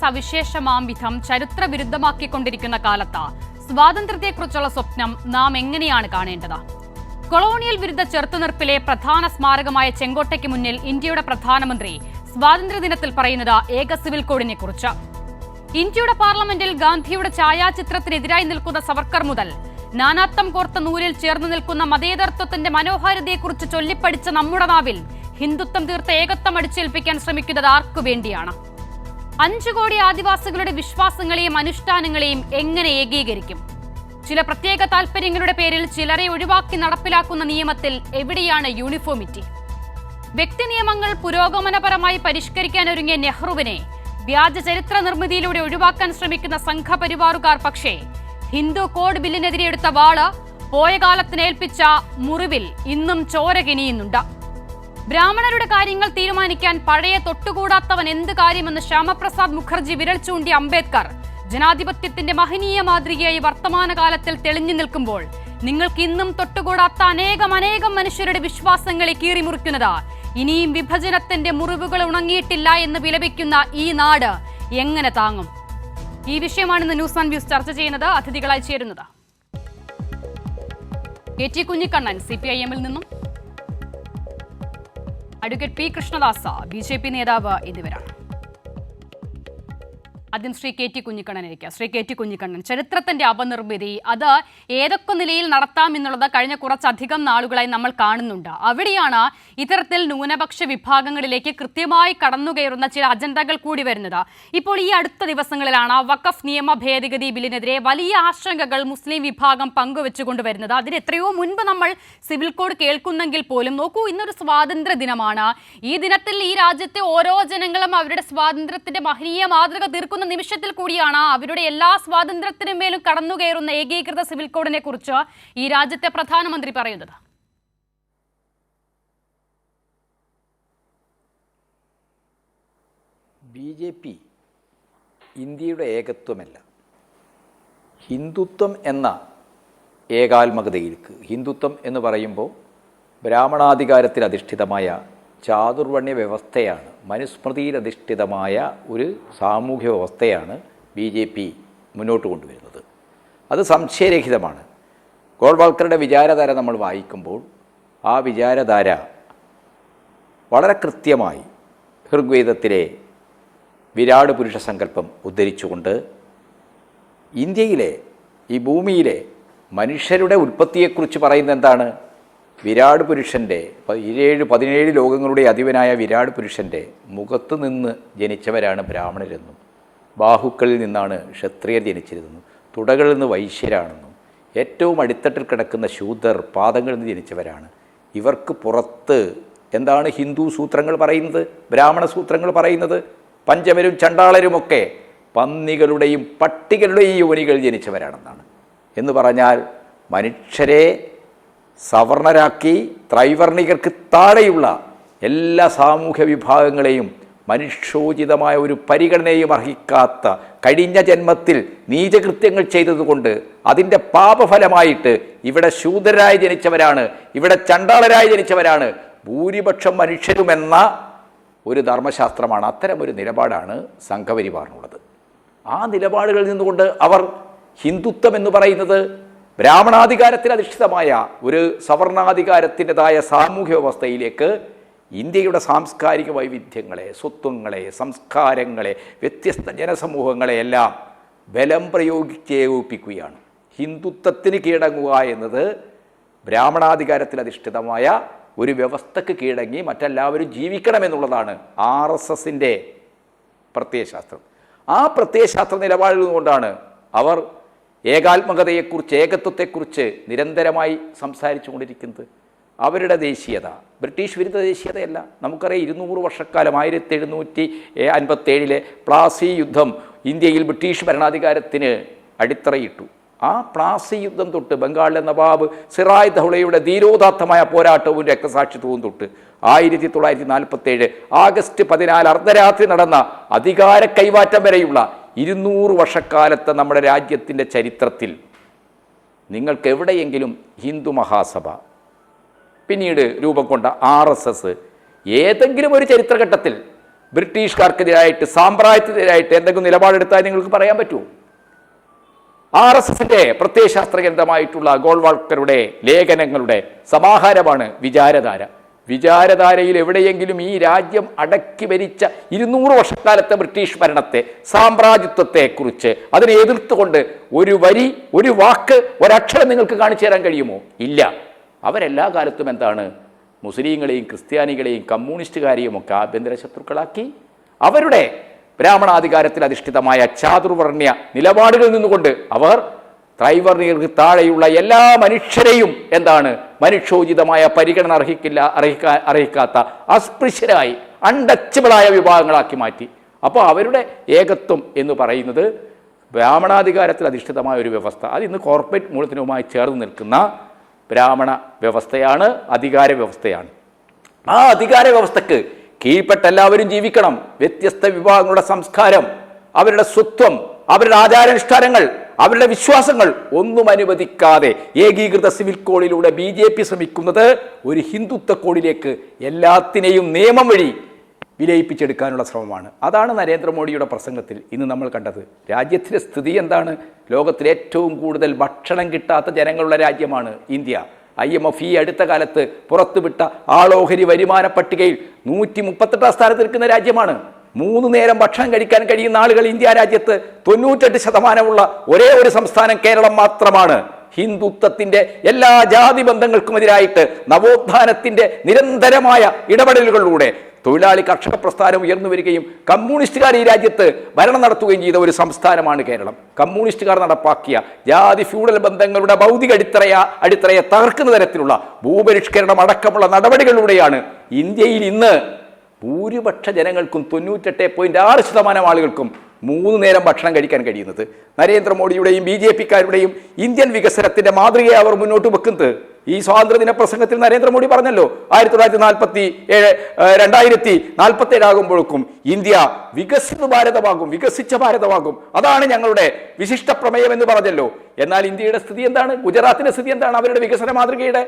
സവിശേഷമാം വിധം ചരിത്രവിരുദ്ധമാക്കിക്കൊണ്ടിരിക്കുന്ന കാലത്ത് സ്വാതന്ത്ര്യത്തെക്കുറിച്ചുള്ള സ്വപ്നം നാം എങ്ങനെയാണ് കാണേണ്ടത്? കൊളോണിയൽ വിരുദ്ധ ചെറുത്തുനിർപ്പിലെ പ്രധാന സ്മാരകമായ ചെങ്കോട്ടയ്ക്ക് മുന്നിൽ ഇന്ത്യയുടെ പ്രധാനമന്ത്രി സ്വാതന്ത്ര്യദിനത്തിൽ പറയുന്നത് ഏക സിവിൽ കോഡിനെ കുറിച്ച്. ഇന്ത്യയുടെ പാർലമെന്റിൽ ഗാന്ധിയുടെ ഛായാചിത്രത്തിനെതിരായി നിൽക്കുന്ന സവർക്കർ മുതൽ നാനാത്വം കോർത്ത നൂലിൽ ചേർന്ന് നിൽക്കുന്ന മതേതരത്വത്തിന്റെ മനോഹാരിതയെക്കുറിച്ച് ചൊല്ലിപ്പടിച്ച നമ്മുടെ നാവിൽ ഹിന്ദുത്വം തീർത്ത ഏകത്വം അടിച്ചേൽപ്പിക്കാൻ ശ്രമിക്കുന്നത് ആർക്കു വേണ്ടിയാണ്? 5 കോടി ആദിവാസികളുടെ വിശ്വാസങ്ങളെയും അനുഷ്ഠാനങ്ങളെയും എങ്ങനെ ഏകീകരിക്കും? ചില പ്രത്യേക താൽപര്യങ്ങളുടെ പേരിൽ ചിലരെ ഒഴിവാക്കി നടപ്പിലാക്കുന്ന നിയമത്തിൽ എവിടെയാണ് യൂണിഫോമിറ്റി? വ്യക്തി നിയമങ്ങൾ പുരോഗമനപരമായി പരിഷ്കരിക്കാനൊരുങ്ങിയ നെഹ്റുവിനെ വ്യാജ ചരിത്ര നിർമ്മിതിയിലൂടെ ഒഴിവാക്കാൻ ശ്രമിക്കുന്ന സംഘപരിവാറുകാർ പക്ഷേ ഹിന്ദു കോഡ് ബില്ലിനെതിരെ എടുത്ത വാള് പോയ കാലത്തിനേൽപ്പിച്ച മുറിവിൽ ഇന്നും ചോര കിനിയുന്നുണ്ട്. ബ്രാഹ്മണരുടെ കാര്യങ്ങൾ തീരുമാനിക്കാൻ പഴയ തൊട്ടുകൂടാത്തവൻ എന്ത് കാര്യമെന്ന് ശ്യാമപ്രസാദ് മുഖർജി വിരൽ ചൂണ്ടിയ അംബേദ്കർ ജനാധിപത്യത്തിന്റെ മഹനീയ മാതൃകയായി വർത്തമാനകാലത്തിൽ തെളിഞ്ഞു നിൽക്കുമ്പോൾ നിങ്ങൾക്ക് ഇന്നും തൊട്ടുകൂടാത്ത അനേകം മനുഷ്യരുടെ വിശ്വാസങ്ങളെ കീറിമുറിക്കുന്നത് ഇനിയും വിഭജനത്തിന്റെ മുറിവുകൾ ഉണങ്ങിയിട്ടില്ല എന്ന് വിലപിക്കുന്ന ഈ നാട് എങ്ങനെ താങ്ങും? ഈ വിഷയമാണ് ഇന്ന് ന്യൂസ് ആൻഡ് വ്യൂസ് ചർച്ച ചെയ്യുന്നത്. അതിഥികളായി ചേരുന്നത് KT കുഞ്ഞിക്കണ്ണൻ CPIM-ൽ നിന്നും, അഡ്വക്കേറ്റ് P കൃഷ്ണദാസ BJP നേതാവ് എന്നിവരാണ്. ആദ്യം ശ്രീ KT കുഞ്ഞിക്കണ്ണനിരിക്കുക. ശ്രീ KT കുഞ്ഞിക്കണ്ണൻ, ചരിത്രത്തിന്റെ അപനിർമ്മിതി അത് ഏതൊക്കെ നിലയിൽ നടത്താം എന്നുള്ളത് കഴിഞ്ഞ കുറച്ചധികം നാളുകളായി നമ്മൾ കാണുന്നുണ്ട്. അവിടെയാണ് ഇത്തരത്തിൽ ന്യൂനപക്ഷ വിഭാഗങ്ങളിലേക്ക് കൃത്യമായി കടന്നുകയറുന്ന ചില അജണ്ടകൾ കൂടി വരുന്നത്. ഇപ്പോൾ ഈ അടുത്ത ദിവസങ്ങളിലാണ് വഖഫ് നിയമ ഭേദഗതി ബില്ലിനെതിരെ വലിയ ആശങ്കകൾ മുസ്ലിം വിഭാഗം പങ്കുവെച്ചുകൊണ്ടുവരുന്നത്. അതിന് എത്രയോ മുൻപ് നമ്മൾ സിവിൽ കോഡ് കേൾക്കുന്നെങ്കിൽ പോലും നോക്കൂ, ഇന്നൊരു സ്വാതന്ത്ര്യ ദിനമാണ്. ഈ ദിനത്തിൽ ഈ രാജ്യത്തെ ഓരോ ജനങ്ങളും അവരുടെ സ്വാതന്ത്ര്യത്തിന്റെ മഹനീയ മാതൃക തീർക്കുന്ന നിമിഷത്തിൽ കൂടിയാണ് അവരുടെ എല്ലാ സ്വാതന്ത്ര്യത്തിനും മേലും കടന്നുകയറുന്ന ഏകീകൃത സിവിൽ കോഡിനെ കുറിച്ച് ഈ രാജ്യത്തെ പ്രധാനമന്ത്രി പറയുന്നത്. BJP ഇന്ത്യയുടെ ഏകത്വമല്ല, ഹിന്ദുത്വം എന്ന ഏകാത്മകതയിലേക്ക്. ഹിന്ദുത്വം എന്ന് പറയുമ്പോൾ ബ്രാഹ്മണാധികാരത്തിൽ അധിഷ്ഠിതമായ ചാതുർവർണ്ണ്യ വ്യവസ്ഥയാണ്, മനുസ്മൃതിയിലധിഷ്ഠിതമായ ഒരു സാമൂഹ്യ വ്യവസ്ഥയാണ് BJP മുന്നോട്ട് കൊണ്ടുവരുന്നത്. അത് സംശയരഹിതമാണ്. ഗോൾവാൾക്കറുടെ വിചാരധാര നമ്മൾ വായിക്കുമ്പോൾ ആ വിചാരധാര വളരെ കൃത്യമായി ഋഗ്വേദത്തിലെ വിരാട് പുരുഷ സങ്കല്പം ഉദ്ധരിച്ചുകൊണ്ട് ഇന്ത്യയിലെ ഈ ഭൂമിയിലെ മനുഷ്യരുടെ ഉൽപ്പത്തിയെക്കുറിച്ച് പറയുന്നത് എന്താണ്? വിരാട് പുരുഷൻ്റെ 17 ലോകങ്ങളുടെ അധിപനായ വിരാട് പുരുഷൻ്റെ മുഖത്ത് നിന്ന് ജനിച്ചവരാണ് ബ്രാഹ്മണരെന്നും, ബാഹുക്കളിൽ നിന്നാണ് ക്ഷത്രിയർ ജനിച്ചിരുന്നതെന്നും, തുടകളിൽ നിന്ന് വൈശ്യരാണെന്നും, ഏറ്റവും അടിത്തട്ടിൽ കിടക്കുന്ന ശൂദ്രർ പാദങ്ങളിൽ നിന്ന് ജനിച്ചവരാണ്. ഇവർക്ക് പുറത്ത് എന്താണ് ഹിന്ദു സൂത്രങ്ങൾ പറയുന്നത്, ബ്രാഹ്മണ സൂത്രങ്ങൾ പറയുന്നത്? പഞ്ചമരും ചണ്ടാളരുമൊക്കെ പന്നികളുടെയും പട്ടികളുടെയും യോനികൾ ജനിച്ചവരാണെന്നാണ്. എന്ന് പറഞ്ഞാൽ മനുഷ്യരെ സവർണരാക്കി ത്രൈവർണികർക്ക് താഴെയുള്ള എല്ലാ സാമൂഹ്യ വിഭാഗങ്ങളെയും മനുഷ്യോചിതമായ ഒരു പരിഗണനയും അർഹിക്കാത്ത, കഴിഞ്ഞ ജന്മത്തിൽ നീചകൃത്യങ്ങൾ ചെയ്തതുകൊണ്ട് അതിൻ്റെ പാപഫലമായിട്ട് ഇവിടെ ശൂദ്രരായി ജനിച്ചവരാണ്, ഇവിടെ ചണ്ടാളരായി ജനിച്ചവരാണ് ഭൂരിപക്ഷം മനുഷ്യരുമെന്ന ഒരു ധർമ്മശാസ്ത്രമാണ്. അത്തരമൊരു നിലപാടാണ് സംഘപരിവാറിനുള്ളത്. ആ നിലപാടുകളിൽ നിന്നുകൊണ്ട് അവർ ഹിന്ദുത്വം എന്ന് പറയുന്നത് ബ്രാഹ്മണാധികാരത്തിൽ അധിഷ്ഠിതമായ ഒരു സവർണാധികാരത്തിൻ്റെതായ സാമൂഹ്യ വ്യവസ്ഥയിലേക്ക് ഇന്ത്യയുടെ സാംസ്കാരിക വൈവിധ്യങ്ങളെ, സ്വത്വങ്ങളെ, സംസ്കാരങ്ങളെ, വ്യത്യസ്ത ജനസമൂഹങ്ങളെയെല്ലാം ബലം പ്രയോഗിച്ച് ഏകോപിപ്പിക്കുകയാണ്. ഹിന്ദുത്വത്തിന് കീഴടങ്ങുക എന്നത് ബ്രാഹ്മണാധികാരത്തിൽ അധിഷ്ഠിതമായ ഒരു വ്യവസ്ഥക്ക് കീഴടങ്ങി മറ്റെല്ലാവരും ജീവിക്കണമെന്നുള്ളതാണ് RSSൻ്റെ പ്രത്യയശാസ്ത്രം. ആ പ്രത്യയശാസ്ത്ര നിലപാടിൽ നിന്നുകൊണ്ടാണ് അവർ ഏകാത്മകതയെക്കുറിച്ച്, ഏകത്വത്തെക്കുറിച്ച് നിരന്തരമായി സംസാരിച്ചു കൊണ്ടിരിക്കുന്നത്. അവരുടെ ദേശീയത ബ്രിട്ടീഷ് വിരുദ്ധ ദേശീയതയല്ല. നമുക്കറിയാം 200 വർഷക്കാലം 1757 പ്ലാസി യുദ്ധം ഇന്ത്യയിൽ ബ്രിട്ടീഷ് ഭരണാധികാരത്തിന് അടിത്തറയിട്ടു. ആ പ്ലാസി യുദ്ധം തൊട്ട് ബംഗാളിലെ നവാബ് സിറായ് ദൗളയുടെ ധീരോദാത്തമായ പോരാട്ടവും രക്തസാക്ഷിത്വവും തൊട്ട് 1947 ആഗസ്റ്റ് 14 അർദ്ധരാത്രി നടന്ന അധികാര കൈമാറ്റം വരെയുള്ള 200 വർഷക്കാലത്തെ നമ്മുടെ രാജ്യത്തിൻ്റെ ചരിത്രത്തിൽ നിങ്ങൾക്ക് എവിടെയെങ്കിലും ഹിന്ദു മഹാസഭ, പിന്നീട് രൂപം കൊണ്ട RSS ഏതെങ്കിലും ഒരു ചരിത്രഘട്ടത്തിൽ ബ്രിട്ടീഷുകാർക്കെതിരായിട്ട്, സാമ്രാജ്യത്തിനെതിരായിട്ട് എന്തെങ്കിലും നിലപാടെടുത്താൽ നിങ്ങൾക്ക് പറയാൻ പറ്റുമോ? RSSന്റെ പ്രത്യയശാസ്ത്ര ഗ്രന്ഥമായിട്ടുള്ള ഗോൾവാൾക്കറുടെ ലേഖനങ്ങളുടെ സമാഹാരമാണ് വിചാരധാര. വിചാരധാരയിൽ എവിടെയെങ്കിലും ഈ രാജ്യം അടക്കി ഭരിച്ച 200 വർഷക്കാലത്തെ ബ്രിട്ടീഷ് ഭരണത്തെ, സാമ്രാജ്യത്വത്തെക്കുറിച്ച് അതിനെ എതിർത്തുകൊണ്ട് ഒരു വരി, ഒരു വാക്ക്, ഒരക്ഷരം നിങ്ങൾക്ക് കാണിച്ചു തരാൻ കഴിയുമോ? ഇല്ല. അവരെല്ലാ കാലത്തും എന്താണ്? മുസ്ലിങ്ങളെയും ക്രിസ്ത്യാനികളെയും കമ്മ്യൂണിസ്റ്റുകാരെയും ഒക്കെ ആഭ്യന്തര ശത്രുക്കളാക്കി അവരുടെ ബ്രാഹ്മണാധികാരത്തിൽ അധിഷ്ഠിതമായ ചാതുർവർണ്ണ്യ നിലപാടുകളിൽ നിന്നുകൊണ്ട് അവർ ത്രൈവർണ്ണികർക്ക് താഴെയുള്ള എല്ലാ മനുഷ്യരെയും എന്താണ് മനുഷ്യോചിതമായ പരിഗണന അർഹിക്കാത്ത അസ്പൃശ്യരായി അൺടച്ചബിളായ വിഭാഗങ്ങളാക്കി മാറ്റി. അപ്പോൾ അവരുടെ ഏകത്വം എന്ന് പറയുന്നത് ബ്രാഹ്മണാധികാരത്തിൽ അധിഷ്ഠിതമായ ഒരു വ്യവസ്ഥ, അത് ഇന്ന് കോർപ്പറേറ്റ് മൂലധനവുമായി ചേർന്ന് നിൽക്കുന്ന ബ്രാഹ്മണ വ്യവസ്ഥയാണ്, അധികാര വ്യവസ്ഥയാണ്. ആ അധികാര വ്യവസ്ഥക്ക് കീഴ്പ്പെട്ട എല്ലാവരും ജീവിക്കണം. വ്യത്യസ്ത വിഭാഗങ്ങളുടെ സംസ്കാരം, അവരുടെ സ്വത്വം, അവരുടെ ആചാരാനുഷ്ഠാനങ്ങൾ, അവരുടെ വിശ്വാസങ്ങൾ ഒന്നും അനുവദിക്കാതെ ഏകീകൃത സിവിൽ കോഡിലൂടെ BJP ശ്രമിക്കുന്നത് ഒരു ഹിന്ദുത്വ കോഡിലേക്ക് എല്ലാത്തിനെയും നിയമം വഴി വിലയിപ്പിച്ചെടുക്കാനുള്ള ശ്രമമാണ്. അതാണ് നരേന്ദ്രമോദിയുടെ പ്രസംഗത്തിൽ ഇന്ന് നമ്മൾ കണ്ടത്. രാജ്യത്തിൻ്റെ സ്ഥിതി എന്താണ്? ലോകത്തിലെ ഏറ്റവും കൂടുതൽ ഭക്ഷണം കിട്ടാത്ത ജനങ്ങളുടെ രാജ്യമാണ് ഇന്ത്യ. IMF ഈ അടുത്ത കാലത്ത് പുറത്തുവിട്ട ആളോഹരി വരുമാന പട്ടികയിൽ 138 സ്ഥാനത്ത് നിൽക്കുന്ന രാജ്യമാണ്. 3 നേരം ഭക്ഷണം കഴിക്കാൻ കഴിയുന്ന ആളുകൾ ഇന്ത്യ രാജ്യത്ത് 98% ഒരേ ഒരു സംസ്ഥാനം കേരളം മാത്രമാണ്. ഹിന്ദുത്വത്തിന്റെ എല്ലാ ജാതി ബന്ധങ്ങൾക്കുമെതിരായിട്ട് നവോത്ഥാനത്തിന്റെ നിരന്തരമായ ഇടപെടലുകളിലൂടെ തൊഴിലാളി കർഷക പ്രസ്ഥാനം ഉയർന്നു വരികയും കമ്മ്യൂണിസ്റ്റുകാർ ഈ രാജ്യത്ത് ഭരണം നടത്തുകയും ചെയ്ത ഒരു സംസ്ഥാനമാണ് കേരളം. കമ്മ്യൂണിസ്റ്റുകാർ നടപ്പാക്കിയ ജാതി ഫ്യൂഡൽ ബന്ധങ്ങളുടെ ഭൗതിക അടിത്തറയെ തകർക്കുന്ന തരത്തിലുള്ള ഭൂപരിഷ്കരണം അടക്കമുള്ള നടപടികളിലൂടെയാണ് ഇന്ത്യയിൽ ഇന്ന് ഭൂരിപക്ഷ ജനങ്ങൾക്കും 98.6% ആളുകൾക്കും 3 നേരം ഭക്ഷണം കഴിക്കാൻ കഴിയുന്നത്. നരേന്ദ്രമോദിയുടെയും BJPക്കാരുടെയും ഇന്ത്യൻ വികസനത്തിന്റെ മാതൃകയെ അവർ മുന്നോട്ട് വെക്കുന്നത്. ഈ സ്വാതന്ത്ര്യദിന പ്രസംഗത്തിൽ നരേന്ദ്രമോദി പറഞ്ഞല്ലോ 2047 ആകുമ്പോഴേക്കും ഇന്ത്യ വികസിത ഭാരതമാകും, വികസിച്ച ഭാരതമാകും, അതാണ് ഞങ്ങളുടെ വിശിഷ്ട പ്രമേയം എന്ന് പറഞ്ഞല്ലോ. എന്നാൽ ഇന്ത്യയുടെ സ്ഥിതി എന്താണ്? ഗുജറാത്തിന്റെ സ്ഥിതി എന്താണ്? അവരുടെ വികസന മാതൃകയുടെ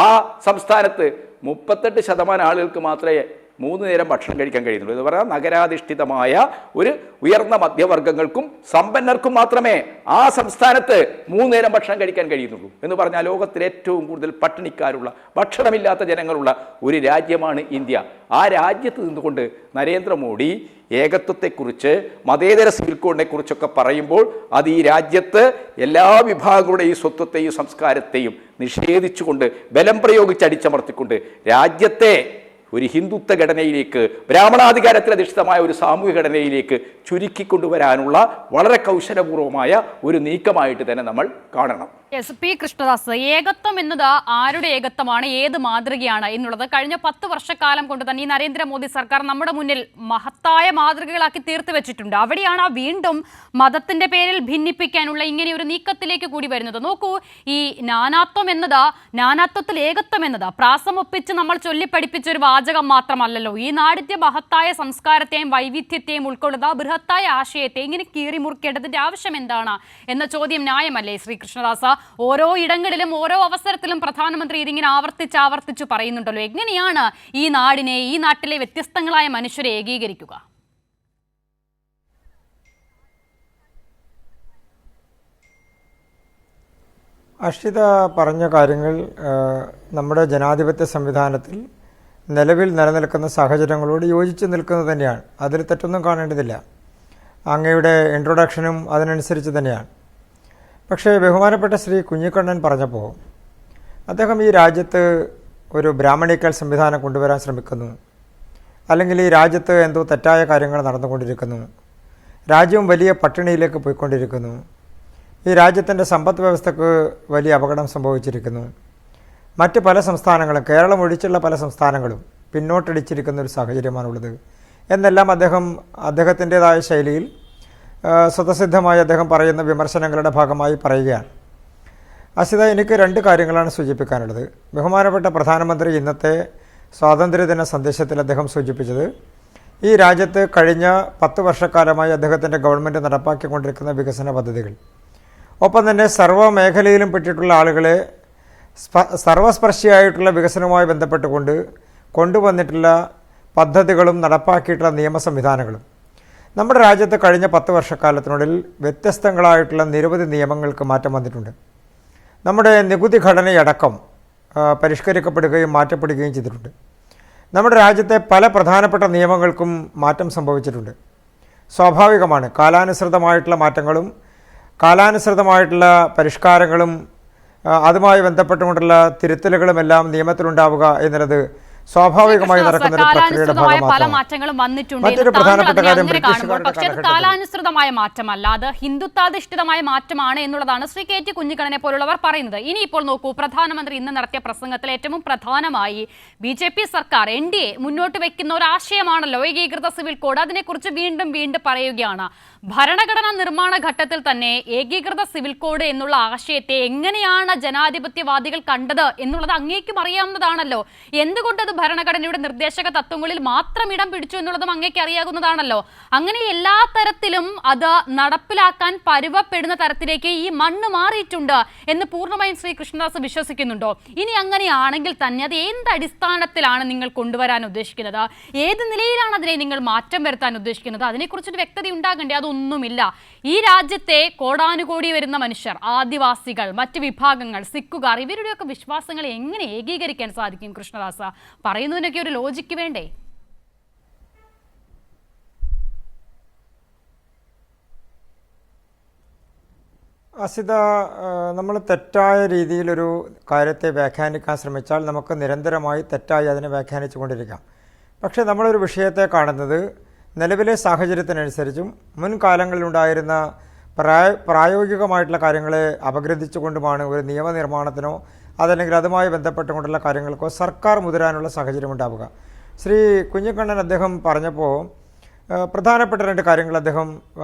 ആ സംസ്ഥാനത്ത് 38% ആളുകൾക്ക് മാത്രമേ 3 നേരം ഭക്ഷണം കഴിക്കാൻ കഴിയുന്നുള്ളൂ. എന്ന് പറഞ്ഞാൽ നഗരാധിഷ്ഠിതമായ ഒരു ഉയർന്ന മധ്യവർഗങ്ങൾക്കും സമ്പന്നർക്കും മാത്രമേ ആ സംസ്ഥാനത്ത് 3 നേരം ഭക്ഷണം കഴിക്കാൻ കഴിയുന്നുള്ളൂ. എന്ന് പറഞ്ഞാൽ ലോകത്തിലെ ഏറ്റവും കൂടുതൽ പട്ടിണിക്കാരുള്ള, ഭക്ഷണമില്ലാത്ത ജനങ്ങളുള്ള ഒരു രാജ്യമാണ് ഇന്ത്യ. ആ രാജ്യത്ത് നിന്നുകൊണ്ട് നരേന്ദ്രമോദി ഏകത്വത്തെക്കുറിച്ച്, മതേതര സിവിൽ കോഡിനെ കുറിച്ചൊക്കെ പറയുമ്പോൾ അത് ഈ രാജ്യത്ത് എല്ലാ വിഭാഗങ്ങളുടെയും സ്വത്വത്തെയും സംസ്കാരത്തെയും നിഷേധിച്ചുകൊണ്ട്, ബലം പ്രയോഗിച്ച് അടിച്ചമർത്തിക്കൊണ്ട് രാജ്യത്തെ ഒരു ഹിന്ദുത്വ ഘടനയിലേക്ക്, ബ്രാഹ്മണാധികാരത്തിൽ അധിഷ്ഠിതമായ ഒരു സാമൂഹിക ഘടനയിലേക്ക് ചുരുക്കിക്കൊണ്ടുവരാനുള്ള വളരെ കൗശലപൂർവമായ ഒരു നീക്കമായിട്ട് തന്നെ നമ്മൾ കാണണം. P. കൃഷ്ണദാസ്, ഏകത്വം എന്നത് ആരുടെ ഏകത്വമാണ്, ഏത് മാതൃകയാണ് എന്നുള്ളത് കഴിഞ്ഞ 10 വർഷക്കാലം കൊണ്ട് തന്നെ ഈ നരേന്ദ്രമോദി സർക്കാർ നമ്മുടെ മുന്നിൽ മഹത്തായ മാതൃകകളാക്കി തീർത്തു വെച്ചിട്ടുണ്ട്. അവിടെയാണ് വീണ്ടും മതത്തിന്റെ പേരിൽ ഭിന്നിപ്പിക്കാനുള്ള ഇങ്ങനെ ഒരു നീക്കത്തിലേക്ക് കൂടി വരുന്നത്. നോക്കൂ, ഈ നാനാത്വത്തിൽ ഏകത്വം എന്നത് പ്രാസം ഒപ്പിച്ച് നമ്മൾ ചൊല്ലിപ്പഠിപ്പിച്ച ഒരു വാചകം മാത്രമല്ലല്ലോ. ഈ നാടിന്റെ മഹത്തായ സംസ്കാരത്തെയും വൈവിധ്യത്തെയും ഉൾക്കൊള്ളുന്ന ബൃഹത്തായ ആശയത്തെ ഇങ്ങനെ കീറിമുറിക്കേണ്ടതിന്റെ ആവശ്യം എന്താണ് എന്ന ചോദ്യം ന്യായമല്ലേ ശ്രീ കൃഷ്ണദാസ? ഓരോ ഇടങ്ങളിലും ഓരോ അവസരത്തിലും പ്രധാനമന്ത്രി ഇതിങ്ങനെ ആവർത്തിച്ചു പറയുന്നുണ്ടല്ലോ. എങ്ങനെയാണ് ഈ നാട്ടിലെ വ്യത്യസ്തങ്ങളായ മനുഷ്യരെ ഏകീകരിക്കുക? അർഷിത പറഞ്ഞ കാര്യങ്ങൾ നമ്മുടെ ജനാധിപത്യ സംവിധാനത്തിൽ നിലവിൽ നിലനിൽക്കുന്ന സാഹചര്യങ്ങളോട് യോജിച്ച് നിൽക്കുന്നത് തന്നെയാണ്. അതിൽ തെറ്റൊന്നും കാണേണ്ടതില്ല. അങ്ങയുടെ ഇൻട്രൊഡക്ഷനും അതിനനുസരിച്ച് തന്നെയാണ്. പക്ഷേ ബഹുമാനപ്പെട്ട ശ്രീ കുഞ്ഞിക്കണ്ണൻ പറഞ്ഞപ്പോൾ അദ്ദേഹം ഈ രാജ്യത്ത് ഒരു ബ്രാഹ്മണിക്കൽ സംവിധാനം കൊണ്ടുവരാൻ ശ്രമിക്കുന്നു, അല്ലെങ്കിൽ ഈ രാജ്യത്ത് എന്തോ തെറ്റായ കാര്യങ്ങൾ നടന്നുകൊണ്ടിരിക്കുന്നു, രാജ്യം വലിയ പട്ടിണിയിലേക്ക് പോയിക്കൊണ്ടിരിക്കുന്നു, ഈ രാജ്യത്തിൻ്റെ സമ്പദ് വ്യവസ്ഥക്ക് വലിയ അപകടം സംഭവിച്ചിരിക്കുന്നു, മറ്റ് പല സംസ്ഥാനങ്ങളും, കേരളം ഒഴിച്ചുള്ള പല സംസ്ഥാനങ്ങളും പിന്നോട്ടടിച്ചിരിക്കുന്ന ഒരു സാഹചര്യമാണുള്ളത് എന്നെല്ലാം അദ്ദേഹത്തിൻ്റെതായ ശൈലിയിൽ സ്വതസിദ്ധമായി അദ്ദേഹം പറയുന്ന വിമർശനങ്ങളുടെ ഭാഗമായി പറയുകയാണ്. അസിത, എനിക്ക് 2 കാര്യങ്ങളാണ് സൂചിപ്പിക്കാനുള്ളത്. ബഹുമാനപ്പെട്ട പ്രധാനമന്ത്രി ഇന്നത്തെ സ്വാതന്ത്ര്യദിന സന്ദേശത്തിൽ അദ്ദേഹം സൂചിപ്പിച്ചത് ഈ രാജ്യത്ത് കഴിഞ്ഞ 10 വർഷക്കാലമായി അദ്ദേഹത്തിൻ്റെ ഗവൺമെൻറ് നടപ്പാക്കിക്കൊണ്ടിരിക്കുന്ന വികസന പദ്ധതികൾ, ഒപ്പം തന്നെ സർവ്വ മേഖലയിലും പെട്ടിട്ടുള്ള ആളുകളെ സർവസ്പർശിയായിട്ടുള്ള വികസനവുമായി ബന്ധപ്പെട്ടുകൊണ്ട് കൊണ്ടുവന്നിട്ടുള്ള പദ്ധതികളും നടപ്പാക്കിയിട്ടുള്ള നിയമ സംവിധാനങ്ങളും. നമ്മുടെ രാജ്യത്ത് കഴിഞ്ഞ 10 വർഷക്കാലത്തിനുള്ളിൽ വ്യത്യസ്തങ്ങളായിട്ടുള്ള നിരവധി നിയമങ്ങൾക്ക് മാറ്റം വന്നിട്ടുണ്ട്. നമ്മുടെ നികുതി ഘടനയടക്കം പരിഷ്കരിക്കപ്പെടുകയും മാറ്റപ്പെടുകയും ചെയ്തിട്ടുണ്ട്. നമ്മുടെ രാജ്യത്തെ പല പ്രധാനപ്പെട്ട നിയമങ്ങൾക്കും മാറ്റം സംഭവിച്ചിട്ടുണ്ട്. സ്വാഭാവികമാണ്, കാലാനുസൃതമായിട്ടുള്ള മാറ്റങ്ങളും കാലാനുസൃതമായിട്ടുള്ള പരിഷ്കാരങ്ങളും അതുമായി ബന്ധപ്പെട്ടുകൊണ്ടുള്ള തിരുത്തലുകളുമെല്ലാം നിയമത്തിലുണ്ടാവുക എന്നുള്ളത് സ്വാഭാവികമായി നടക്കുന്ന ഒരു പ്രക്രിയയുടെ ഭാഗമാണ്. മറ്റൊരു പ്രധാനപ്പെട്ട കാര്യം പക്ഷേ അത് കാലാനുസൃതമായ മാറ്റമല്ല, അത് ഹിന്ദുത്വാധിഷ്ഠിതമായ മാറ്റമാണ് എന്നുള്ളതാണ് ശ്രീ കെ ടി കുഞ്ഞിക്കണ്ണനെ പോലുള്ളവർ പറയുന്നത്. ഇനിയിപ്പോൾ നോക്കൂ, പ്രധാനമന്ത്രി ഇന്ന് നടത്തിയ പ്രസംഗത്തിൽ ഏറ്റവും പ്രധാനമായി BJP സർക്കാർ NDA മുന്നോട്ട് വെക്കുന്ന ഒരു ആശയമാണല്ലോ ഏകീകൃത സിവിൽ കോഡ്. അതിനെക്കുറിച്ച് വീണ്ടും പറയുകയാണ്. ഭരണഘടനാ നിർമ്മാണ ഘട്ടത്തിൽ തന്നെ ഏകീകൃത സിവിൽ കോഡ് എന്നുള്ള ആശയത്തെ എങ്ങനെയാണ് ജനാധിപത്യവാദികൾ കണ്ടത് എന്നുള്ളത് അങ്ങേക്കും അറിയാവുന്നതാണല്ലോ. എന്തുകൊണ്ട് അത് ഭരണഘടനയുടെ നിർദ്ദേശക തത്വങ്ങളിൽ മാത്രം ഇടം പിടിച്ചു എന്നുള്ളതും അങ്ങേക്ക് അറിയാവുന്നതാണല്ലോ. അങ്ങനെ എല്ലാ തരത്തിലും അത് നടപ്പിലാക്കാൻ പരുവപ്പെടുന്ന തരത്തിലേക്ക് ഈ മണ്ണ് മാറിയിട്ടുണ്ട് എന്ന് പൂർണ്ണമായും ശ്രീ കൃഷ്ണദാസ് വിശ്വസിക്കുന്നുണ്ടോ? ഇനി അങ്ങനെയാണെങ്കിൽ തന്നെ അത് എന്ത് അടിസ്ഥാനത്തിലാണ് നിങ്ങൾ കൊണ്ടുവരാൻ ഉദ്ദേശിക്കുന്നത്? ഏത് നിലയിലാണ് അതിനെ നിങ്ങൾ മാറ്റം വരുത്താൻ ഉദ്ദേശിക്കുന്നത്? അതിനെക്കുറിച്ചൊരു വ്യക്തത ഉണ്ടാകണ്ടേ? അതൊന്നുമില്ല. ഈ രാജ്യത്തെ കോടാനുകോടി വരുന്ന മനുഷ്യർ, ആദിവാസികൾ, മറ്റ് വിഭാഗങ്ങൾ, സിഖുകാർ, ഇവരുടെയൊക്കെ വിശ്വാസങ്ങളെ എങ്ങനെ ഏകീകരിക്കാൻ സാധിക്കും? കൃഷ്ണദാസ പറയുന്നതിനൊക്കെ ഒരു ലോജിക്ക് വേണ്ടേ? അസിത, നമ്മൾ തെറ്റായ രീതിയിലൊരു കാര്യത്തെ വ്യാഖ്യാനിക്കാൻ ശ്രമിച്ചാൽ നമുക്ക് നിരന്തരമായി തെറ്റായി അതിനെ വ്യാഖ്യാനിച്ചു കൊണ്ടിരിക്കാം. പക്ഷേ നമ്മളൊരു വിഷയത്തെ കാണുന്നത് നിലവിലെ സാഹചര്യത്തിനനുസരിച്ചും മുൻകാലങ്ങളിലുണ്ടായിരുന്ന പ്രായോഗികമായിട്ടുള്ള കാര്യങ്ങളെ അപഗ്രഥിച്ചുകൊണ്ടുമാണ് ഒരു നിയമനിർമ്മാണത്തിനോ അതല്ലെങ്കിൽ അതുമായി ബന്ധപ്പെട്ടുകൊണ്ടുള്ള കാര്യങ്ങൾക്കോ സർക്കാർ മുതിരാനുള്ള സാഹചര്യം ഉണ്ടാവുക. ശ്രീ കുഞ്ഞിക്കണ്ണൻ അദ്ദേഹം പറഞ്ഞപ്പോൾ പ്രധാനപ്പെട്ട 2 കാര്യങ്ങൾ അദ്ദേഹം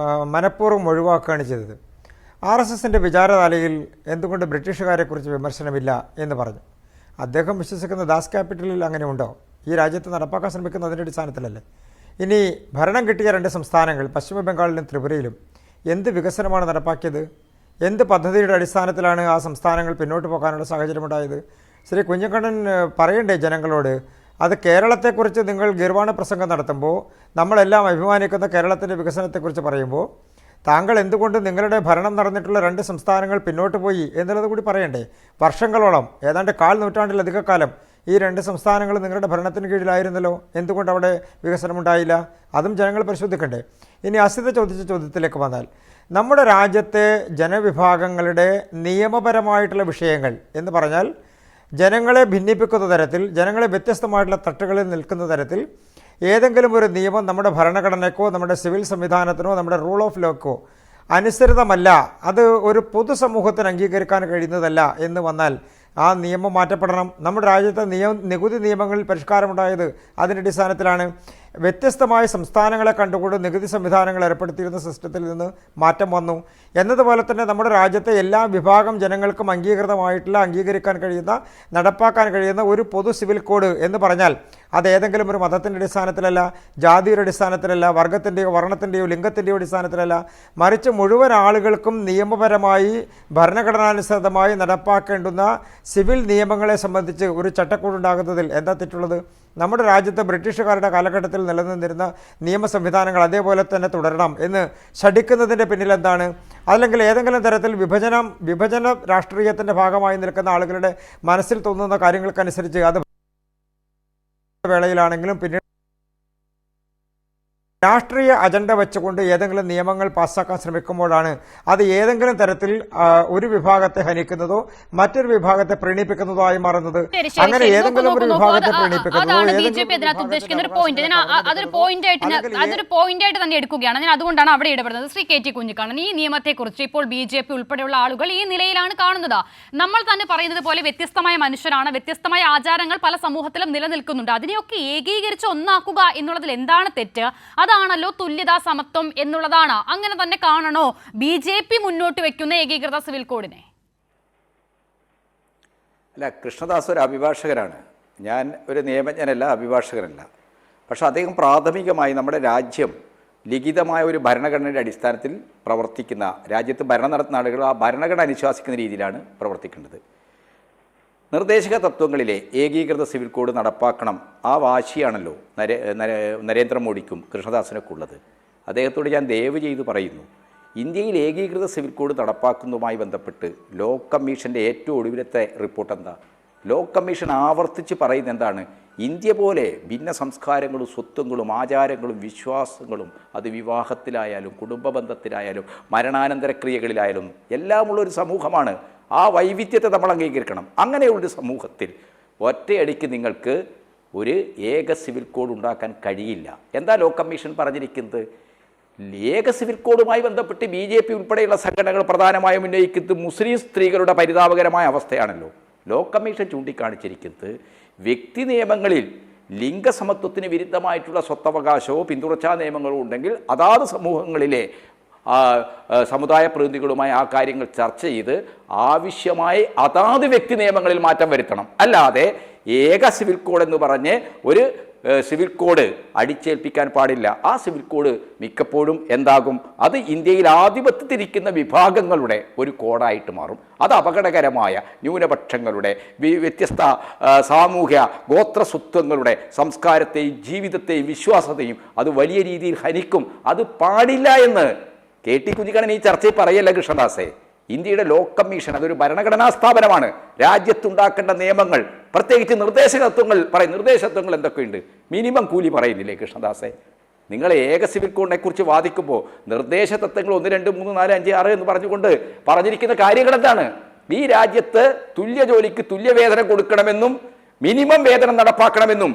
മനഃപൂർവ്വം ഒഴിവാക്കുകയാണ് ചെയ്തത്. RSSൻ്റെ വിചാരധാരയിൽ എന്തുകൊണ്ട് ബ്രിട്ടീഷുകാരെക്കുറിച്ച് വിമർശനമില്ല എന്ന് പറഞ്ഞു. അദ്ദേഹം വിശ്വസിക്കുന്ന ദാസ് ക്യാപിറ്റലിൽ അങ്ങനെ ഉണ്ടോ? ഈ രാജ്യത്ത് നടപ്പാക്കാൻ ശ്രമിക്കുന്ന അതിൻ്റെ അടിസ്ഥാനത്തിലല്ലേ? ഇനി ഭരണം കിട്ടിയ 2 സംസ്ഥാനങ്ങൾ പശ്ചിമ ബംഗാളിലും ത്രിപുരയിലും എന്ത് വികസനമാണ് നടപ്പാക്കിയത്? എന്ത് പദ്ധതിയുടെ അടിസ്ഥാനത്തിലാണ് ആ സംസ്ഥാനങ്ങൾ പിന്നോട്ട് പോകാനുള്ള സാഹചര്യമുണ്ടായത്? ശ്രീ കുഞ്ഞിക്കണ്ണൻ പറയണ്ടേ ജനങ്ങളോട്? അത് കേരളത്തെക്കുറിച്ച് നിങ്ങൾ ഗീർവാണ പ്രസംഗം നടത്തുമ്പോൾ, നമ്മളെല്ലാം അഭിമാനിക്കുന്ന കേരളത്തിൻ്റെ വികസനത്തെക്കുറിച്ച് പറയുമ്പോൾ, താങ്കൾ എന്തുകൊണ്ട് നിങ്ങളുടെ ഭരണം നടന്നിട്ടുള്ള 2 സംസ്ഥാനങ്ങൾ പിന്നോട്ട് പോയി എന്നുള്ളത് കൂടി പറയണ്ടേ? വർഷങ്ങളോളം, ഏതാണ്ട് 1/4 നൂറ്റാണ്ടിലധിക കാലം ഈ 2 സംസ്ഥാനങ്ങൾ നിങ്ങളുടെ ഭരണത്തിന് കീഴിലായിരുന്നല്ലോ. എന്തുകൊണ്ട് അവിടെ വികസനമുണ്ടായില്ല? അതും ജനങ്ങൾ പരിശോധിക്കണ്ടേ? ഇനി അസിത ചോദിച്ച ചോദ്യത്തിലേക്ക് വന്നാൽ, നമ്മുടെ രാജ്യത്തെ ജനവിഭാഗങ്ങളുടെ നിയമപരമായിട്ടുള്ള വിഷയങ്ങൾ എന്ന് പറഞ്ഞാൽ ജനങ്ങളെ ഭിന്നിപ്പിക്കുന്ന തരത്തിൽ, ജനങ്ങളെ വ്യത്യസ്തമായിട്ടുള്ള തട്ടുകളിൽ നിൽക്കുന്ന തരത്തിൽ ഏതെങ്കിലും ഒരു നിയമം നമ്മുടെ ഭരണഘടനയ്ക്കോ നമ്മുടെ സിവിൽ സംവിധാനത്തിനോ നമ്മുടെ റൂൾ ഓഫ് ലോക്കോ അനുസൃതമല്ല, അത് ഒരു പൊതുസമൂഹത്തിന് അംഗീകരിക്കാൻ കഴിയുന്നതല്ല എന്ന് വന്നാൽ ആ നിയമം മാറ്റപ്പെടണം. നമ്മുടെ രാജ്യത്തെ നികുതി നിയമങ്ങളിൽ പരിഷ്കാരമുണ്ടായത് അതിൻ്റെ അടിസ്ഥാനത്തിലാണ്. വ്യത്യസ്തമായ സംസ്ഥാനങ്ങളെ കണ്ടുകൊണ്ട് നികുതി സംവിധാനങ്ങൾ ഏർപ്പെടുത്തിയിരുന്ന സിസ്റ്റത്തിൽ നിന്ന് മാറ്റം വന്നു എന്നതുപോലെ തന്നെ നമ്മുടെ രാജ്യത്തെ എല്ലാ വിഭാഗം ജനങ്ങൾക്കും അംഗീകരിക്കാൻ കഴിയുന്ന, നടപ്പാക്കാൻ കഴിയുന്ന ഒരു പൊതു സിവിൽ കോഡ് എന്ന് പറഞ്ഞാൽ അത് ഏതെങ്കിലും ഒരു മതത്തിൻ്റെ അടിസ്ഥാനത്തിലല്ല, ജാതിയുടെ അടിസ്ഥാനത്തിലല്ല, വർഗത്തിൻ്റെയോ വർണ്ണത്തിൻ്റെയോ ലിംഗത്തിൻ്റെയോ അടിസ്ഥാനത്തിലല്ല, മറിച്ച് മുഴുവൻ ആളുകൾക്കും നിയമപരമായി ഭരണഘടനാനുസൃതമായി നടപ്പാക്കേണ്ടുന്ന സിവിൽ നിയമങ്ങളെ സംബന്ധിച്ച് ഒരു ചട്ടക്കൂടുണ്ടാകുന്നതിൽ എന്താ തെറ്റുള്ളത്? നമ്മുടെ രാജ്യത്ത് ബ്രിട്ടീഷുകാരുടെ കാലഘട്ടത്തിൽ നിലനിന്നിരുന്ന നിയമ സംവിധാനങ്ങൾ അതേപോലെ തന്നെ തുടരണം എന്ന് ശഠിക്കുന്നതിൻ്റെ പിന്നിൽ എന്താണ്? അല്ലെങ്കിൽ ഏതെങ്കിലും തരത്തിൽ വിഭജന രാഷ്ട്രീയത്തിൻ്റെ ഭാഗമായി നിൽക്കുന്ന ആളുകളുടെ മനസ്സിൽ തോന്നുന്ന കാര്യങ്ങൾക്കനുസരിച്ച് അത് വേളയിലാണെങ്കിലും പിന്നീട് രാഷ്ട്രീയ അജണ്ട വെച്ചുകൊണ്ട് ഏതെങ്കിലും നിയമങ്ങൾ പാസ്സാക്കാൻ ശ്രമിക്കുമ്പോഴാണ് അത് ഏതെങ്കിലും തരത്തിൽ ഒരു വിഭാഗത്തെ ഹനിക്കുന്നതോ മറ്റൊരു വിഭാഗത്തെ പ്രീണിപ്പിക്കുന്നതോ ആയി മാറുന്നത്. അങ്ങനെ ഏതെങ്കിലും ഒരു വിഭാഗത്തെ അതൊരു പോയിന്റായിട്ട് തന്നെ എടുക്കുകയാണ് ഞാൻ. അതുകൊണ്ടാണ് അവിടെ ഇടപെടുന്നത്. ശ്രീ കെ ടി കുഞ്ഞിക്കണ്ണൻ, ഈ നിയമത്തെക്കുറിച്ച് ഇപ്പോൾ BJP ഉൾപ്പെടെയുള്ള ആളുകൾ ഈ നിലയിലാണ് കാണുന്നത്. നമ്മൾ തന്നെ പറയുന്നത് പോലെ വ്യത്യസ്തമായ മനുഷ്യരാണ്, വ്യത്യസ്തമായ ആചാരങ്ങൾ പല സമൂഹത്തിലും നിലനിൽക്കുന്നുണ്ട്. അതിനെയൊക്കെ ഏകീകരിച്ച് ഒന്നാക്കുക എന്നുള്ളതിൽ എന്താണ് തെറ്റ്? അതാണല്ലോ തുല്യതാ സമത്വം എന്നുള്ളതാണ്. അങ്ങനെ തന്നെ കാണണോ BJP മുന്നോട്ട് വെക്കുന്ന ഏകീകൃത സിവിൽ കോഡിനെ? അല്ല, കൃഷ്ണദാസ് ഒരു അഭിഭാഷകരാണ്, ഞാൻ ഒരു നിയമജ്ഞനല്ല, അഭിഭാഷകനല്ല. പക്ഷെ അദ്ദേഹം പ്രാഥമികമായി നമ്മുടെ രാജ്യം ലിഖിതമായ ഒരു ഭരണഘടനയുടെ അടിസ്ഥാനത്തിൽ പ്രവർത്തിക്കുന്ന, രാജ്യത്ത് ഭരണം നടത്തുന്ന ആളുകൾ ആ ഭരണഘടന അനുശാസിക്കുന്ന രീതിയിലാണ് പ്രവർത്തിക്കേണ്ടത്. നിർദ്ദേശക തത്വങ്ങളിലെ ഏകീകൃത സിവിൽ കോഡ് നടപ്പാക്കണം, ആ വാശിയാണല്ലോ നരേന്ദ്രമോദിക്കും കൃഷ്ണദാസിനൊക്കെ ഉള്ളത്. അദ്ദേഹത്തോട് ഞാൻ ദയവ് ചെയ്ത് പറയുന്നു, ഇന്ത്യയിൽ ഏകീകൃത സിവിൽ കോഡ് നടപ്പാക്കുന്നതുമായി ബന്ധപ്പെട്ട് ലോ കമ്മീഷൻ്റെ ഏറ്റവും ഒടുവിലത്തെ റിപ്പോർട്ട് എന്താ? ലോ കമ്മീഷൻ ആവർത്തിച്ച് പറയുന്നത് എന്താണ്? ഇന്ത്യ പോലെ ഭിന്ന സംസ്കാരങ്ങളും സ്വത്വങ്ങളും ആചാരങ്ങളും വിശ്വാസങ്ങളും അത് വിവാഹത്തിലായാലും കുടുംബ ബന്ധത്തിലായാലും മരണാനന്തര ക്രിയകളിലായാലും എല്ലാമുള്ളൊരു സമൂഹമാണ്. ആ വൈവിധ്യത്തെ നമ്മൾ അംഗീകരിക്കണം. അങ്ങനെയുള്ളൊരു സമൂഹത്തിൽ ഒറ്റയടിക്ക് നിങ്ങൾക്ക് ഒരു ഏക സിവിൽ കോഡ് ഉണ്ടാക്കാൻ കഴിയില്ല. എന്താ ലോ കമ്മീഷൻ പറഞ്ഞിരിക്കുന്നത്? ഏക സിവിൽ കോഡുമായി ബന്ധപ്പെട്ട് BJP ഉൾപ്പെടെയുള്ള സംഘടനകൾ പ്രധാനമായും ഉന്നയിക്കുന്നത് മുസ്ലിം സ്ത്രീകളുടെ പരിതാപകരമായ അവസ്ഥയാണല്ലോ. ലോ കമ്മീഷൻ ചൂണ്ടിക്കാണിച്ചിരിക്കുന്നത് വ്യക്തി നിയമങ്ങളിൽ ലിംഗസമത്വത്തിന് വിരുദ്ധമായിട്ടുള്ള സ്വത്തവകാശമോ പിന്തുടർച്ചാ നിയമങ്ങളോ ഉണ്ടെങ്കിൽ അതാത് സമൂഹങ്ങളിലെ സമുദായ പ്രതിനിധികളുമായി ആ കാര്യങ്ങൾ ചർച്ച ചെയ്ത് ആവശ്യമായി അതാത് വ്യക്തി നിയമങ്ങളിൽ മാറ്റം വരുത്തണം. അല്ലാതെ ഏക സിവിൽ കോഡ് എന്ന് പറഞ്ഞ് ഒരു സിവിൽ കോഡ് അടിച്ചേൽപ്പിക്കാൻ പാടില്ല. ആ സിവിൽ കോഡ് മിക്കപ്പോഴും എന്താകും? അത് ഇന്ത്യയിൽ ആധിപത്യത്തിരിക്കുന്ന വിഭാഗങ്ങളുടെ ഒരു കോഡായിട്ട് മാറും. അത് അപകടകരമായ ന്യൂനപക്ഷങ്ങളുടെ വ്യത്യസ്ത സാമൂഹ്യ ഗോത്രസ്വത്വങ്ങളുടെ സംസ്കാരത്തെയും ജീവിതത്തെയും വിശ്വാസത്തെയും അത് വലിയ രീതിയിൽ ഹനിക്കും. അത് പാടില്ല എന്ന് KT കുഞ്ഞിക്കണ്ണൻ ഈ ചർച്ചയിൽ പറയല്ല കൃഷ്ണദാസേ. ഇന്ത്യയുടെ ലോ കമ്മീഷൻ അതൊരു ഭരണഘടനാ സ്ഥാപനമാണ്. രാജ്യത്തുണ്ടാക്കേണ്ട നിയമങ്ങൾ, പ്രത്യേകിച്ച് നിർദ്ദേശകത്വങ്ങൾ പറയും. നിർദ്ദേശകത്വങ്ങൾ എന്തൊക്കെയുണ്ട്? മിനിമം കൂലി പറയുന്നില്ലേ കൃഷ്ണദാസേ? നിങ്ങൾ ഏക സിവിൽ കോഡിനെ കുറിച്ച് വാദിക്കുമ്പോൾ നിർദ്ദേശ തത്വങ്ങൾ 1, 2, 3, 4, 5, 6 എന്ന് പറഞ്ഞുകൊണ്ട് പറഞ്ഞിരിക്കുന്ന കാര്യങ്ങൾ എന്താണ്? ഈ രാജ്യത്ത് തുല്യ ജോലിക്ക് തുല്യവേതനം കൊടുക്കണമെന്നും മിനിമം വേതനം നടപ്പാക്കണമെന്നും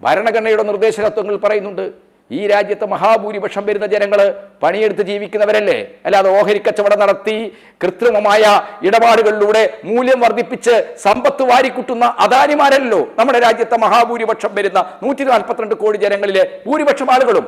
ഭരണഘടനയുടെ നിർദ്ദേശകത്വങ്ങൾ പറയുന്നുണ്ട്. ഈ രാജ്യത്തെ മഹാഭൂരിപക്ഷം വരുന്ന ജനങ്ങൾ പണിയെടുത്ത് ജീവിക്കുന്നവരല്ലേ? അല്ലാതെ ഓഹരി കച്ചവടം നടത്തി കൃത്രിമമായ ഇടപാടുകളിലൂടെ മൂല്യം വർദ്ധിപ്പിച്ച് സമ്പത്ത് വാരിക്കൂട്ടുന്ന അദാനിമാരല്ലോ നമ്മുടെ രാജ്യത്തെ മഹാഭൂരിപക്ഷം വരുന്ന 142 കോടി ജനങ്ങളിലെ ഭൂരിപക്ഷം ആളുകളും.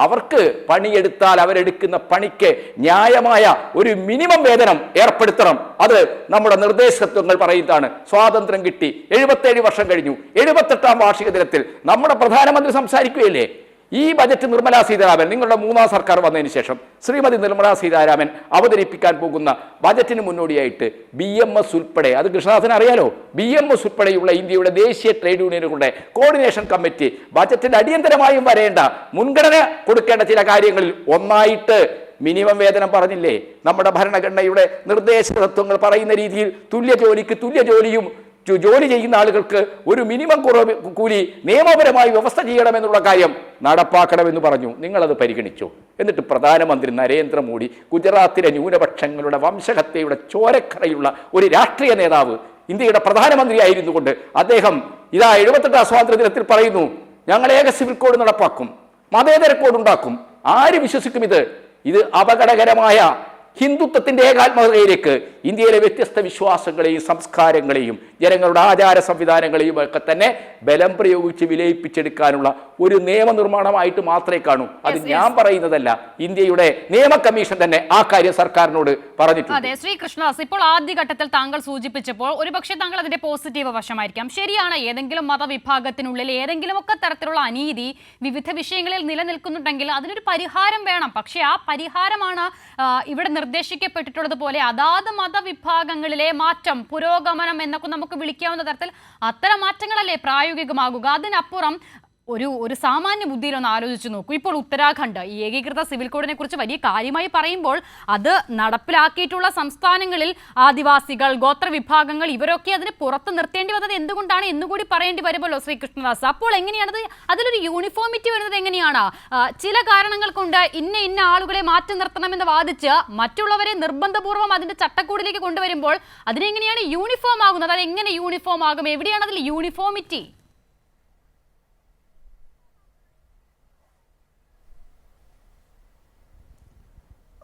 അവർക്ക് പണിയെടുത്താൽ അവരെടുക്കുന്ന പണിക്ക് ന്യായമായ ഒരു മിനിമം വേതനം ഏർപ്പെടുത്തണം. അത് നമ്മുടെ നിർദ്ദേശകത്വങ്ങൾ പറയുന്നതാണ്. സ്വാതന്ത്ര്യം കിട്ടി 77 വർഷം കഴിഞ്ഞു. 78ാം വാർഷിക ദിനത്തിൽ നമ്മുടെ പ്രധാനമന്ത്രി സംസാരിക്കുകയല്ലേ? ഈ ബജറ്റ് നിർമ്മലാ സീതാരാമൻ, നിങ്ങളുടെ 3ാം സർക്കാർ വന്നതിന് ശേഷം ശ്രീമതി നിർമ്മലാ സീതാരാമൻ അവതരിപ്പിക്കാൻ പോകുന്ന ബജറ്റിന് മുന്നോടിയായിട്ട് BMS ഉൾപ്പെടെ, അത് കൃഷ്ണദാസിന് അറിയാലോ, BMS ഉൾപ്പെടെയുള്ള ഇന്ത്യയുടെ ദേശീയ ട്രേഡ് യൂണിയനുകളുടെ കോർഡിനേഷൻ കമ്മിറ്റി ബജറ്റിൽ അടിയന്തരമായും വരേണ്ട മുൻഗണന കൊടുക്കേണ്ട ചില കാര്യങ്ങളിൽ ഒന്നായിട്ട് മിനിമം വേതനം പറഞ്ഞില്ലേ? നമ്മുടെ ഭരണഘടനയുടെ നിർദ്ദേശകത്വങ്ങൾ പറയുന്ന രീതിയിൽ തുല്യ ജോലിക്ക് തുല്യ ജോലിയും ജോലി ചെയ്യുന്ന ആളുകൾക്ക് ഒരു മിനിമം കൂലി നിയമപരമായി വ്യവസ്ഥ ചെയ്യണമെന്നുള്ള കാര്യം നടപ്പാക്കണമെന്ന് പറഞ്ഞു. നിങ്ങളത് പരിഗണിച്ചു. എന്നിട്ട് പ്രധാനമന്ത്രി നരേന്ദ്രമോദി ഗുജറാത്തിലെ ന്യൂനപക്ഷങ്ങളുടെ വംശഹത്യയുടെ ചോരക്കറയുള്ള ഒരു രാഷ്ട്രീയ നേതാവ്, ഇന്ത്യയുടെ പ്രധാനമന്ത്രിയായിരുന്നു കൊണ്ട് അദ്ദേഹം ഇതാ 78ാം സ്വാതന്ത്ര്യ ദിനത്തിൽ പറയുന്നു, ഞങ്ങൾ ഏക സിവിൽ കോഡ് നടപ്പാക്കും, മതേതര കോഡ് ഉണ്ടാക്കും. ആര് വിശ്വസിക്കും ഇത്? ഇത് അപകടകരമായ ഹിന്ദുത്വത്തിന്റെ ഏകാത്മകതയിലേക്ക് ഇന്ത്യയിലെ വ്യത്യസ്ത വിശ്വാസങ്ങളെയും സംസ്കാരങ്ങളെയും ജനങ്ങളുടെ ആചാര സംവിധാനങ്ങളെയും ഒക്കെ തന്നെ ബലം പ്രയോഗിച്ച് വിലയിപ്പിച്ചെടുക്കാനുള്ള ഒരു നിയമനിർമ്മാണമായിട്ട് മാത്രമേ കാണൂ. അത് ഞാൻ പറയുന്നതല്ല, ഇന്ത്യയുടെ നിയമ കമ്മീഷൻ തന്നെ ആ കാര്യം സർക്കാരിനോട് പറഞ്ഞിട്ടുണ്ട്. അതെ ശ്രീ കൃഷ്ണദാസ്, ഇപ്പോൾ ആദ്യഘട്ടത്തിൽ താങ്കൾ സൂചിപ്പിച്ചപ്പോൾ ഒരുപക്ഷെ താങ്കൾ അതിന്റെ പോസിറ്റീവ് വശമായിരിക്കാം. ശരിയാണ്, ഏതെങ്കിലും മതവിഭാഗത്തിനുള്ളിൽ ഏതെങ്കിലുമൊക്കെ തരത്തിലുള്ള അനീതി വിവിധ വിഷയങ്ങളിൽ നിലനിൽക്കുന്നുണ്ടെങ്കിൽ അതിനൊരു പരിഹാരം വേണം. പക്ഷേ ആ പരിഹാരമാണ് ഇവിടെ നിർദ്ദേശിക്കപ്പെട്ടിട്ടുള്ളത് പോലെ അതാത് മതവിഭാഗങ്ങളിലെ മാറ്റം, പുരോഗമനം എന്നൊക്കെ നമുക്ക് വിളിക്കാവുന്ന തരത്തിൽ അത്തരം മാറ്റങ്ങളല്ലേ പ്രായോഗികമാകുക. അതിനപ്പുറം ഒരു സാമാന്യ ബുദ്ധിയിലൊന്ന് ആലോചിച്ച് നോക്കൂ. ഇപ്പോൾ ഉത്തരാഖണ്ഡ് ഈ ഏകീകൃത സിവിൽ കോഡിനെ കുറിച്ച് വലിയ കാര്യമായി പറയുമ്പോൾ അത് നടപ്പിലാക്കിയിട്ടുള്ള സംസ്ഥാനങ്ങളിൽ ആദിവാസികൾ, ഗോത്രവിഭാഗങ്ങൾ ഇവരൊക്കെ അതിന് പുറത്ത് നിർത്തേണ്ടി വന്നത് എന്തുകൊണ്ടാണ് എന്നുകൂടി പറയേണ്ടി വരുമല്ലോ ശ്രീ കൃഷ്ണദാസ്. അപ്പോൾ എങ്ങനെയാണത്, അതിലൊരു യൂണിഫോമിറ്റി വരുന്നത് എങ്ങനെയാണ്? ചില കാരണങ്ങൾ കൊണ്ട് ഇന്ന ആളുകളെ മാറ്റി നിർത്തണമെന്ന് വാദിച്ച് മറ്റുള്ളവരെ നിർബന്ധപൂർവ്വം അതിന്റെ ചട്ടക്കൂടിലേക്ക് കൊണ്ടുവരുമ്പോൾ അതിനെങ്ങനെയാണ് യൂണിഫോം ആകുന്നത്? അത് എങ്ങനെ യൂണിഫോം ആകും? എവിടെയാണ് അതിൽ യൂണിഫോമിറ്റി?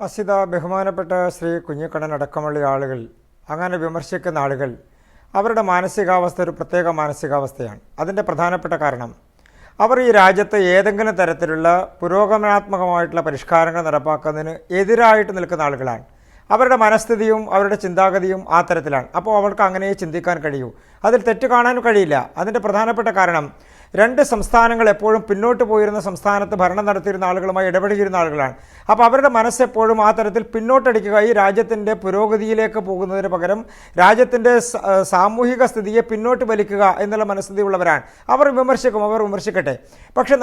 അസിത, ബഹുമാനപ്പെട്ട ശ്രീ കുഞ്ഞിക്കണ്ണൻ അടക്കമുള്ള ആളുകൾ, അങ്ങനെ വിമർശിക്കുന്ന ആളുകൾ, അവരുടെ മാനസികാവസ്ഥ ഒരു പ്രത്യേക മാനസികാവസ്ഥയാണ്. അതിൻ്റെ പ്രധാനപ്പെട്ട കാരണം അവർ ഈ രാജ്യത്ത് ഏതെങ്കിലും തരത്തിലുള്ള പുരോഗമനാത്മകമായിട്ടുള്ള പരിഷ്കാരങ്ങൾ നടപ്പാക്കുന്നതിന് എതിരായിട്ട് നിൽക്കുന്ന ആളുകളാണ്. അവരുടെ മനസ്ഥിതിയും അവരുടെ ചിന്താഗതിയും ആ തരത്തിലാണ്. അപ്പോൾ അവർക്ക് അങ്ങനെ ചിന്തിക്കാൻ കഴിയൂ, അതിൽ തെറ്റ് കാണാനും കഴിയില്ല. അതിൻ്റെ പ്രധാനപ്പെട്ട കാരണം രണ്ട് സംസ്ഥാനങ്ങൾ എപ്പോഴും പിന്നോട്ട് പോയിരുന്ന സംസ്ഥാനത്ത് ഭരണം നടത്തിയിരുന്ന ആളുകളുമായി ഇടപെടിയിരുന്ന ആളുകളാണ്. അപ്പോൾ അവരുടെ മനസ്സെപ്പോഴും ആ തരത്തിൽ പിന്നോട്ടടിക്കുക, ഈ രാജ്യത്തിൻ്റെ പുരോഗതിയിലേക്ക് പോകുന്നതിന് പകരം രാജ്യത്തിൻ്റെ സാമൂഹിക സ്ഥിതിയെ പിന്നോട്ട് വലിക്കുക എന്നുള്ള മനസ്ഥിതിയുള്ളവരാണ്. അവർ വിമർശിക്കട്ടെ. പക്ഷേ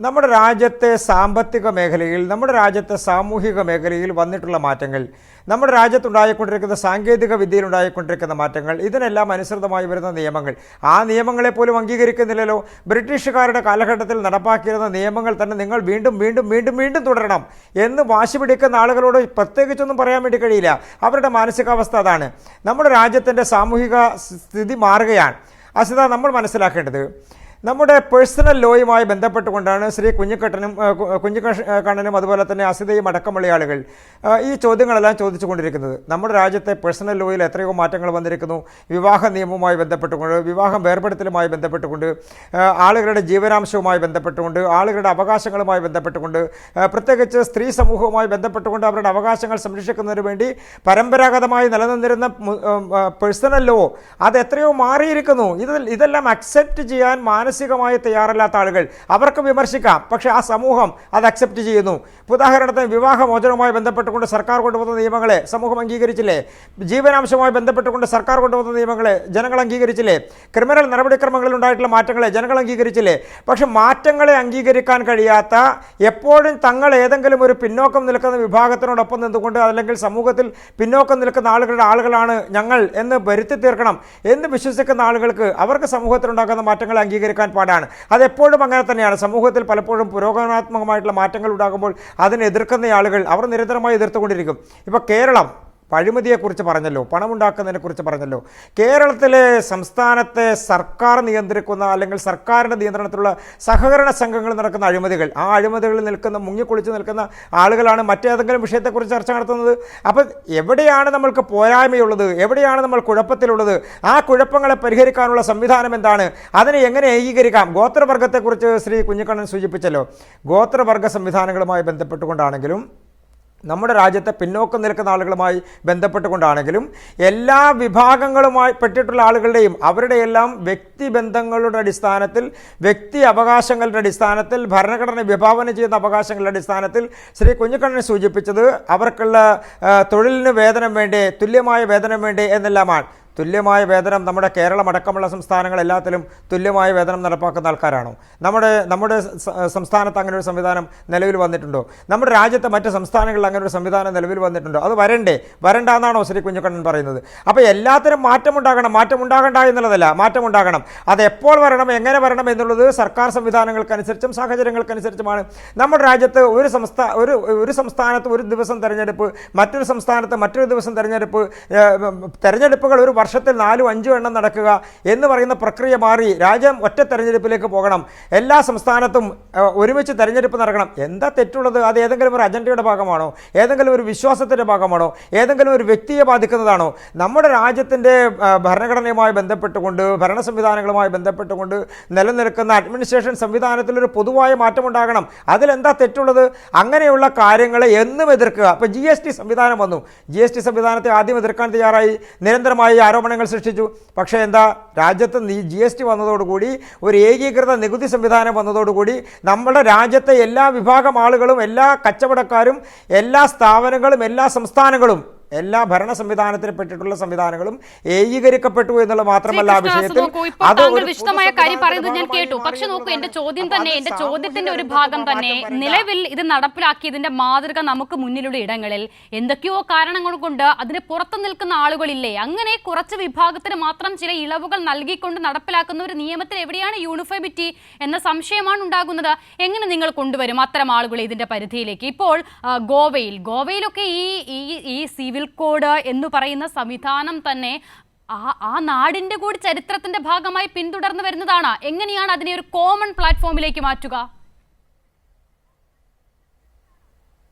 നമ്മുടെ രാജ്യത്തെ സാമ്പത്തിക മേഖലയിൽ, നമ്മുടെ രാജ്യത്തെ സാമൂഹിക മേഖലയിൽ വന്നിട്ടുള്ള മാറ്റങ്ങൾ, നമ്മുടെ രാജ്യത്തുണ്ടായിക്കൊണ്ടിരിക്കുന്ന സാങ്കേതിക വിദ്യയിൽ ഉണ്ടായിക്കൊണ്ടിരിക്കുന്ന മാറ്റങ്ങൾ, ഇതിനെല്ലാം അനുസൃതമായി വരുന്ന നിയമങ്ങൾ, ആ നിയമങ്ങളെ പോലും അംഗീകരിക്കുന്നില്ലല്ലോ. ബ്രിട്ടീഷുകാരുടെ കാലഘട്ടത്തിൽ നടപ്പാക്കിയിരുന്ന നിയമങ്ങൾ തന്നെ നിങ്ങൾ വീണ്ടും വീണ്ടും വീണ്ടും വീണ്ടും തുടരണം എന്ന് വാശി പിടിക്കുന്ന ആളുകളോട് പ്രത്യേകിച്ചൊന്നും പറയാൻ വേണ്ടി കഴിയില്ല. അവരുടെ മാനസികാവസ്ഥ അതാണ്. നമ്മുടെ രാജ്യത്തിൻ്റെ സാമൂഹിക സ്ഥിതി മാറുകയാണ്. അസിത, നമ്മൾ മനസ്സിലാക്കേണ്ടത് നമ്മുടെ പേഴ്സണൽ ലോയുമായി ബന്ധപ്പെട്ടുകൊണ്ടാണ് ശ്രീ കുഞ്ഞിക്കണ്ണനും അതുപോലെ തന്നെ അസിതയും അടക്കമുള്ള ആളുകൾ ഈ ചോദ്യങ്ങളെല്ലാം ചോദിച്ചുകൊണ്ടിരിക്കുന്നത്. നമ്മുടെ രാജ്യത്തെ പേഴ്സണൽ ലോയിൽ എത്രയോ മാറ്റങ്ങൾ വന്നിരിക്കുന്നു. വിവാഹ നിയമവുമായി ബന്ധപ്പെട്ടുകൊണ്ട്, വിവാഹം വേർപെടുത്തലുമായി ബന്ധപ്പെട്ടുകൊണ്ട്, ആളുകളുടെ ജീവനാംശവുമായി ബന്ധപ്പെട്ടുകൊണ്ട്, ആളുകളുടെ അവകാശങ്ങളുമായി ബന്ധപ്പെട്ടുകൊണ്ട്, പ്രത്യേകിച്ച് സ്ത്രീ സമൂഹവുമായി ബന്ധപ്പെട്ടുകൊണ്ട് അവരുടെ അവകാശങ്ങൾ സംരക്ഷിക്കുന്നതിന് വേണ്ടി പരമ്പരാഗതമായി നിലനിന്നിരുന്ന പേഴ്സണൽ ലോ അത് എത്രയോ മാറിയിരിക്കുന്നു. ഇതെല്ലാം അക്സെപ്റ്റ് ചെയ്യാൻ മാനസികമായി തയ്യാറല്ലാത്ത ആളുകൾ, അവർക്ക് വിമർശിക്കാം, പക്ഷേ ആ സമൂഹം അത് അക്സെപ്റ്റ് ചെയ്യുന്നു. ഉദാഹരണത്തിന് വിവാഹമോചനവുമായി ബന്ധപ്പെട്ടുകൊണ്ട് സർക്കാർ കൊണ്ടുവന്ന നിയമങ്ങളെ സമൂഹം അംഗീകരിച്ചില്ലേ? ജീവനാംശവുമായി ബന്ധപ്പെട്ടുകൊണ്ട് സർക്കാർ കൊണ്ടുവന്ന നിയമങ്ങളെ ജനങ്ങൾ അംഗീകരിച്ചില്ലേ? ക്രിമിനൽ നടപടിക്രമങ്ങളിൽ ഉണ്ടായിട്ടുള്ള മാറ്റങ്ങളെ ജനങ്ങൾ അംഗീകരിച്ചില്ലേ? പക്ഷെ മാറ്റങ്ങളെ അംഗീകരിക്കാൻ കഴിയാത്ത, എപ്പോഴും തങ്ങൾ ഏതെങ്കിലും ഒരു പിന്നോക്കം നിൽക്കുന്ന വിഭാഗത്തിനോടൊപ്പം നിന്നുകൊണ്ട് അല്ലെങ്കിൽ സമൂഹത്തിൽ പിന്നോക്കം നിൽക്കുന്ന ആളുകളാണ് ഞങ്ങൾ എന്ന് വരുത്തി തീർക്കണം എന്ന് വിശ്വസിക്കുന്ന ആളുകൾക്ക് അവർക്ക് സമൂഹത്തിലുണ്ടാക്കുന്ന മാറ്റങ്ങളെ അംഗീകരിക്കാൻ പാടാണ്. അതെപ്പോഴും അങ്ങനെ തന്നെയാണ്. സമൂഹത്തിൽ പലപ്പോഴും പുരോഗമനാത്മകമായിട്ടുള്ള മാറ്റങ്ങൾ ഉണ്ടാകുമ്പോൾ അതിനെ എതിർക്കുന്ന ആളുകൾ അവർ നിരന്തരമായി എതിർത്തുകൊണ്ടിരിക്കും. ഇപ്പോൾ കേരളം അഴിമതിയെക്കുറിച്ച് പറഞ്ഞല്ലോ, പണമുണ്ടാക്കുന്നതിനെക്കുറിച്ച് പറഞ്ഞല്ലോ. കേരളത്തിലെ സംസ്ഥാനത്തെ സർക്കാർ നിയന്ത്രിക്കുന്ന അല്ലെങ്കിൽ സർക്കാരിൻ്റെ നിയന്ത്രണത്തിലുള്ള സഹകരണ സംഘങ്ങൾ നടക്കുന്ന അഴിമതികൾ, ആ അഴിമതികളിൽ മുങ്ങിക്കുളിച്ച് നിൽക്കുന്ന ആളുകളാണ് മറ്റേതെങ്കിലും വിഷയത്തെക്കുറിച്ച് ചർച്ച നടത്തുന്നത്. അപ്പോൾ എവിടെയാണ് നമ്മൾക്ക് പോരായ്മയുള്ളത്, എവിടെയാണ് നമ്മൾ കുഴപ്പത്തിലുള്ളത്, ആ കുഴപ്പങ്ങളെ പരിഹരിക്കാനുള്ള സംവിധാനം എന്താണ്, അതിനെ എങ്ങനെ ഏകീകരിക്കാം? ഗോത്രവർഗത്തെക്കുറിച്ച് ശ്രീ കുഞ്ഞിക്കണ്ണൻ സൂചിപ്പിച്ചല്ലോ. ഗോത്രവർഗ സംവിധാനങ്ങളുമായി ബന്ധപ്പെട്ടുകൊണ്ടാണെങ്കിലും നമ്മുടെ രാജ്യത്തെ പിന്നോക്കം നിൽക്കുന്ന ആളുകളുമായി ബന്ധപ്പെട്ടുകൊണ്ടാണെങ്കിലും എല്ലാ വിഭാഗങ്ങളുമായി പെട്ടിട്ടുള്ള ആളുകളുടെയും അവരുടെയെല്ലാം വ്യക്തിബന്ധങ്ങളുടെ അടിസ്ഥാനത്തിൽ, വ്യക്തി അവകാശങ്ങളുടെ അടിസ്ഥാനത്തിൽ, ഭരണഘടന വിഭാവന ചെയ്യുന്ന അവകാശങ്ങളുടെ അടിസ്ഥാനത്തിൽ ശ്രീ കുഞ്ഞിക്കണ്ണൻ സൂചിപ്പിച്ചത് അവർക്കുള്ള തൊഴിലിന് വേതനം വേണ്ടേ, തുല്യമായ വേതനം വേണ്ടേ എന്നെല്ലാമാണ്. തുല്യമായ വേതനം നമ്മുടെ കേരളം അടക്കമുള്ള സംസ്ഥാനങ്ങൾ എല്ലാത്തിലും തുല്യമായ വേതനം നടപ്പാക്കുന്ന ആൾക്കാരാണോ? നമ്മുടെ സംസ്ഥാനത്ത് അങ്ങനെ ഒരു സംവിധാനം നിലവിൽ വന്നിട്ടുണ്ടോ? നമ്മുടെ രാജ്യത്തെ മറ്റ് സംസ്ഥാനങ്ങളിൽ അങ്ങനെ ഒരു സംവിധാനം നിലവിൽ വന്നിട്ടുണ്ടോ? അത് വരണ്ടെന്നാണോ ശ്രീ കുഞ്ഞിക്കണ്ണൻ പറയുന്നത്? അപ്പോൾ എല്ലാത്തിനും മാറ്റമുണ്ടാകണ്ട എന്നുള്ളതല്ല, മാറ്റമുണ്ടാകണം. അത് എപ്പോൾ വരണം, എങ്ങനെ വരണം എന്നുള്ളത് സർക്കാർ സംവിധാനങ്ങൾക്കനുസരിച്ചും സാഹചര്യങ്ങൾക്കനുസരിച്ചുമാണ്. നമ്മുടെ രാജ്യത്ത് ഒരു സംസ്ഥാനത്ത് ഒരു ദിവസം തെരഞ്ഞെടുപ്പ്, മറ്റൊരു സംസ്ഥാനത്ത് മറ്റൊരു ദിവസം തെരഞ്ഞെടുപ്പുകൾ ഒരു വർഷത്തിൽ 4-5 എണ്ണം നടക്കുക എന്ന് പറയുന്ന പ്രക്രിയ മാറി രാജ്യം ഒറ്റ തെരഞ്ഞെടുപ്പിലേക്ക് പോകണം. എല്ലാ സംസ്ഥാനത്തും ഒരുമിച്ച് തെരഞ്ഞെടുപ്പ് നടക്കണം. എന്താ തെറ്റുള്ളത്? അത് ഏതെങ്കിലും ഒരു അജണ്ടയുടെ ഭാഗമാണോ? ഏതെങ്കിലും ഒരു വിശ്വാസത്തിൻ്റെ ഭാഗമാണോ? ഏതെങ്കിലും ഒരു വ്യക്തിയെ ബാധിക്കുന്നതാണോ? നമ്മുടെ രാജ്യത്തിൻ്റെ ഭരണഘടനയുമായി ബന്ധപ്പെട്ടുകൊണ്ട്, ഭരണ സംവിധാനങ്ങളുമായി ബന്ധപ്പെട്ടുകൊണ്ട് നിലനിൽക്കുന്ന അഡ്മിനിസ്ട്രേഷൻ സംവിധാനത്തിലൊരു പൊതുവായ മാറ്റമുണ്ടാകണം. അതിലെന്താ തെറ്റുള്ളത്? അങ്ങനെയുള്ള കാര്യങ്ങളെ എന്നും എതിർക്കുക. ഇപ്പോൾ GST സംവിധാനം വന്നു. GST സംവിധാനത്തെ ആദ്യം എതിർക്കാൻ തയ്യാറായി, നിരന്തരമായി ആരോപണങ്ങൾ സൃഷ്ടിച്ചു. പക്ഷേ എന്താ, രാജ്യത്ത് GST വന്നതോടുകൂടി, ഒരു ഏകീകൃത നികുതി സംവിധാനം വന്നതോടുകൂടി നമ്മുടെ രാജ്യത്തെ എല്ലാ വിഭാഗം ആളുകളും, എല്ലാ കച്ചവടക്കാരും, എല്ലാ സ്ഥാപനങ്ങളും, എല്ലാ സംസ്ഥാനങ്ങളും, എല്ലാ ഭരണ സംവിധാനത്തിന് പെട്ടിട്ടുള്ള സംവിധാനങ്ങളും ഏകീകരിക്കപ്പെട്ടു എന്നുള്ളത് മാത്രമല്ല ആ വിഷയത്തിൽ വിശദമായ കാര്യം പറയുന്നത് ഞാൻ കേട്ടു. പക്ഷെ നോക്കൂ, എന്റെ ചോദ്യത്തിന്റെ ഒരു ഭാഗം തന്നെ, നിലവിൽ ഇത് നടപ്പിലാക്കിയതിന്റെ മാതൃക നമുക്ക് മുന്നിലുള്ള ഇടങ്ങളിൽ എന്തൊക്കെയോ കാരണങ്ങൾ കൊണ്ട് അതിന് പുറത്തു നിൽക്കുന്ന ആളുകളില്ലേ? അങ്ങനെ കുറച്ച് വിഭാഗത്തിന് മാത്രം ചില ഇളവുകൾ നൽകിക്കൊണ്ട് നടപ്പിലാക്കുന്ന ഒരു നിയമത്തിൽ എവിടെയാണ് യൂണിഫോമിറ്റി എന്ന സംശയമാണ് ഉണ്ടാകുന്നത്. എങ്ങനെ നിങ്ങൾ കൊണ്ടുവരും അത്തരം ആളുകളെ ഇതിന്റെ പരിധിയിലേക്ക്? ഇപ്പോൾ ഗോവയിലൊക്കെ ഈ സിവിൽ കോഡ് എന്ന് പറയുന്ന സംവിധാനം തന്നെ ആ നാടിന്റെ കൂടി ചരിത്രത്തിന്റെ ഭാഗമായി പിന്തുടർന്നു വരുന്നതാണ്. എങ്ങനെയാണ് അതിനെ ഒരു കോമൺ പ്ലാറ്റ്ഫോമിലേക്ക് മാറ്റുക?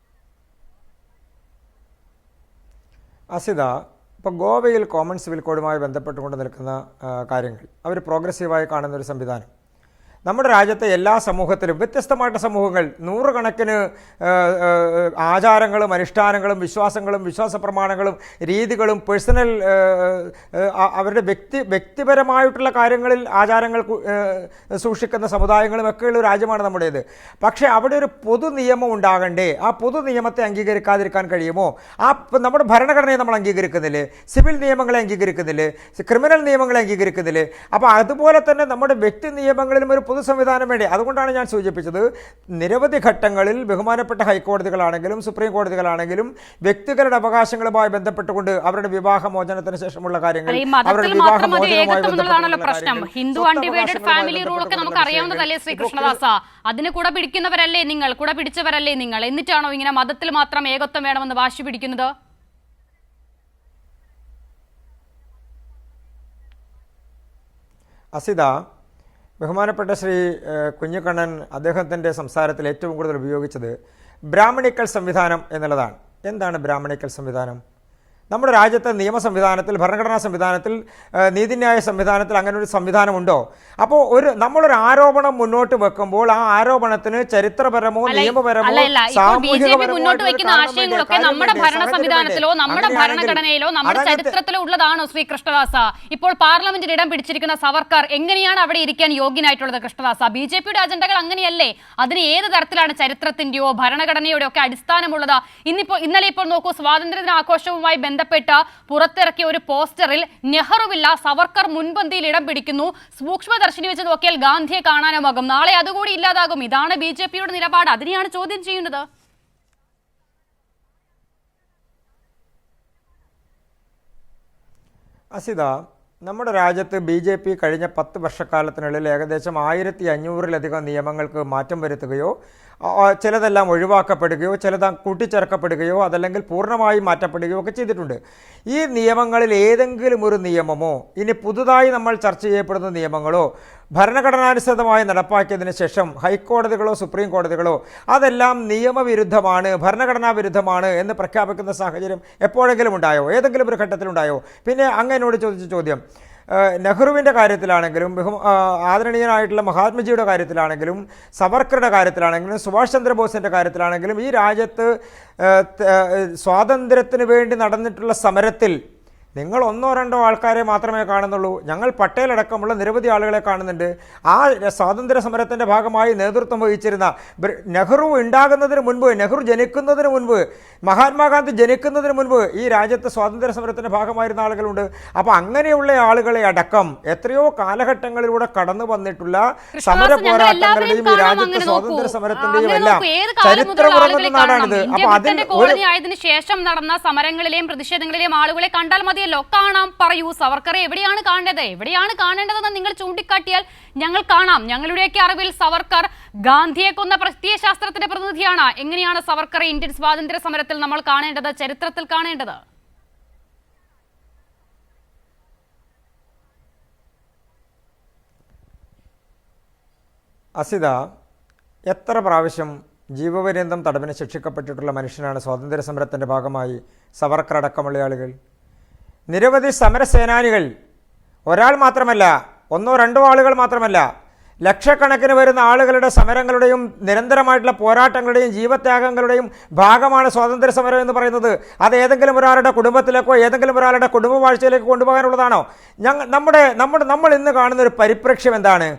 അസിത, ഇപ്പോൾ ഗോവയിൽ കോമൺ സിവിൽ കോഡുമായി ബന്ധപ്പെട്ടുകൊണ്ട് നിൽക്കുന്ന കാര്യങ്ങൾ അവർ പ്രോഗ്രസീവായി കാണുന്നൊരു സംവിധാനം. നമ്മുടെ രാജ്യത്തെ എല്ലാ സമൂഹത്തിലും വ്യത്യസ്തമായിട്ട് സമൂഹങ്ങൾ നൂറുകണക്കിന് ആചാരങ്ങളും അനുഷ്ഠാനങ്ങളും വിശ്വാസ പ്രമാണങ്ങളും രീതികളും പേഴ്സണൽ അവരുടെ വ്യക്തിപരമായിട്ടുള്ള കാര്യങ്ങളിൽ ആചാരങ്ങൾ സൂക്ഷിക്കുന്ന സമുദായങ്ങളും ഒക്കെയുള്ള ഒരു രാജ്യമാണ് നമ്മുടേത്. പക്ഷേ അവിടെ ഒരു പൊതു നിയമം ഉണ്ടാകണ്ടേ? ആ പൊതു നിയമത്തെ അംഗീകരിക്കാതിരിക്കാൻ കഴിയുമോ? നമ്മുടെ ഭരണഘടനയെ നമ്മൾ അംഗീകരിക്കുന്നില്ലേ? സിവിൽ നിയമങ്ങളെ അംഗീകരിക്കുന്നില്ലേ? ക്രിമിനൽ നിയമങ്ങളെ അംഗീകരിക്കുന്നില്ലേ? അപ്പോൾ അതുപോലെ തന്നെ നമ്മുടെ വ്യക്തി നിയമങ്ങളിലും ഒരു പൊതു സംവിധാനം വേണ്ടി. അതുകൊണ്ടാണ് ഞാൻ സൂചിപ്പിച്ചത്, നിരവധി ഘട്ടങ്ങളിൽ ബഹുമാനപ്പെട്ട ഹൈക്കോടതികളാണെങ്കിലും സുപ്രീം കോടതികളാണെങ്കിലും വ്യക്തികളുടെ അവകാശങ്ങളുമായി ബന്ധപ്പെട്ടുകൊണ്ട് അവരുടെ വിവാഹമോചനത്തിന് ശേഷമുള്ള കാര്യങ്ങൾ, അവരുടെ വിവാഹമോചനമാണല്ലോ പ്രശ്നം. ഹിന്ദു അൺഡിവൈഡഡ് ഫാമിലി റൂൾ ഒക്കെ നമുക്ക് അറിയാവുന്നതല്ലേ ശ്രീ കൃഷ്ണദാസ? അതിന് കൂടെ പിടിക്കുന്നവരല്ലേ നിങ്ങൾ, കൂടെ പിടിച്ചവരല്ലേ നിങ്ങൾ? എന്നിട്ടാണോ ഇങ്ങനെ മതത്തിൽ മാത്രം ഏകത്വം വേണമെന്ന് വാശി പിടിക്കുന്നത്? അസിത, ബഹുമാനപ്പെട്ട ശ്രീ കുഞ്ഞിക്കണ്ണൻ അദ്ദേഹത്തിൻ്റെ സംസാരത്തിൽ ഏറ്റവും കൂടുതൽ ഉപയോഗിച്ചത് ബ്രാഹ്മണിക്കൽ സംവിധാനം എന്നുള്ളതാണ്. എന്താണ് ബ്രാഹ്മണിക്കൽ സംവിധാനം? നമ്മുടെ രാജ്യത്തെ നിയമ സംവിധാനത്തിൽ, ഭരണഘടനാ സംവിധാനത്തിൽ, നീതിന്യായ സംവിധാനത്തിൽ അങ്ങനെ ഒരു സംവിധാനമുണ്ടോ? അപ്പോൾ നമ്മളൊരു ആരോപണം മുന്നോട്ട് വെക്കുമ്പോൾ ആ ആരോപണത്തിന് ചരിത്രപരമോ നിയമപരമോ മുന്നോട്ട് വയ്ക്കുന്ന ആശയങ്ങളൊക്കെ നമ്മുടെ ഭരണ സംവിധാനത്തിലോ നമ്മുടെ ഭരണഘടനയിലോ നമ്മുടെ ചരിത്രത്തിലോ ഉള്ളതാണോ ശ്രീ കൃഷ്ണദാസ? ഇപ്പോൾ പാർലമെന്റിൽ ഇടം പിടിച്ചിരിക്കുന്ന സവർക്കർ എങ്ങനെയാണ് അവിടെ ഇരിക്കാൻ യോഗ്യനായിട്ടുള്ളത് കൃഷ്ണദാസ? ബി.ജെ.പിയുടെ അജണ്ടകൾ അങ്ങനെയല്ലേ? അതിന് ഏത് തരത്തിലാണ് ചരിത്രത്തിന്റെയോ ഭരണഘടനയുടെ ഒക്കെ അടിസ്ഥാനമുള്ളത്? ഇന്നലെ ഇപ്പോൾ നോക്കൂ, സ്വാതന്ത്ര്യദിനാഘോഷവുമായി ബന്ധപ്പെട്ട പുറത്തിറക്കിയ ഒരു പോസ്റ്ററിൽ നെഹ്റുവില്ല, സവർക്കർ മുൻപന്തിയിൽ ഇടം പിടിക്കുന്നു. സൂക്ഷ്മദർശിനി വെച്ച് നോക്കിയാൽ ഗാന്ധിയെ കാണാനുമാകും. നാളെ അതുകൂടി ഇല്ലാതാകും. ഇതാണ് ബി.ജെ.പിയുടെ നിലപാട്. അതിനെയാണ് ചോദ്യം ചെയ്യുന്നത്. അസിത, നമ്മുടെ രാജ്യത്ത് ബി.ജെ.പി കഴിഞ്ഞ 10 വർഷക്കാലത്തിനുള്ളിൽ ഏകദേശം 1500-ലധികം നിയമങ്ങൾക്ക് മാറ്റം വരുത്തുകയോ ചിലതെല്ലാം ഒഴിവാക്കപ്പെടുകയോ ചിലത് കൂട്ടിച്ചേർക്കപ്പെടുകയോ അതല്ലെങ്കിൽ പൂർണ്ണമായി മാറ്റപ്പെടുകയോ ഒക്കെ ചെയ്തിട്ടുണ്ട്. ഈ നിയമങ്ങളിൽ ഏതെങ്കിലും ഒരു നിയമമോ ഇനി പുതുതായി നമ്മൾ ചർച്ച ചെയ്യപ്പെടുന്ന നിയമങ്ങളോ ഭരണഘടനാനുസൃതമായി നടപ്പാക്കിയതിന് ശേഷം ഹൈക്കോടതികളോ സുപ്രീം കോടതികളോ അതെല്ലാം നിയമവിരുദ്ധമാണ്, ഭരണഘടനാ വിരുദ്ധമാണ് എന്ന് പ്രഖ്യാപിക്കുന്ന സാഹചര്യം എപ്പോഴെങ്കിലും ഉണ്ടായോ? ഏതെങ്കിലും ഒരു ഘട്ടത്തിലുണ്ടായോ? പിന്നെ അങ്ങനോട് ചോദിച്ച ചോദ്യം, നെഹ്റുവിൻ്റെ കാര്യത്തിലാണെങ്കിലും ആദരണീയനായിട്ടുള്ള മഹാത്മജിയുടെ കാര്യത്തിലാണെങ്കിലും സവർക്കറുടെ കാര്യത്തിലാണെങ്കിലും സുഭാഷ് ചന്ദ്രബോസിൻ്റെ കാര്യത്തിലാണെങ്കിലും ഈ രാജ്യത്ത് സ്വാതന്ത്ര്യത്തിന് വേണ്ടി നടന്നിട്ടുള്ള സമരത്തിൽ നിങ്ങൾ 1-2 ആൾക്കാരെ മാത്രമേ കാണുന്നുള്ളൂ. ഞങ്ങൾ പട്ടേൽ അടക്കമുള്ള നിരവധി ആളുകളെ കാണുന്നുണ്ട്. ആ സ്വാതന്ത്ര്യ സമരത്തിൻ്റെ ഭാഗമായി നേതൃത്വം വഹിച്ചിരുന്ന നെഹ്റു ഉണ്ടാകുന്നതിന് മുൻപ്, നെഹ്റു ജനിക്കുന്നതിന് മുൻപ്, മഹാത്മാഗാന്ധി ജനിക്കുന്നതിന് മുൻപ് ഈ രാജ്യത്ത് സ്വാതന്ത്ര്യ സമരത്തിൻ്റെ ഭാഗമായിരുന്ന ആളുകളുണ്ട്. അപ്പോൾ അങ്ങനെയുള്ള ആളുകളെ അടക്കം എത്രയോ കാലഘട്ടങ്ങളിലൂടെ കടന്നു വന്നിട്ടുള്ള സമര പോരാട്ടങ്ങളുടെയും ഈ രാജ്യത്തെ സ്വാതന്ത്ര്യ സമരത്തിൻ്റെയും എല്ലാം ചരിത്രമുറങ്ങുന്ന നാടാണിത്. അപ്പോൾ അതിന് ശേഷം നടന്ന സമരങ്ങളിലെയും പ്രതിഷേധങ്ങളിലെയും ആളുകളെ കണ്ടാൽ മതി. കാണാം, പറയൂ, സവർക്കറെ എവിടെയാണ് കാണേണ്ടത്, എവിടെയാണ് കാണേണ്ടതെന്ന് നിങ്ങൾ ചൂണ്ടിക്കാട്ടിയാൽ ഞങ്ങൾ കാണാം. ഞങ്ങളുടെയൊക്കെ അറിവിൽ സവർക്കർ ഗാന്ധിയെ കൊന്ന പ്രത്യയശാസ്ത്രത്തിന്റെ പ്രതിനിധിയാണ്. എങ്ങനെയാണ് സവർക്കറെ ഇന്ത്യൻ സ്വാതന്ത്ര്യ സമരത്തിൽ നമ്മൾ കാണേണ്ടത്, ചരിത്രത്തിൽ കാണേണ്ടത്? അസിത, എത്ര പ്രാവശ്യം ജീവപര്യന്തം തടവിന് ശിക്ഷിക്കപ്പെട്ടിട്ടുള്ള മനുഷ്യനാണ് സ്വാതന്ത്ര്യ സമരത്തിൻ്റെ ഭാഗമായി സവർക്കർ അടക്കമുള്ള ആളുകൾ. നിരവധി സമരസേനാനികൾ, ഒരാൾ മാത്രമല്ല, 1-2 ആളുകൾ മാത്രമല്ല, ലക്ഷക്കണക്കിന് വരുന്ന ആളുകളുടെ സമരങ്ങളുടെയും നിരന്തരമായിട്ടുള്ള പോരാട്ടങ്ങളുടെയും ജീവത്യാഗങ്ങളുടെയും ഭാഗമാണ് സ്വാതന്ത്ര്യ സമരം എന്ന് പറയുന്നത്. അത് ഏതെങ്കിലും ഒരാളുടെ കുടുംബത്തിലേക്കോ ഏതെങ്കിലും ഒരാളുടെ കുടുംബവാഴ്ചയിലേക്കോ കൊണ്ടുപോകാനുള്ളതാണോ? നമ്മൾ ഇന്ന് കാണുന്ന ഒരു പരിപ്രേക്ഷ്യം എന്താണ്?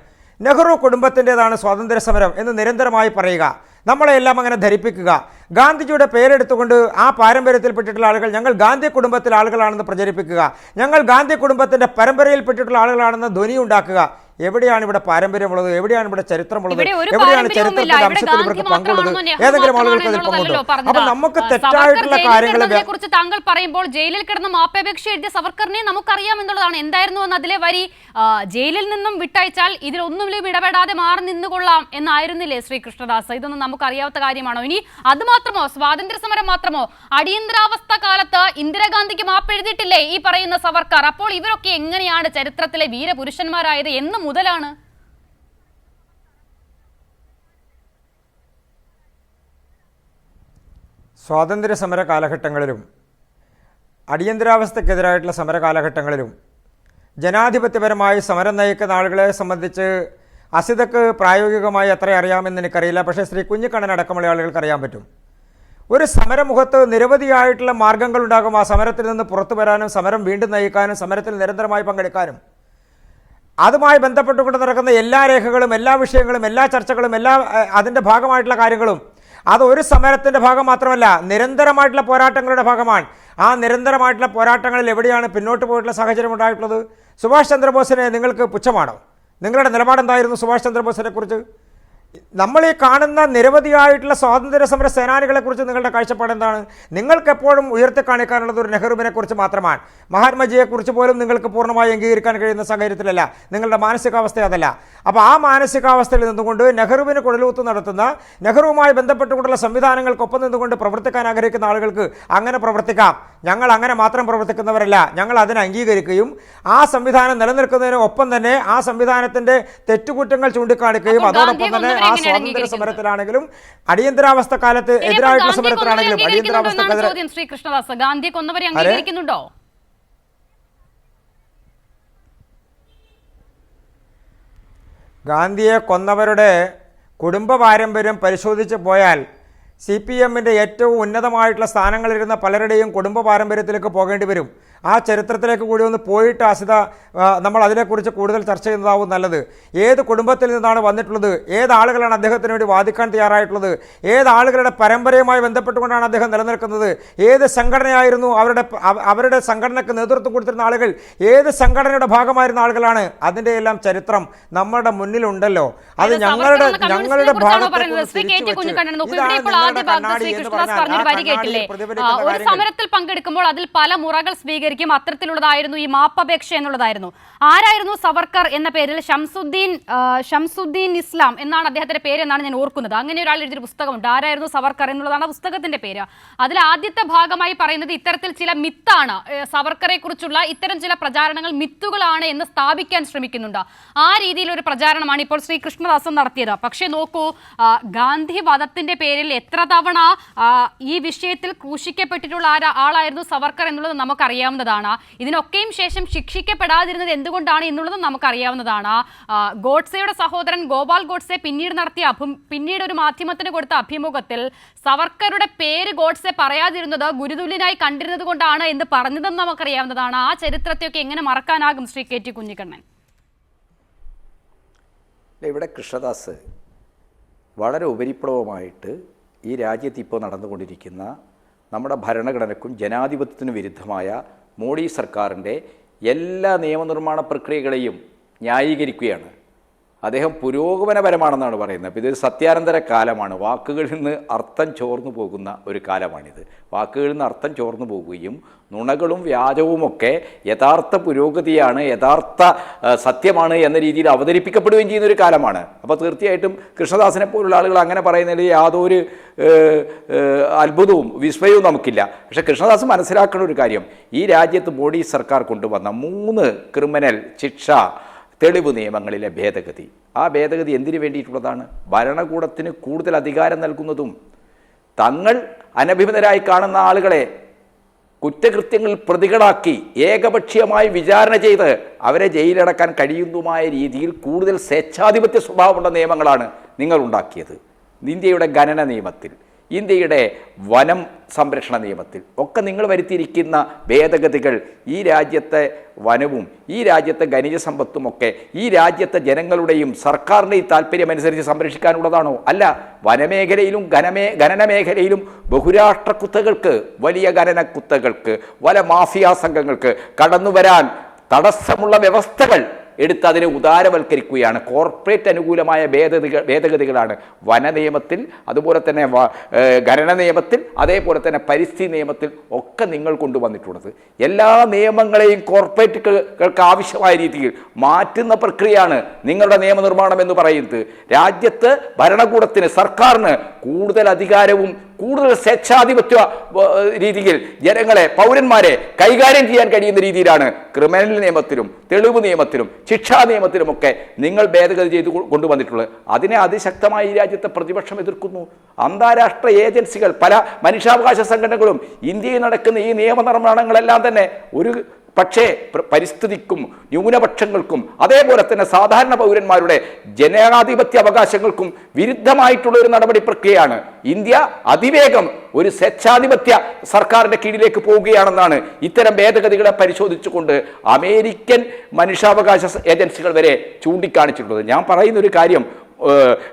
നെഹ്റു കുടുംബത്തിൻ്റെതാണ് സ്വാതന്ത്ര്യ സമരം എന്ന് നിരന്തരമായി പറയുക, നമ്മളെല്ലാം അങ്ങനെ ധരിപ്പിക്കുക. ഗാന്ധിജിയുടെ പേരെടുത്തുകൊണ്ട് ആ പാരമ്പര്യത്തിൽപ്പെട്ടിട്ടുള്ള ആളുകൾ ഞങ്ങൾ ഗാന്ധി കുടുംബത്തിലെ ആളുകളാണെന്ന് പ്രചരിപ്പിക്കുക, ഞങ്ങൾ ഗാന്ധി കുടുംബത്തിൻ്റെ പരമ്പരയിൽപ്പെട്ടിട്ടുള്ള ആളുകളാണെന്ന് ധ്വനി ഉണ്ടാക്കുക. എവിടെയാണ് ഇവിടെ പാരമ്പര്യമുള്ളത്? എവിടെയാണ് ഇവിടെ ചരിത്രമുള്ളത്? എവിടെയാണ് ചരിത്രത്തിന്റെ അംശത്തിൽ ഇവർക്ക് പങ്കുള്ളത്? ഏതെങ്കിലും ആളുകൾക്ക് അതിൽ പങ്കുണ്ടോ? അപ്പൊ നമുക്ക് തെറ്റായിട്ടുള്ള കാര്യങ്ങളെ കുറിച്ച് താങ്കൾ പറയുമ്പോൾ ജയിലിൽ കിടന്ന് മാപ്പപേക്ഷ എഴുതിയ സവർക്കറിനെ നമുക്കറിയാം എന്നുള്ളതാണ്. എന്തായിരുന്നു എന്ന് അതിലെ വരി? ജയിലിൽ നിന്നും വിട്ടയച്ചാൽ ഇതിലൊന്നുമിലും ഇടപെടാതെ മാറി നിന്നുകൊള്ളാം എന്നായിരുന്നില്ലേ ശ്രീ കൃഷ്ണദാസ്? ഇതൊന്നും നമുക്കറിയാത്ത കാര്യമാണോ? ഇനി അത് മാത്രമോ, സ്വാതന്ത്ര്യ സമരം മാത്രമോ? അടിയന്തരാവസ്ഥ കാലത്ത് ഇന്ദിരാഗാന്ധിക്ക് മാപ്പെഴുതിയിട്ടില്ലേ ഈ പറയുന്ന സവർക്കർ? അപ്പോൾ ഇവരൊക്കെ എങ്ങനെയാണ് ചരിത്രത്തിലെ വീരപുരുഷന്മാരായത്? എന്ന് മുതലാണ്? സ്വാതന്ത്ര്യ സമര കാലഘട്ടങ്ങളിലും അടിയന്തരാവസ്ഥക്കെതിരായിട്ടുള്ള സമര കാലഘട്ടങ്ങളിലും ജനാധിപത്യപരമായി സമരം നയിക്കുന്ന ആളുകളെ സംബന്ധിച്ച് അസിതക്ക് പ്രായോഗികമായി എത്ര അറിയാമെന്ന് എനിക്കറിയില്ല, പക്ഷേ ശ്രീ കുഞ്ഞിക്കണ്ണൻ അടക്കമുള്ള ആളുകൾക്ക് അറിയാൻ പറ്റും. ഒരു സമരമുഖത്ത് നിരവധിയായിട്ടുള്ള മാർഗങ്ങളുണ്ടാകും ആ സമരത്തിൽ നിന്ന് പുറത്തു വരാനും സമരം വീണ്ടും നയിക്കാനും സമരത്തിൽ നിരന്തരമായി പങ്കെടുക്കാനും. അതുമായി ബന്ധപ്പെട്ടുകൊണ്ട് നടക്കുന്ന എല്ലാ രേഖകളും എല്ലാ വിഷയങ്ങളും എല്ലാ ചർച്ചകളും അതിൻ്റെ ഭാഗമായിട്ടുള്ള കാര്യങ്ങളും അത് ഒരു സമരത്തിൻ്റെ ഭാഗം മാത്രമല്ല, നിരന്തരമായിട്ടുള്ള പോരാട്ടങ്ങളുടെ ഭാഗമാണ്. ആ നിരന്തരമായിട്ടുള്ള പോരാട്ടങ്ങളിൽ എവിടെയാണ് പിന്നോട്ട് പോയിട്ടുള്ള സാഹചര്യം ഉണ്ടായിട്ടുള്ളത്? സുഭാഷ് ചന്ദ്രബോസിനെ നിങ്ങൾക്ക് പുച്ഛമാണോ? നിങ്ങളുടെ നിലപാടെന്തായിരുന്നു സുഭാഷ് ചന്ദ്രബോസിനെ കുറിച്ച്? നമ്മൾ ഈ കാണുന്ന നിരവധിയായിട്ടുള്ള സ്വാതന്ത്ര്യ സമര സേനാനികളെക്കുറിച്ച് നിങ്ങളുടെ കാഴ്ചപ്പാട് എന്താണ്? നിങ്ങൾക്ക് എപ്പോഴും ഉയർത്തി കാണിക്കാനുള്ളത് ഒരു നെഹ്റുവിനെ കുറിച്ച് മാത്രമാണ്. മഹാത്മജിയെക്കുറിച്ച് പോലും നിങ്ങൾക്ക് പൂർണ്ണമായി അംഗീകരിക്കാൻ കഴിയുന്ന സാഹചര്യത്തിലല്ല. നിങ്ങളുടെ മാനസികാവസ്ഥ അതല്ല. അപ്പോൾ ആ മാനസികാവസ്ഥയിൽ നിന്നുകൊണ്ട് നെഹ്റുവിന് കുഴലൂത്ത് നടത്തുന്ന നെഹ്റുവുമായി ബന്ധപ്പെട്ടുകൊണ്ടുള്ള സംവിധാനങ്ങൾക്കൊപ്പം നിന്നുകൊണ്ട് പ്രവർത്തിക്കാൻ ആഗ്രഹിക്കുന്ന ആളുകൾക്ക് അങ്ങനെ പ്രവർത്തിക്കാം. ഞങ്ങൾ അങ്ങനെ മാത്രം പ്രവർത്തിക്കുന്നവരല്ല, ഞങ്ങൾ അതിനെ അംഗീകരിക്കുകയും ആ സംവിധാനം നിലനിൽക്കുന്നതിന് ഒപ്പം തന്നെ ആ സംവിധാനത്തിൻ്റെ തെറ്റുകുറ്റങ്ങൾ ചൂണ്ടിക്കാണിക്കുകയും അതോടൊപ്പം തന്നെ ആ സ്വാതന്ത്ര്യ സമരത്തിലാണെങ്കിലും അടിയന്തരാവസ്ഥ കാലത്ത് എതിരായിട്ടുള്ള സമരത്തിലാണെങ്കിലും ചോദ്യം ശ്രീ കൃഷ്ണദാസ്, ഗാന്ധിയെ കൊന്നവരെ അംഗീകരിക്കുന്നുണ്ടോ? ഗാന്ധിയെ കൊന്നവരുടെ കുടുംബ പാരമ്പര്യം പരിശോധിച്ച് പോയാൽ CPM-ൻ്റെ ഏറ്റവും ഉന്നതമായിട്ടുള്ള സ്ഥാനങ്ങളിലിരുന്ന പലരുടെയും കുടുംബ പാരമ്പര്യത്തിലേക്ക് പോകേണ്ടി വരും. ആ ചരിത്രത്തിലേക്ക് കൂടി ഒന്ന് പോയിട്ട് അസിത നമ്മൾ അതിനെക്കുറിച്ച് കൂടുതൽ ചർച്ച ചെയ്യുന്നതാവും നല്ലത്. ഏത് കുടുംബത്തിൽ നിന്നാണ് വന്നിട്ടുള്ളത്, ഏതാളുകളാണ് അദ്ദേഹത്തിന് വേണ്ടി വാദിക്കാൻ തയ്യാറായിട്ടുള്ളത്, ഏതാളുകളുടെ പരമ്പരയുമായി ബന്ധപ്പെട്ടുകൊണ്ടാണ് അദ്ദേഹം നിലനിൽക്കുന്നത്, ഏത് സംഘടനയായിരുന്നു അവരുടെ സംഘടനയ്ക്ക് നേതൃത്വം കൊടുത്തിരുന്ന ആളുകൾ, ഏത് സംഘടനയുടെ ഭാഗമായിരുന്ന ആളുകളാണ്, അതിൻ്റെ എല്ലാം ചരിത്രം നമ്മുടെ മുന്നിലുണ്ടല്ലോ. അത് ഞങ്ങളുടെ ഒരു സമരത്തിൽ പങ്കെടുക്കുമ്പോൾ അതിൽ പല മുറകൾ സ്വീകരിക്കും. അത്തരത്തിലുള്ളതായിരുന്നു ഈ മാപ്പപേക്ഷ എന്നുള്ളതായിരുന്നു. ആരായിരുന്നു സവർക്കർ എന്ന പേരിൽ? ഷംസുദ്ദീൻ ഇസ്ലാം എന്നാണ് അദ്ദേഹത്തിന്റെ പേര് എന്നാണ് ഞാൻ ഓർക്കുന്നത്. അങ്ങനെ ഒരാൾ എഴുതിയൊരു പുസ്തകമുണ്ട്, ആരായിരുന്നു സവർക്കർ എന്നുള്ളതാണ് പുസ്തകത്തിന്റെ പേര്. അതിൽ ആദ്യത്തെ ഭാഗമായി പറയുന്നത് ഇത്തരത്തിൽ ചില മിത്താണ്, സവർക്കറെ കുറിച്ചുള്ള ഇത്തരം ചില പ്രചാരണങ്ങൾ മിത്തുകളാണ് എന്ന് സ്ഥാപിക്കാൻ ശ്രമിക്കുന്നുണ്ട്. ആ രീതിയിലൊരു പ്രചാരണമാണ് ഇപ്പോൾ ശ്രീ കൃഷ്ണദാസൻ നടത്തിയത്. പക്ഷേ നോക്കൂ, ഗാന്ധി വധത്തിന്റെ പേരിൽ എത്ര തവണ ഈ വിഷയത്തിൽ ക്രൂശിക്കപ്പെട്ടിട്ടുള്ള ആളായിരുന്നു സവർക്കർ എന്നുള്ളത് നമുക്കറിയാവുന്നതാണ്. ഇതിനൊക്കെയും ശേഷം ശിക്ഷിക്കപ്പെടാതിരുന്നത് എന്തുകൊണ്ടാണ് എന്നുള്ളത് നമുക്കറിയാവുന്നതാണ്. ഗോഡ്സെയുടെ സഹോദരൻ ഗോപാൽ ഗോഡ്സെ പിന്നീട് ഒരു മാധ്യമത്തിന് കൊടുത്ത അഭിമുഖത്തിൽ സവർക്കറുടെ പേര് ഗോഡ്സെ പറയാതിരുന്നത് ഗുരുതുല്യനായി കണ്ടിരുന്നത് കൊണ്ടാണ് എന്ന് പറഞ്ഞതെന്ന് നമുക്കറിയാവുന്നതാണ്. ആ ചരിത്രത്തെയൊക്കെ എങ്ങനെ മറക്കാനാകും ശ്രീ KT കുഞ്ഞിക്കണ്ണൻ? ഇവിടെ കൃഷ്ണദാസ് വളരെ ഉപരിപ്ലവമായിട്ട് ഈ രാജ്യത്ത് ഇപ്പോൾ നടന്നുകൊണ്ടിരിക്കുന്ന നമ്മുടെ ഭരണഘടനയ്ക്കും ജനാധിപത്യത്തിനും വിരുദ്ധമായ മോഡി സർക്കാരിൻ്റെ എല്ലാ നിയമനിർമ്മാണ പ്രക്രിയകളെയും ന്യായീകരിക്കുകയാണ്. അദ്ദേഹം പുരോഗമനപരമാണെന്നാണ് പറയുന്നത്. അപ്പോൾ ഇതൊരു സത്യാനന്തര കാലമാണ്. വാക്കുകളിൽ നിന്ന് അർത്ഥം ചോർന്നു പോകുന്ന ഒരു കാലമാണിത്. വാക്കുകളിൽ നിന്ന് അർത്ഥം ചോർന്നു പോകുകയും നുണകളും വ്യാജവുമൊക്കെ യഥാർത്ഥ പുരോഗതിയാണ്, യഥാർത്ഥ സത്യമാണ് എന്ന രീതിയിൽ അവതരിപ്പിക്കപ്പെടുകയും ചെയ്യുന്ന ഒരു കാലമാണ്. അപ്പോൾ തീർച്ചയായിട്ടും കൃഷ്ണദാസിനെ പോലുള്ള ആളുകൾ അങ്ങനെ പറയുന്നതിൽ യാതൊരു അത്ഭുതവും വിസ്മയവും നമുക്കില്ല. പക്ഷേ കൃഷ്ണദാസ് മനസ്സിലാക്കുന്ന ഒരു കാര്യം, ഈ രാജ്യത്ത് മോഡി സർക്കാർ കൊണ്ടുവന്ന 3 ക്രിമിനൽ ശിക്ഷ തെളിവ് നിയമങ്ങളിലെ ഭേദഗതി, ആ ഭേദഗതി എന്തിനു വേണ്ടിയിട്ടുള്ളതാണ്? ഭരണകൂടത്തിന് കൂടുതൽ അധികാരം നൽകുന്നതും തങ്ങൾ അനഭിമതരായി കാണുന്ന ആളുകളെ കുറ്റകൃത്യങ്ങളിൽ പ്രതികളാക്കി ഏകപക്ഷീയമായി വിചാരണ ചെയ്ത് അവരെ ജയിലടക്കാൻ കഴിയുന്നതുമായ രീതിയിൽ കൂടുതൽ സ്വേച്ഛാധിപത്യ സ്വഭാവമുള്ള നിയമങ്ങളാണ് നിങ്ങൾ ഉണ്ടാക്കിയത്. ഇന്ത്യയുടെ ഖനന നിയമത്തിൽ, ഇന്ത്യയുടെ വനം സംരക്ഷണ നിയമത്തിൽ ഒക്കെ നിങ്ങൾ വരുത്തിയിരിക്കുന്ന ഭേദഗതികൾ ഈ രാജ്യത്തെ വനവും ഈ രാജ്യത്തെ ഖനിജ സമ്പത്തുമൊക്കെ ഈ രാജ്യത്തെ ജനങ്ങളുടെയും സർക്കാരിൻ്റെയും താല്പര്യമനുസരിച്ച് സംരക്ഷിക്കാനുള്ളതാണോ? അല്ല. വനമേഖലയിലും ഖനന മേഖലയിലും ബഹുരാഷ്ട്ര കുത്തകൾക്ക്, വലിയ ഖനന കുത്തകൾക്ക്, വല മാഫിയ സംഘങ്ങൾക്ക് കടന്നുവരാൻ തടസ്സമുള്ള വ്യവസ്ഥകൾ എടുത്ത് അതിനെ ഉദാരവൽക്കരിക്കുകയാണ്. കോർപ്പറേറ്റ് അനുകൂലമായ ഭേദഗതികളാണ് വന നിയമത്തിൽ, അതുപോലെ തന്നെ ഖനന നിയമത്തിൽ, അതേപോലെ തന്നെ പരിസ്ഥിതി നിയമത്തിൽ ഒക്കെ നിങ്ങൾ കൊണ്ടുവന്നിട്ടുള്ളത്. എല്ലാ നിയമങ്ങളെയും കോർപ്പറേറ്റുകൾക്ക് ആവശ്യമായ രീതിയിൽ മാറ്റുന്ന പ്രക്രിയയാണ് നിങ്ങളുടെ നിയമനിർമ്മാണം എന്ന് പറയുന്നത്. രാജ്യത്ത് ഭരണകൂടത്തിന്, സർക്കാരിന് കൂടുതൽ അധികാരവും കൂടുതൽ സ്വേച്ഛാധിപത്യ രീതിയിൽ ജനങ്ങളെ, പൗരന്മാരെ കൈകാര്യം ചെയ്യാൻ കഴിയുന്ന രീതിയിലാണ് ക്രിമിനൽ നിയമത്തിലും തെളിവ് നിയമത്തിലും ശിക്ഷാ നിയമത്തിലുമൊക്കെ നിങ്ങൾ ഭേദഗതി ചെയ്ത് കൊണ്ടുവന്നിട്ടുള്ളത്. അതിനെ അതിശക്തമായി ഈ രാജ്യത്തെ പ്രതിപക്ഷം എതിർക്കുന്നു. അന്താരാഷ്ട്ര ഏജൻസികൾ, പല മനുഷ്യാവകാശ സംഘടനകളും ഇന്ത്യയിൽ നടക്കുന്ന ഈ നിയമനിർമ്മാണങ്ങളെല്ലാം തന്നെ ഒരു പക്ഷേ പരിസ്ഥിതിക്കും ന്യൂനപക്ഷങ്ങൾക്കും അതേപോലെ തന്നെ സാധാരണ പൗരന്മാരുടെ ജനാധിപത്യ അവകാശങ്ങൾക്കും വിരുദ്ധമായിട്ടുള്ള ഒരു നടപടി പ്രക്രിയയാണ്. ഇന്ത്യ അതിവേഗം ഒരു സ്വേച്ഛാധിപത്യ സർക്കാരിന്റെ കീഴിലേക്ക് പോവുകയാണെന്നാണ് ഇത്തരം ഭേദഗതികളെ പരിശോധിച്ചുകൊണ്ട് അമേരിക്കൻ മനുഷ്യാവകാശ ഏജൻസികൾ വരെ ചൂണ്ടിക്കാണിച്ചിട്ടുള്ളത്. ഞാൻ പറയുന്ന ഒരു കാര്യം,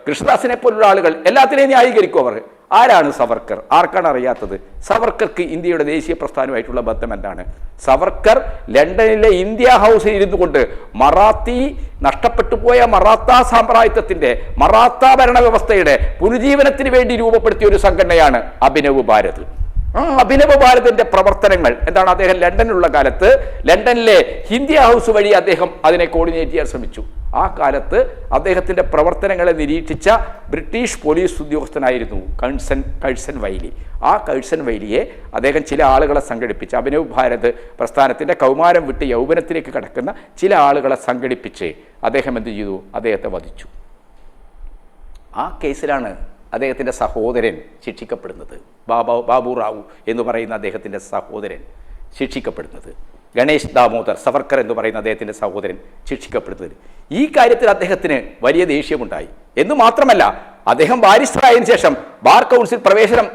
കൃഷ്ണദാസിനെ പോലുള്ള ആളുകൾ എല്ലാത്തിനെയും ന്യായീകരിക്കും. അവർ ആരാണ് സവർക്കർ? ആർക്കാണ് അറിയാത്തത്? സവർക്കർക്ക് ഇന്ത്യയുടെ ദേശീയ പ്രസ്ഥാനമായിട്ടുള്ള ബന്ധം എന്താണ്? സവർക്കർ ലണ്ടനിലെ ഇന്ത്യ ഹൗസിൽ ഇരുന്നു കൊണ്ട് മറാത്തി നഷ്ടപ്പെട്ടു പോയ മറാത്ത സാമ്രാജ്യത്വത്തിന്റെ മറാത്ത ഭരണവ്യവസ്ഥയുടെ പുനരുജ്ജീവനത്തിന് വേണ്ടി രൂപപ്പെടുത്തിയ ഒരു സംഘടനയാണ് അഭിനവ് ഭാരത്. ആ അഭിനവ് ഭാരതിന്റെ പ്രവർത്തനങ്ങൾ എന്താണ്? അദ്ദേഹം ലണ്ടനിലുള്ള കാലത്ത് ലണ്ടനിലെ ഇന്ത്യ ഹൗസ് വഴി അദ്ദേഹം അതിനെ കോർഡിനേറ്റ് ചെയ്യാൻ ശ്രമിച്ചു. ആ കാലത്ത് അദ്ദേഹത്തിന്റെ പ്രവർത്തനങ്ങളെ നിരീക്ഷിച്ച ബ്രിട്ടീഷ് പോലീസ് ഉദ്യോഗസ്ഥനായിരുന്നു കഴ്സൺ വൈലി. ആ കഴ്സൺ വൈലിയെ അദ്ദേഹം ചില ആളുകളെ സംഘടിപ്പിച്ച്, അഭിനവ് ഭാരത് പ്രസ്ഥാനത്തിന്റെ കൗമാരം വിട്ട് യൗവനത്തിലേക്ക് കടക്കുന്ന ചില ആളുകളെ സംഘടിപ്പിച്ച് അദ്ദേഹം എന്ത് ചെയ്തു? അദ്ദേഹത്തെ വധിച്ചു. ആ കേസിലാണ് അദ്ദേഹത്തിൻ്റെ സഹോദരൻ ശിക്ഷിക്കപ്പെടുന്നത്. ബാബു റാവു എന്ന് പറയുന്ന അദ്ദേഹത്തിൻ്റെ സഹോദരൻ ശിക്ഷിക്കപ്പെടുന്നത്. ഗണേഷ് ദാമോദർ സവർക്കർ എന്ന് പറയുന്ന അദ്ദേഹത്തിൻ്റെ സഹോദരൻ ശിക്ഷിക്കപ്പെടുന്നത്. ഈ കാര്യത്തിൽ അദ്ദേഹത്തിന് വലിയ ദേഷ്യമുണ്ടായി എന്ന് മാത്രമല്ല, അദ്ദേഹം ബാരിസ്റ്ററായതിനു ശേഷം ബാർ കൗൺസിൽ പ്രവേശനം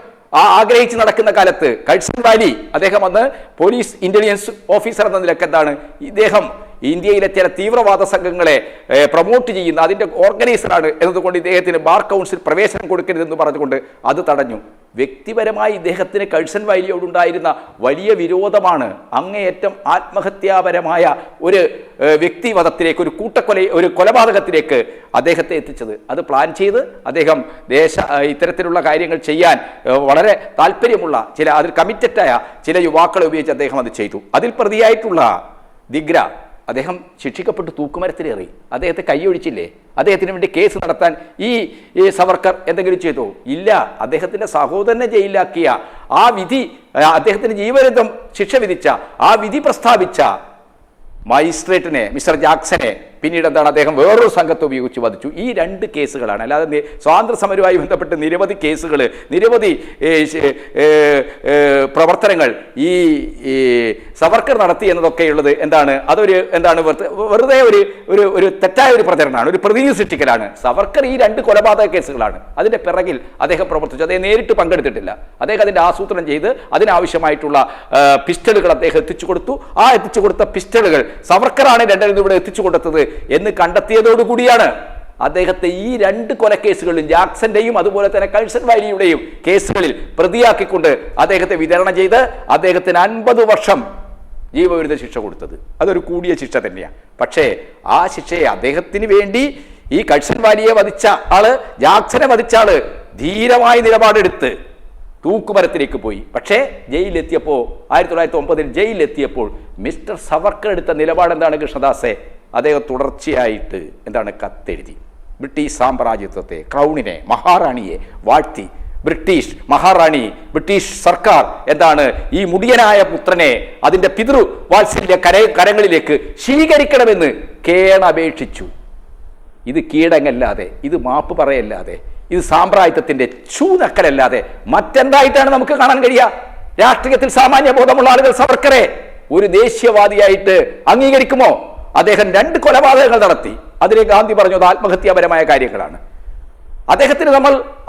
ആഗ്രഹിച്ച് നടക്കുന്ന കാലത്ത് കഴ്സൺ വാലി അദ്ദേഹം അന്ന് പോലീസ് ഇന്റലിജൻസ് ഓഫീസർ എന്ന നിലക്ക് എന്താണ് ഇദ്ദേഹം ഇന്ത്യയിലെ ചില തീവ്രവാദ സംഘങ്ങളെ പ്രൊമോട്ട് ചെയ്യുന്ന അതിൻ്റെ ഓർഗനൈസറാണ് എന്നതുകൊണ്ട് ഇദ്ദേഹത്തിന് ബാർ കൗൺസിൽ പ്രവേശനം കൊടുക്കരുതെന്ന് പറഞ്ഞുകൊണ്ട് അത് തടഞ്ഞു. വ്യക്തിപരമായി ഇദ്ദേഹത്തിന് കഴ്സൺ വാലിയോടുണ്ടായിരുന്ന വലിയ വിരോധമാണ് അങ്ങേയറ്റം ആത്മഹത്യാപരമായ ഒരു വ്യക്തിവധത്തിലേക്ക്, ഒരു കൊലപാതകത്തിലേക്ക് അദ്ദേഹത്തെ എത്തിച്ചത്. അത് പ്ലാൻ ചെയ്ത് അദ്ദേഹം ഇത്തരത്തിലുള്ള കാര്യങ്ങൾ ചെയ്യാൻ വളരെ താല്പര്യമുള്ള അതിൽ കമ്മിറ്റഡായ ചില യുവാക്കളെ ഉപയോഗിച്ച് അദ്ദേഹം അത് ചെയ്തു. അതിൽ പ്രതിയായിട്ടുള്ള ദിഗ്ര അദ്ദേഹം ശിക്ഷിക്കപ്പെട്ട് തൂക്കുമരത്തിലേറി. അദ്ദേഹത്തെ കൈയൊഴിച്ചില്ലേ? അദ്ദേഹത്തിന് വേണ്ടി കേസ് നടത്താൻ ഈ സവർക്കർ എന്തെങ്കിലും ചെയ്തോ? ഇല്ല. അദ്ദേഹത്തിൻ്റെ സഹോദരനെ ജയിലിലാക്കിയ ആ വിധി, അദ്ദേഹത്തിന് ജീവപര്യന്തം ശിക്ഷ വിധിച്ച ആ വിധി പ്രസ്താവിച്ച മജിസ്ട്രേറ്റിനെ, മിസ്റ്റർ ജാക്സനെ പിന്നീട് എന്താണ് അദ്ദേഹം വേറൊരു സംഘത്തെ ഉപയോഗിച്ച് വധിച്ചു. ഈ രണ്ട് കേസുകളാണ്. അല്ലാതെ സ്വാതന്ത്ര്യ സമരവുമായി ബന്ധപ്പെട്ട് നിരവധി കേസുകൾ, നിരവധി പ്രവർത്തനങ്ങൾ ഈ സവർക്കർ നടത്തി എന്നതൊക്കെയുള്ളത് എന്താണ്? വെറുതെ ഒരു തെറ്റായ ഒരു പ്രചരണമാണ്, ഒരു പ്രതീതി സൃഷ്ടിക്കലാണ്. സവർക്കർ ഈ രണ്ട് കൊലപാതക കേസുകളാണ് അതിൻ്റെ പിറകിൽ അദ്ദേഹം പ്രവർത്തിച്ചു. അദ്ദേഹം നേരിട്ട് പങ്കെടുത്തിട്ടില്ല. അദ്ദേഹം അതിൻ്റെ ആസൂത്രണം ചെയ്ത് അതിനാവശ്യമായിട്ടുള്ള പിസ്റ്റളുകൾ അദ്ദേഹം എത്തിച്ചു കൊടുത്തു. ആ എത്തിച്ചു കൊടുത്ത പിസ്റ്റളുകൾ സവർക്കറാണ് ലണ്ടനിൽ നിന്ന് ഇവിടെ എത്തിച്ചു കൊടുത്തത് എന്ന് കണ്ടെത്തിയതോടുകൂടിയാണ് അദ്ദേഹത്തെ ഈ രണ്ട് കൊലക്കേസുകളിലും, ജാക്സന്റെയും അതുപോലെ തന്നെ കഴ്സൺ വാലിയുടെയും കേസുകളിൽ പ്രതിയാക്കിക്കൊണ്ട് അദ്ദേഹത്തെ വിതരണം ചെയ്ത് അദ്ദേഹത്തിന് 50 വർഷം ജീവവിരുദ്ധ ശിക്ഷ കൊടുത്തത്. അതൊരു കൂടിയ ശിക്ഷ തന്നെയാണ്. പക്ഷേ ആ ശിക്ഷയെ അദ്ദേഹത്തിന് വേണ്ടി ഈ കഴ്സൺ വാലിയെ വധിച്ച ആള്, ജാക്സനെ വധിച്ച ആള് ധീരമായ നിലപാടെടുത്ത് തൂക്കുമരത്തിലേക്ക് പോയി. പക്ഷേ ജയിലിലെത്തിയപ്പോൾ 1909 ജയിലിലെത്തിയപ്പോൾ മിസ്റ്റർ സവർക്കർ എടുത്ത നിലപാട് എന്താണ്? കൃഷ്ണദാസെ, അദ്ദേഹം തുടർച്ചയായിട്ട് എന്താണ് കത്തെഴുതി ബ്രിട്ടീഷ് സാമ്രാജ്യത്വത്തെ, ക്രൗണിനെ, മഹാറാണിയെ വാഴ്ത്തി ബ്രിട്ടീഷ് മഹാറാണി, ബ്രിട്ടീഷ് സർക്കാർ എന്താണ് ഈ മുടിയനായ പുത്രനെ അതിൻ്റെ പിതൃവാത്സല്യ കരങ്ങളിലേക്ക് സ്വീകരിക്കണമെന്ന് കേണപേക്ഷിച്ചു. ഇത് കീഴടങ്ങല്ലാതെ, ഇത് മാപ്പ് പറയല്ലാതെ, ഇത് സാമ്രാജ്യത്വത്തിന്റെ ചൂനക്കലല്ലാതെ മറ്റെന്തായിട്ടാണ് നമുക്ക് കാണാൻ കഴിയുക? രാഷ്ട്രീയത്തിൽ സാമാന്യ ബോധമുള്ള ആളുകൾ സവർക്കറെ ഒരു ദേശീയവാദിയായിട്ട് അംഗീകരിക്കുമോ? അദ്ദേഹം 2 കൊലപാതകങ്ങൾ നടത്തി. അതിനെ ഗാന്ധി പറഞ്ഞത് ആത്മഹത്യാപരമായ കാര്യങ്ങളാണ്. അദ്ദേഹത്തിന്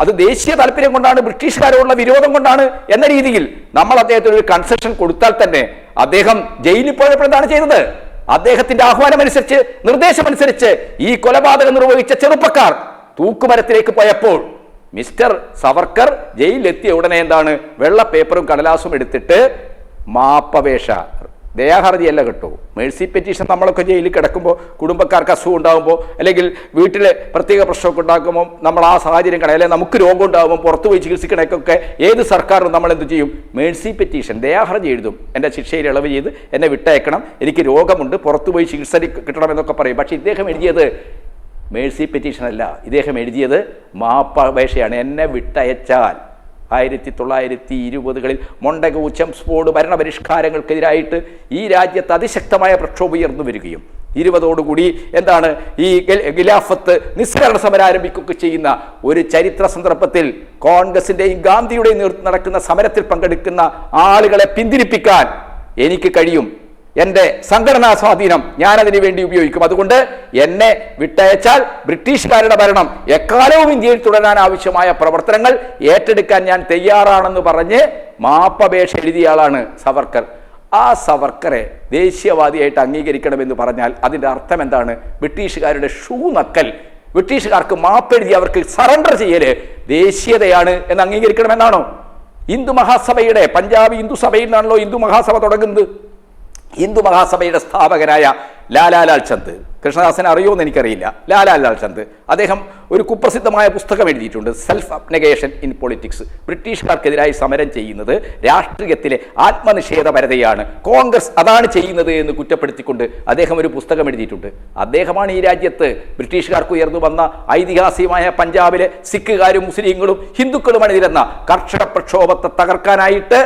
അത് ദേശീയ താല്പര്യം കൊണ്ടാണ്, ബ്രിട്ടീഷുകാരോടുള്ള വിരോധം കൊണ്ടാണ് എന്ന രീതിയിൽ നമ്മൾ അദ്ദേഹത്തിന് ഒരു കൺസെഷൻ കൊടുത്താൽ തന്നെ അദ്ദേഹം ജയിലിൽ പോയപ്പോൾ എന്താണ് ചെയ്തത്? അദ്ദേഹത്തിന്റെ ആഹ്വാനമനുസരിച്ച്, നിർദ്ദേശമനുസരിച്ച് ഈ കൊലപാതകം നിർവഹിച്ച ചെറുപ്പക്കാർ തൂക്കുമരത്തിലേക്ക് പോയപ്പോൾ മിസ്റ്റർ സവർക്കർ ജയിലിലെത്തിയ ഉടനെ എന്താണ് വെള്ള പേപ്പറും കടലാസും എടുത്തിട്ട് മാപ്പപേക്ഷ, ദയാഹർജിയല്ല കേട്ടോ, മേഴ്സി പെറ്റീഷൻ. നമ്മളൊക്കെ ജയിലിൽ കിടക്കുമ്പോൾ കുടുംബക്കാർക്ക് അസുഖം ഉണ്ടാകുമ്പോൾ അല്ലെങ്കിൽ വീട്ടിൽ പ്രത്യേക പ്രശ്നമൊക്കെ ഉണ്ടാക്കുമ്പോൾ നമ്മൾ ആ സാഹചര്യം കാണാം, അല്ലെങ്കിൽ നമുക്ക് രോഗം ഉണ്ടാകുമ്പോൾ പുറത്തു പോയി ചികിത്സിക്കണേക്കൊക്കെ ഏത് സർക്കാരും നമ്മൾ എന്ത് ചെയ്യും? മേഴ്സി പെറ്റീഷൻ, ദയാഹർജി എഴുതും. എൻ്റെ ശിക്ഷയിൽ ഇളവ് ചെയ്ത് എന്നെ വിട്ടയക്കണം, എനിക്ക് രോഗമുണ്ട്, പുറത്തു പോയി ചികിത്സ കിട്ടണമെന്നൊക്കെ പറയും. പക്ഷേ ഇദ്ദേഹം എഴുതിയത് മേഴ്സി പെറ്റീഷൻ അല്ല, ഇദ്ദേഹം എഴുതിയത് മാപ്പപേക്ഷയാണ്. എന്നെ വിട്ടയച്ചാൽ 1920കളിൽ മൊണ്ടഗു ചെംസ്ഫോർഡ് ഭരണപരിഷ്കാരങ്ങൾക്കെതിരായിട്ട് ഈ രാജ്യത്ത് അതിശക്തമായ പ്രക്ഷോഭം ഉയർന്നു വരികയും 20ഓടുകൂടി എന്താണ് ഈ ഖിലാഫത്ത് നിസ്സഹകരണ സമരം ആരംഭിക്കുകയൊക്കെ ചെയ്യുന്ന ഒരു ചരിത്ര സന്ദർഭത്തിൽ കോൺഗ്രസിന്റെയും ഗാന്ധിയുടെയും നേതൃത്വം നടക്കുന്ന സമരത്തിൽ പങ്കെടുക്കുന്ന ആളുകളെ പിന്തിരിപ്പിക്കാൻ എനിക്ക് കഴിയും എൻ്റെ സംഘടനാ സ്വാധീനം ഞാനതിനു വേണ്ടി ഉപയോഗിക്കും. അതുകൊണ്ട് എന്നെ വിട്ടയച്ചാൽ ബ്രിട്ടീഷുകാരുടെ ഭരണം എക്കാലവും ഇന്ത്യയിൽ തുടരാൻ ആവശ്യമായ പ്രവർത്തനങ്ങൾ ഏറ്റെടുക്കാൻ ഞാൻ തയ്യാറാണെന്ന് പറഞ്ഞ് മാപ്പപേക്ഷ എഴുതിയ ആളാണ് സവർക്കർ. ആ സവർക്കറെ ദേശീയവാദിയായിട്ട് അംഗീകരിക്കണമെന്ന് പറഞ്ഞാൽ അതിൻ്റെ അർത്ഥം എന്താണ്? ബ്രിട്ടീഷുകാരുടെ ഷൂ നക്കൽ, ബ്രിട്ടീഷുകാർക്ക് മാപ്പെഴുതി അവർക്ക് സറണ്ടർ ചെയ്യല് ദേശീയതയാണ് എന്ന് അംഗീകരിക്കണമെന്നാണോ? ഹിന്ദു മഹാസഭയുടെ പഞ്ചാബ് ഹിന്ദു സഭയിൽ നിന്നാണല്ലോ ഹിന്ദു മഹാസഭ തുടങ്ങുന്നത്. ഹിന്ദു മഹാസഭയുടെ സ്ഥാപകനായ ലാലാലാൽ ചന്ദ്, കൃഷ്ണദാസനെ അറിയുമെന്ന് എനിക്കറിയില്ല, ലാലാലാൽ ചന്ദ് അദ്ദേഹം ഒരു കുപ്രസിദ്ധമായ പുസ്തകം എഴുതിയിട്ടുണ്ട്, സെൽഫ് അബ്നെഗേഷൻ ഇൻ പൊളിറ്റിക്സ്. ബ്രിട്ടീഷുകാർക്കെതിരായി സമരം ചെയ്യുന്നത് രാഷ്ട്രീയത്തിലെ ആത്മനിഷേധപരതയാണ്, കോൺഗ്രസ് അതാണ് ചെയ്യുന്നത് എന്ന് കുറ്റപ്പെടുത്തിക്കൊണ്ട് അദ്ദേഹം ഒരു പുസ്തകം എഴുതിയിട്ടുണ്ട്. അദ്ദേഹമാണ് ഈ രാജ്യത്ത് ബ്രിട്ടീഷുകാർക്ക് ഉയർന്നു വന്ന ഐതിഹാസികമായ പഞ്ചാബിലെ സിഖുകാരും മുസ്ലിങ്ങളും ഹിന്ദുക്കളും അണിനിരന്ന കർഷക പ്രക്ഷോഭത്തെ തകർക്കാനായിട്ട്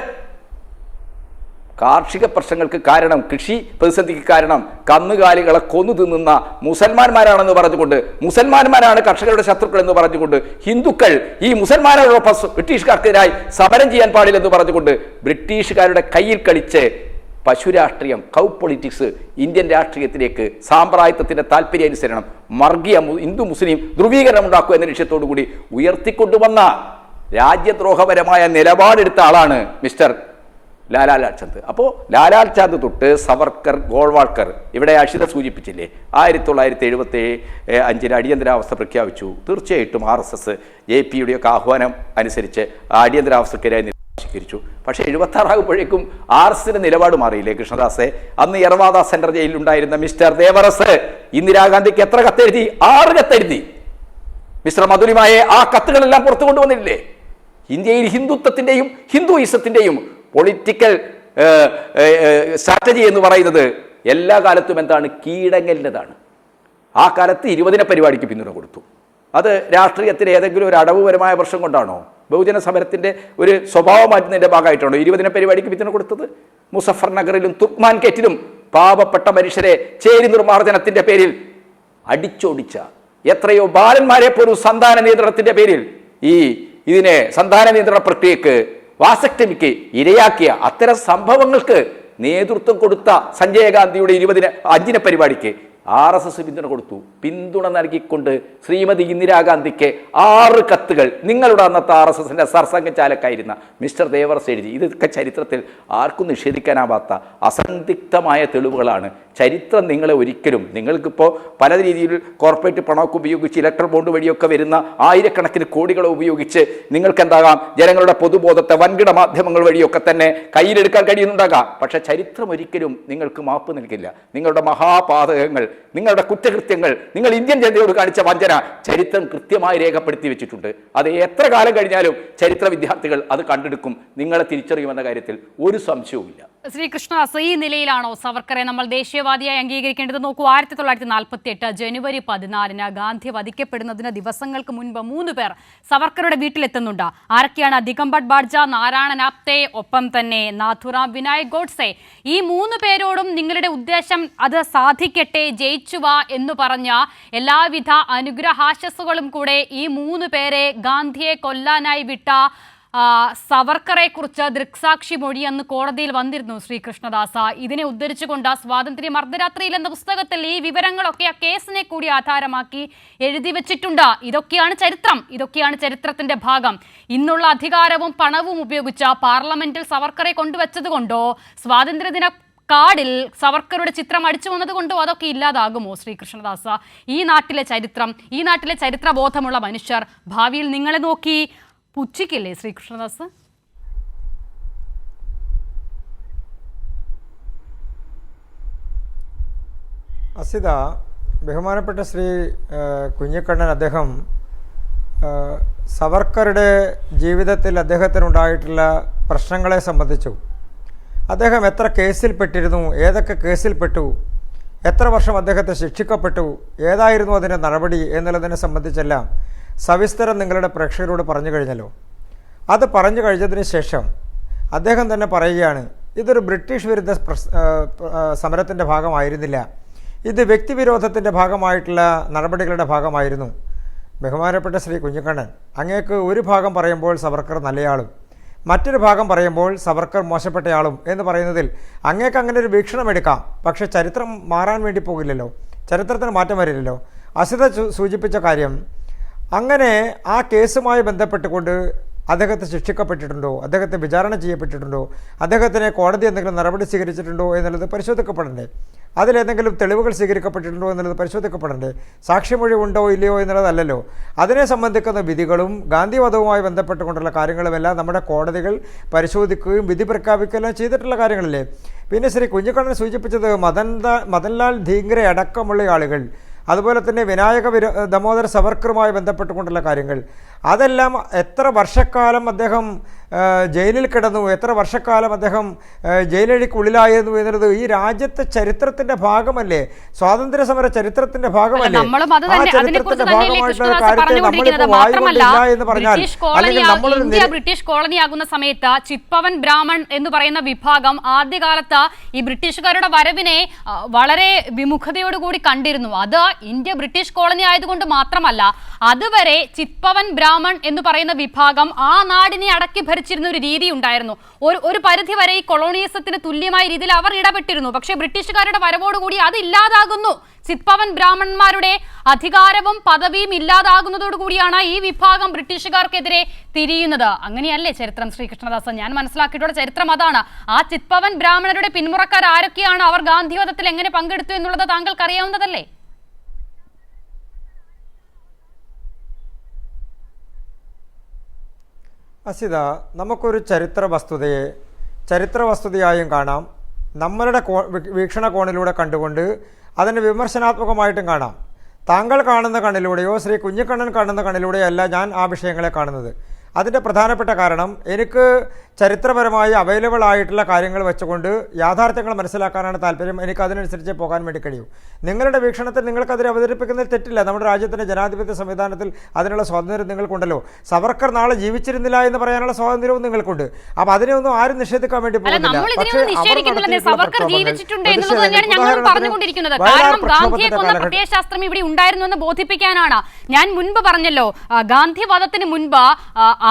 കാർഷിക പ്രശ്നങ്ങൾക്ക് കാരണം, കൃഷി പ്രതിസന്ധിക്ക് കാരണം കന്നുകാലികളെ കൊന്നു തിന്നുന്ന മുസൽമാന്മാരാണെന്ന് പറഞ്ഞുകൊണ്ട്, മുസൽമാന്മാരാണ് കർഷകരുടെ ശത്രുക്കൾ എന്ന് പറഞ്ഞുകൊണ്ട് ഹിന്ദുക്കൾ ഈ മുസൽമാനോടൊപ്പം ബ്രിട്ടീഷുകാർക്കെതിരായി സമരം ചെയ്യാൻ പാടില്ലെന്ന് പറഞ്ഞുകൊണ്ട് ബ്രിട്ടീഷുകാരുടെ കയ്യിൽ കളിച്ച് പശുരാഷ്ട്രീയം, കൗ പൊളിറ്റിക്സ് ഇന്ത്യൻ രാഷ്ട്രീയത്തിലേക്ക് സാമ്പ്രായത്വത്തിൻ്റെ താല്പര്യാനുസരണം വർഗീയ ഹിന്ദു മുസ്ലിം ധ്രുവീകരണം ഉണ്ടാക്കുക എന്ന ലക്ഷ്യത്തോടു കൂടി ഉയർത്തിക്കൊണ്ടുവന്ന രാജ്യദ്രോഹപരമായ നിലപാടെടുത്ത ആളാണ് മിസ്റ്റർ ലാലാലാൽ ചന്ദ്. അപ്പോൾ ലാലാൽ ചന്ദ് തൊട്ട് സവർക്കർ, ഗോൾവാൾക്കർ, ഇവിടെ അക്ഷിത സൂചിപ്പിച്ചില്ലേ 1975 അടിയന്തരാവസ്ഥ പ്രഖ്യാപിച്ചു. തീർച്ചയായിട്ടും RSS JP-യുടെയൊക്കെ ആഹ്വാനം അനുസരിച്ച് അടിയന്തരാവസ്ഥക്കെതിരായി നിരാശീകരിച്ചു. പക്ഷേ 76 ആകുമ്പോഴേക്കും RSSന്റെ നിലപാട് മാറിയില്ലേ കൃഷ്ണദാസെ? അന്ന് യർവാദ സെൻട്രൽ ജയിലിലുണ്ടായിരുന്ന മിസ്റ്റർ ദേവറസ് ഇന്ദിരാഗാന്ധിക്ക് എത്ര കത്തെഴുതി? 6 കത്തെഴുതി. മിസ്റ്റർ മധുരിമായെ ആ കത്തുകളെല്ലാം പുറത്തു കൊണ്ടുവന്നില്ലേ? ഇന്ത്യയിൽ ഹിന്ദുത്വത്തിൻ്റെയും ഹിന്ദുയിസത്തിൻ്റെയും പൊളിറ്റിക്കൽ സ്ട്രാറ്റജി എന്ന് പറയുന്നത് എല്ലാ കാലത്തും എന്താണ്? കീഴടങ്ങലിൻ്റെതാണ്. ആ കാലത്ത് 20 പരിപാടിക്ക് പിന്തുണ കൊടുത്തു. അത് രാഷ്ട്രീയത്തിലെ ഏതെങ്കിലും ഒരു അടവുപരമായ പ്രശ്നം കൊണ്ടാണോ? ബഹുജന സമരത്തിൻ്റെ ഒരു സ്വഭാവം മാറ്റുന്നതിൻ്റെ ഭാഗമായിട്ടാണോ 20 പരിപാടിക്ക് പിന്തുണ കൊടുത്തത്? മുസഫർ നഗറിലും തുർക്മാൻ കേറ്റിലും പാവപ്പെട്ട മനുഷ്യരെ ചേരി നിർമ്മാർജ്ജനത്തിൻ്റെ പേരിൽ അടിച്ചോടിച്ച എത്രയോ ബാലന്മാരെ പോലും സന്താന നിയന്ത്രണത്തിൻ്റെ പേരിൽ ഇതിനെ സന്താന നിയന്ത്രണ പ്രക്രിയക്ക്, വാസക്ടമിക്ക് ഇരയാക്കിയ അത്തരം സംഭവങ്ങൾക്ക് നേതൃത്വം കൊടുത്ത സഞ്ജയ് ഗാന്ധിയുടെ 5 പരിപാടിക്ക് RSS പിന്തുണ കൊടുത്തു. പിന്തുണ നൽകിക്കൊണ്ട് ശ്രീമതി ഇന്ദിരാഗാന്ധിക്ക് 6 കത്തുകൾ നിങ്ങളുടെ അന്നത്തെ RSSന്റെ സർസംഘചാലക്കായിരുന്ന മിസ്റ്റർ ദേവർസ് എഴുതി. ഇതൊക്കെ ചരിത്രത്തിൽ ആർക്കും നിഷേധിക്കാനാവാത്ത അസന്ധിഗ്ധമായ തെളിവുകളാണ്. ചരിത്രം നിങ്ങളെ ഒരിക്കലും, നിങ്ങൾക്കിപ്പോൾ പല രീതിയിൽ കോർപ്പറേറ്റ് പണമൊക്കെ ഉപയോഗിച്ച് ഇലക്ട്രൽ ബോണ്ട് വഴിയൊക്കെ വരുന്ന ആയിരക്കണക്കിന് കോടികളെ ഉപയോഗിച്ച് നിങ്ങൾക്ക് എന്താകാം ജനങ്ങളുടെ പൊതുബോധത്തെ വൻകിട മാധ്യമങ്ങൾ വഴിയൊക്കെ തന്നെ കയ്യിലെടുക്കാൻ കഴിയുന്നുണ്ടാകാം. പക്ഷേ ചരിത്രം ഒരിക്കലും നിങ്ങൾക്ക് മാപ്പ് നൽകില്ല. നിങ്ങളുടെ മഹാപാതകങ്ങൾ, നിങ്ങളുടെ കുറ്റകൃത്യങ്ങൾ, നിങ്ങൾ ഇന്ത്യൻ ജനതയോട് കാണിച്ച വഞ്ചന ചരിത്രം കൃത്യമായി രേഖപ്പെടുത്തി വെച്ചിട്ടുണ്ട്. അത് എത്ര കാലം കഴിഞ്ഞാലും ചരിത്ര വിദ്യാർത്ഥികൾ അത് കണ്ടെടുക്കും, നിങ്ങളെ തിരിച്ചറിയുമെന്ന കാര്യത്തിൽ ഒരു സംശയവുമില്ല. ശ്രീ കൃഷ്ണദാസ്, ഈ നിലയിലാണോ സവർക്കറെ നമ്മൾ ദേശീയവാദിയായി അംഗീകരിക്കേണ്ടത്? നോക്കൂ, 1948 ജനുവരി 14 ഗാന്ധി വധിക്കപ്പെടുന്നതിന് ദിവസങ്ങൾക്ക് മുൻപ് 3 പേർ സവർക്കറുടെ വീട്ടിലെത്തുന്നുണ്ട്. ആരൊക്കെയാണ്? ദിഗംബർ ബാഡ്ജ, നാരായണൻ ആപ്തെ, ഒപ്പം തന്നെ നാഥുറാം വിനായക് ഗോഡ്സെ. ഈ 3 പേരോടും നിങ്ങളുടെ ഉദ്ദേശം അത് സാധിക്കട്ടെ, ജയിച്ചുവാ എന്ന് പറഞ്ഞ എല്ലാവിധ അനുഗ്രഹാശസ്സുകളും കൂടെ ഈ 3 പേരെ ഗാന്ധിയെ കൊല്ലാനായി വിട്ട സവർക്കറെ കുറിച്ച് ദൃക്സാക്ഷി മൊഴി എന്ന് കോടതിയിൽ വന്നിരുന്നു. ശ്രീ കൃഷ്ണദാസ, ഇതിനെ ഉദ്ധരിച്ചുകൊണ്ട് സ്വാതന്ത്ര്യം അർദ്ധരാത്രിയിൽ എന്ന പുസ്തകത്തിൽ ഈ വിവരങ്ങളൊക്കെ ആ കേസിനെ കൂടി ആധാരമാക്കി എഴുതി വെച്ചിട്ടുണ്ട്. ഇതൊക്കെയാണ് ചരിത്രം, ഇതൊക്കെയാണ് ചരിത്രത്തിന്റെ ഭാഗം. ഇന്നുള്ള അധികാരവും പണവും ഉപയോഗിച്ച പാർലമെന്റിൽ സവർക്കറെ കൊണ്ടുവച്ചത് കൊണ്ടോ, സ്വാതന്ത്ര്യദിന കാർഡിൽ സവർക്കറുടെ ചിത്രം അടിച്ചു വന്നതുകൊണ്ടോ അതൊക്കെ ഇല്ലാതാകുമോ? ശ്രീ കൃഷ്ണദാസ, ഈ നാട്ടിലെ ചരിത്രം, ഈ നാട്ടിലെ ചരിത്രബോധമുള്ള മനുഷ്യർ ഭാവിയിൽ നിങ്ങളെ നോക്കി പുച്ഛിക്കില്ലേ ശ്രീ കൃഷ്ണദാസ്? അസിത, ബഹുമാനപ്പെട്ട ശ്രീ കുഞ്ഞിക്കണ്ണൻ അദ്ദേഹം സവർക്കറുടെ ജീവിതത്തിൽ അദ്ദേഹത്തിനുണ്ടായിട്ടുള്ള പ്രശ്നങ്ങളെ സംബന്ധിച്ചു, അദ്ദേഹം എത്ര കേസിൽപ്പെട്ടിരുന്നു, ഏതൊക്കെ കേസിൽപ്പെട്ടു, എത്ര വർഷം അദ്ദേഹത്തെ ശിക്ഷിക്കപ്പെട്ടു, ഏതായിരുന്നു അതിൻ്റെ നടപടി എന്നുള്ളതിനെ സംബന്ധിച്ചെല്ലാം സവിസ്തരം നിങ്ങളുടെ പ്രേക്ഷകരോട് പറഞ്ഞു കഴിഞ്ഞല്ലോ. അത് പറഞ്ഞു കഴിഞ്ഞതിന് ശേഷം അദ്ദേഹം തന്നെ പറയുകയാണ്, ഇതൊരു ബ്രിട്ടീഷ് വിരുദ്ധ സമരത്തിൻ്റെ ഭാഗമായിരുന്നില്ല, ഇത് വ്യക്തിവിരോധത്തിൻ്റെ ഭാഗമായിട്ടുള്ള നടപടികളുടെ ഭാഗമായിരുന്നു. ബഹുമാനപ്പെട്ട ശ്രീ കുഞ്ഞിക്കണ്ണൻ, അങ്ങേക്ക് ഒരു ഭാഗം പറയുമ്പോൾ സവർക്കർ നല്ലയാളും മറ്റൊരു ഭാഗം പറയുമ്പോൾ സവർക്കർ മോശപ്പെട്ടയാളും എന്ന് പറയുന്നതിൽ അങ്ങേക്ക് അങ്ങനെ ഒരു വീക്ഷണം എടുക്കാം. പക്ഷേ ചരിത്രം മാറാൻ വേണ്ടി പോകില്ലല്ലോ, ചരിത്രത്തിന് മാറ്റം വരില്ലല്ലോ. അസിത സൂചിപ്പിച്ച കാര്യം, അങ്ങനെ ആ കേസുമായി ബന്ധപ്പെട്ടുകൊണ്ട് അദ്ദേഹത്തെ ശിക്ഷിക്കപ്പെട്ടിട്ടുണ്ടോ, അദ്ദേഹത്തെ വിചാരണ ചെയ്യപ്പെട്ടിട്ടുണ്ടോ, അദ്ദേഹത്തിന് കോടതി എന്തെങ്കിലും നടപടി സ്വീകരിച്ചിട്ടുണ്ടോ എന്നുള്ളത് പരിശോധിക്കപ്പെടണ്ടേ, അതിലേതെങ്കിലും തെളിവുകൾ സ്വീകരിക്കപ്പെട്ടിട്ടുണ്ടോ എന്നുള്ളത് പരിശോധിക്കപ്പെടണ്ടേ, സാക്ഷിമൊഴി ഉണ്ടോ ഇല്ലയോ എന്നുള്ളതല്ലല്ലോ. അതിനെ സംബന്ധിക്കുന്ന വിധികളും ഗാന്ധിവധവുമായി ബന്ധപ്പെട്ടുകൊണ്ടുള്ള കാര്യങ്ങളുമെല്ലാം നമ്മുടെ കോടതികൾ പരിശോധിക്കുകയും വിധി പ്രഖ്യാപിക്കുകയെല്ലാം ചെയ്തിട്ടുള്ള കാര്യങ്ങളല്ലേ. പിന്നെ ശ്രീ കുഞ്ഞിക്കണ്ണൻ സൂചിപ്പിച്ചത് മദൻലാൽ ധീംഗ്രെ അടക്കമുള്ള ആളുകൾ, അതുപോലെ തന്നെ വിനായക ദമോദര സവർക്കറുമായി ബന്ധപ്പെട്ടുകൊണ്ടുള്ള കാര്യങ്ങൾ, അതെല്ലാം എത്ര വർഷക്കാലം അദ്ദേഹം ജയിലിൽ കിടന്നു, എത്ര വർഷക്കാലം അദ്ദേഹം ജയിലഴിക്കുള്ളിലായിരുന്നു എന്നുള്ളത് ഈ രാജ്യത്തെ ചരിത്രത്തിന്റെ ഭാഗമല്ലേ, സ്വാതന്ത്ര്യ സമര ചരിത്രത്തിന്റെ ഭാഗമല്ലേ. ആ ചരിത്രത്തിന്റെ ഭാഗമായിട്ടുള്ള കാര്യത്തെ നമ്മളിപ്പോൾ വായിക്കൊണ്ടില്ല എന്ന് പറഞ്ഞാൽ, അല്ലെങ്കിൽ നമ്മളൊരു ബ്രിട്ടീഷ് കോളനിയാകുന്ന സമയത്ത് ചിത്പവൻ ബ്രാഹ്മൺ എന്ന് പറയുന്ന വിഭാഗം ആദ്യകാലത്ത് ഈ ബ്രിട്ടീഷുകാരുടെ വരവിനെ വളരെ വിമുഖതയോടുകൂടി കണ്ടിരുന്നു. അത് ഇന്ത്യ ബ്രിട്ടീഷ് കോളനി ആയതുകൊണ്ട് മാത്രമല്ല, അതുവരെ ചിത്പവൻ ബ്രാഹ്മൺ എന്ന് പറയുന്ന വിഭാഗം ആ നാടിനെ അടക്കി ഭരിച്ചിരുന്ന ഒരു രീതി ഉണ്ടായിരുന്നു. ഒരു പരിധി വരെ ഈ കൊളോണിയസത്തിന് തുല്യമായ രീതിയിൽ അവർ ഇടപെട്ടിരുന്നു. പക്ഷേ ബ്രിട്ടീഷുകാരുടെ വരവോടുകൂടി അത് ഇല്ലാതാകുന്നു. ചിത്പവൻ ബ്രാഹ്മണന്മാരുടെ അധികാരവും പദവിയും ഇല്ലാതാകുന്നതോടുകൂടിയാണ് ഈ വിഭാഗം ബ്രിട്ടീഷുകാർക്കെതിരെ തിരിയുന്നത്. അങ്ങനെയല്ലേ ചരിത്രം, ശ്രീകൃഷ്ണദാസൻ? ഞാൻ മനസ്സിലാക്കിയിട്ടുള്ള ചരിത്രം അതാണ്. ആ ചിത്പവൻ ബ്രാഹ്മണരുടെ പിന്മുറക്കാർ ആരൊക്കെയാണ്, അവർ ഗാന്ധിവധത്തിൽ എങ്ങനെ പങ്കെടുത്തു എന്നുള്ളത് താങ്കൾക്ക് അറിയാവുന്നതല്ലേ? അസിത, നമുക്കൊരു ചരിത്ര വസ്തുതയായും കാണാം, നമ്മളുടെ വീക്ഷണകോണിലൂടെ കണ്ടുകൊണ്ട് അതിനെ വിമർശനാത്മകമായിട്ടും കാണാം. താങ്കൾ കാണുന്ന കണ്ണിലൂടെയോ ശ്രീ കുഞ്ഞിക്കണ്ണൻ കാണുന്ന കണ്ണിലൂടെയോ അല്ല ഞാൻ ആ വിഷയങ്ങളെ കാണുന്നത്. അതിൻ്റെ പ്രധാനപ്പെട്ട കാരണം, എനിക്ക് ചരിത്രപരമായി അവൈലബിൾ ആയിട്ടുള്ള കാര്യങ്ങൾ വെച്ചുകൊണ്ട് യാഥാർത്ഥ്യങ്ങൾ മനസ്സിലാക്കാനാണ് താല്പര്യം. എനിക്ക് അതിനനുസരിച്ച് പോകാൻ വേണ്ടി കഴിയൂ. നിങ്ങളുടെ വീക്ഷണത്തിൽ നിങ്ങൾക്കതിനെ അവതരിപ്പിക്കുന്നതിൽ തെറ്റില്ല. നമ്മുടെ രാജ്യത്തിൻ്റെ ജനാധിപത്യ സംവിധാനത്തിൽ അതിനുള്ള സ്വാതന്ത്ര്യം നിങ്ങൾക്കുണ്ടല്ലോ. സവർക്കർ നാളെ ജീവിച്ചിരുന്നില്ല എന്ന് പറയാനുള്ള സ്വാതന്ത്ര്യവും നിങ്ങൾക്കുണ്ട്. അപ്പോൾ അതിനെയൊന്നും ആരും നിഷേധിക്കാൻ വേണ്ടി പോകുന്നില്ല. പ്രത്യയശാസ്ത്രം ഇവിടെ ഉണ്ടായിരുന്നു എന്ന് ബോധിപ്പിക്കാനാണ്. ഞാൻ മുൻപ് പറഞ്ഞല്ലോ, ഗാന്ധിവധത്തിന് മുൻപ്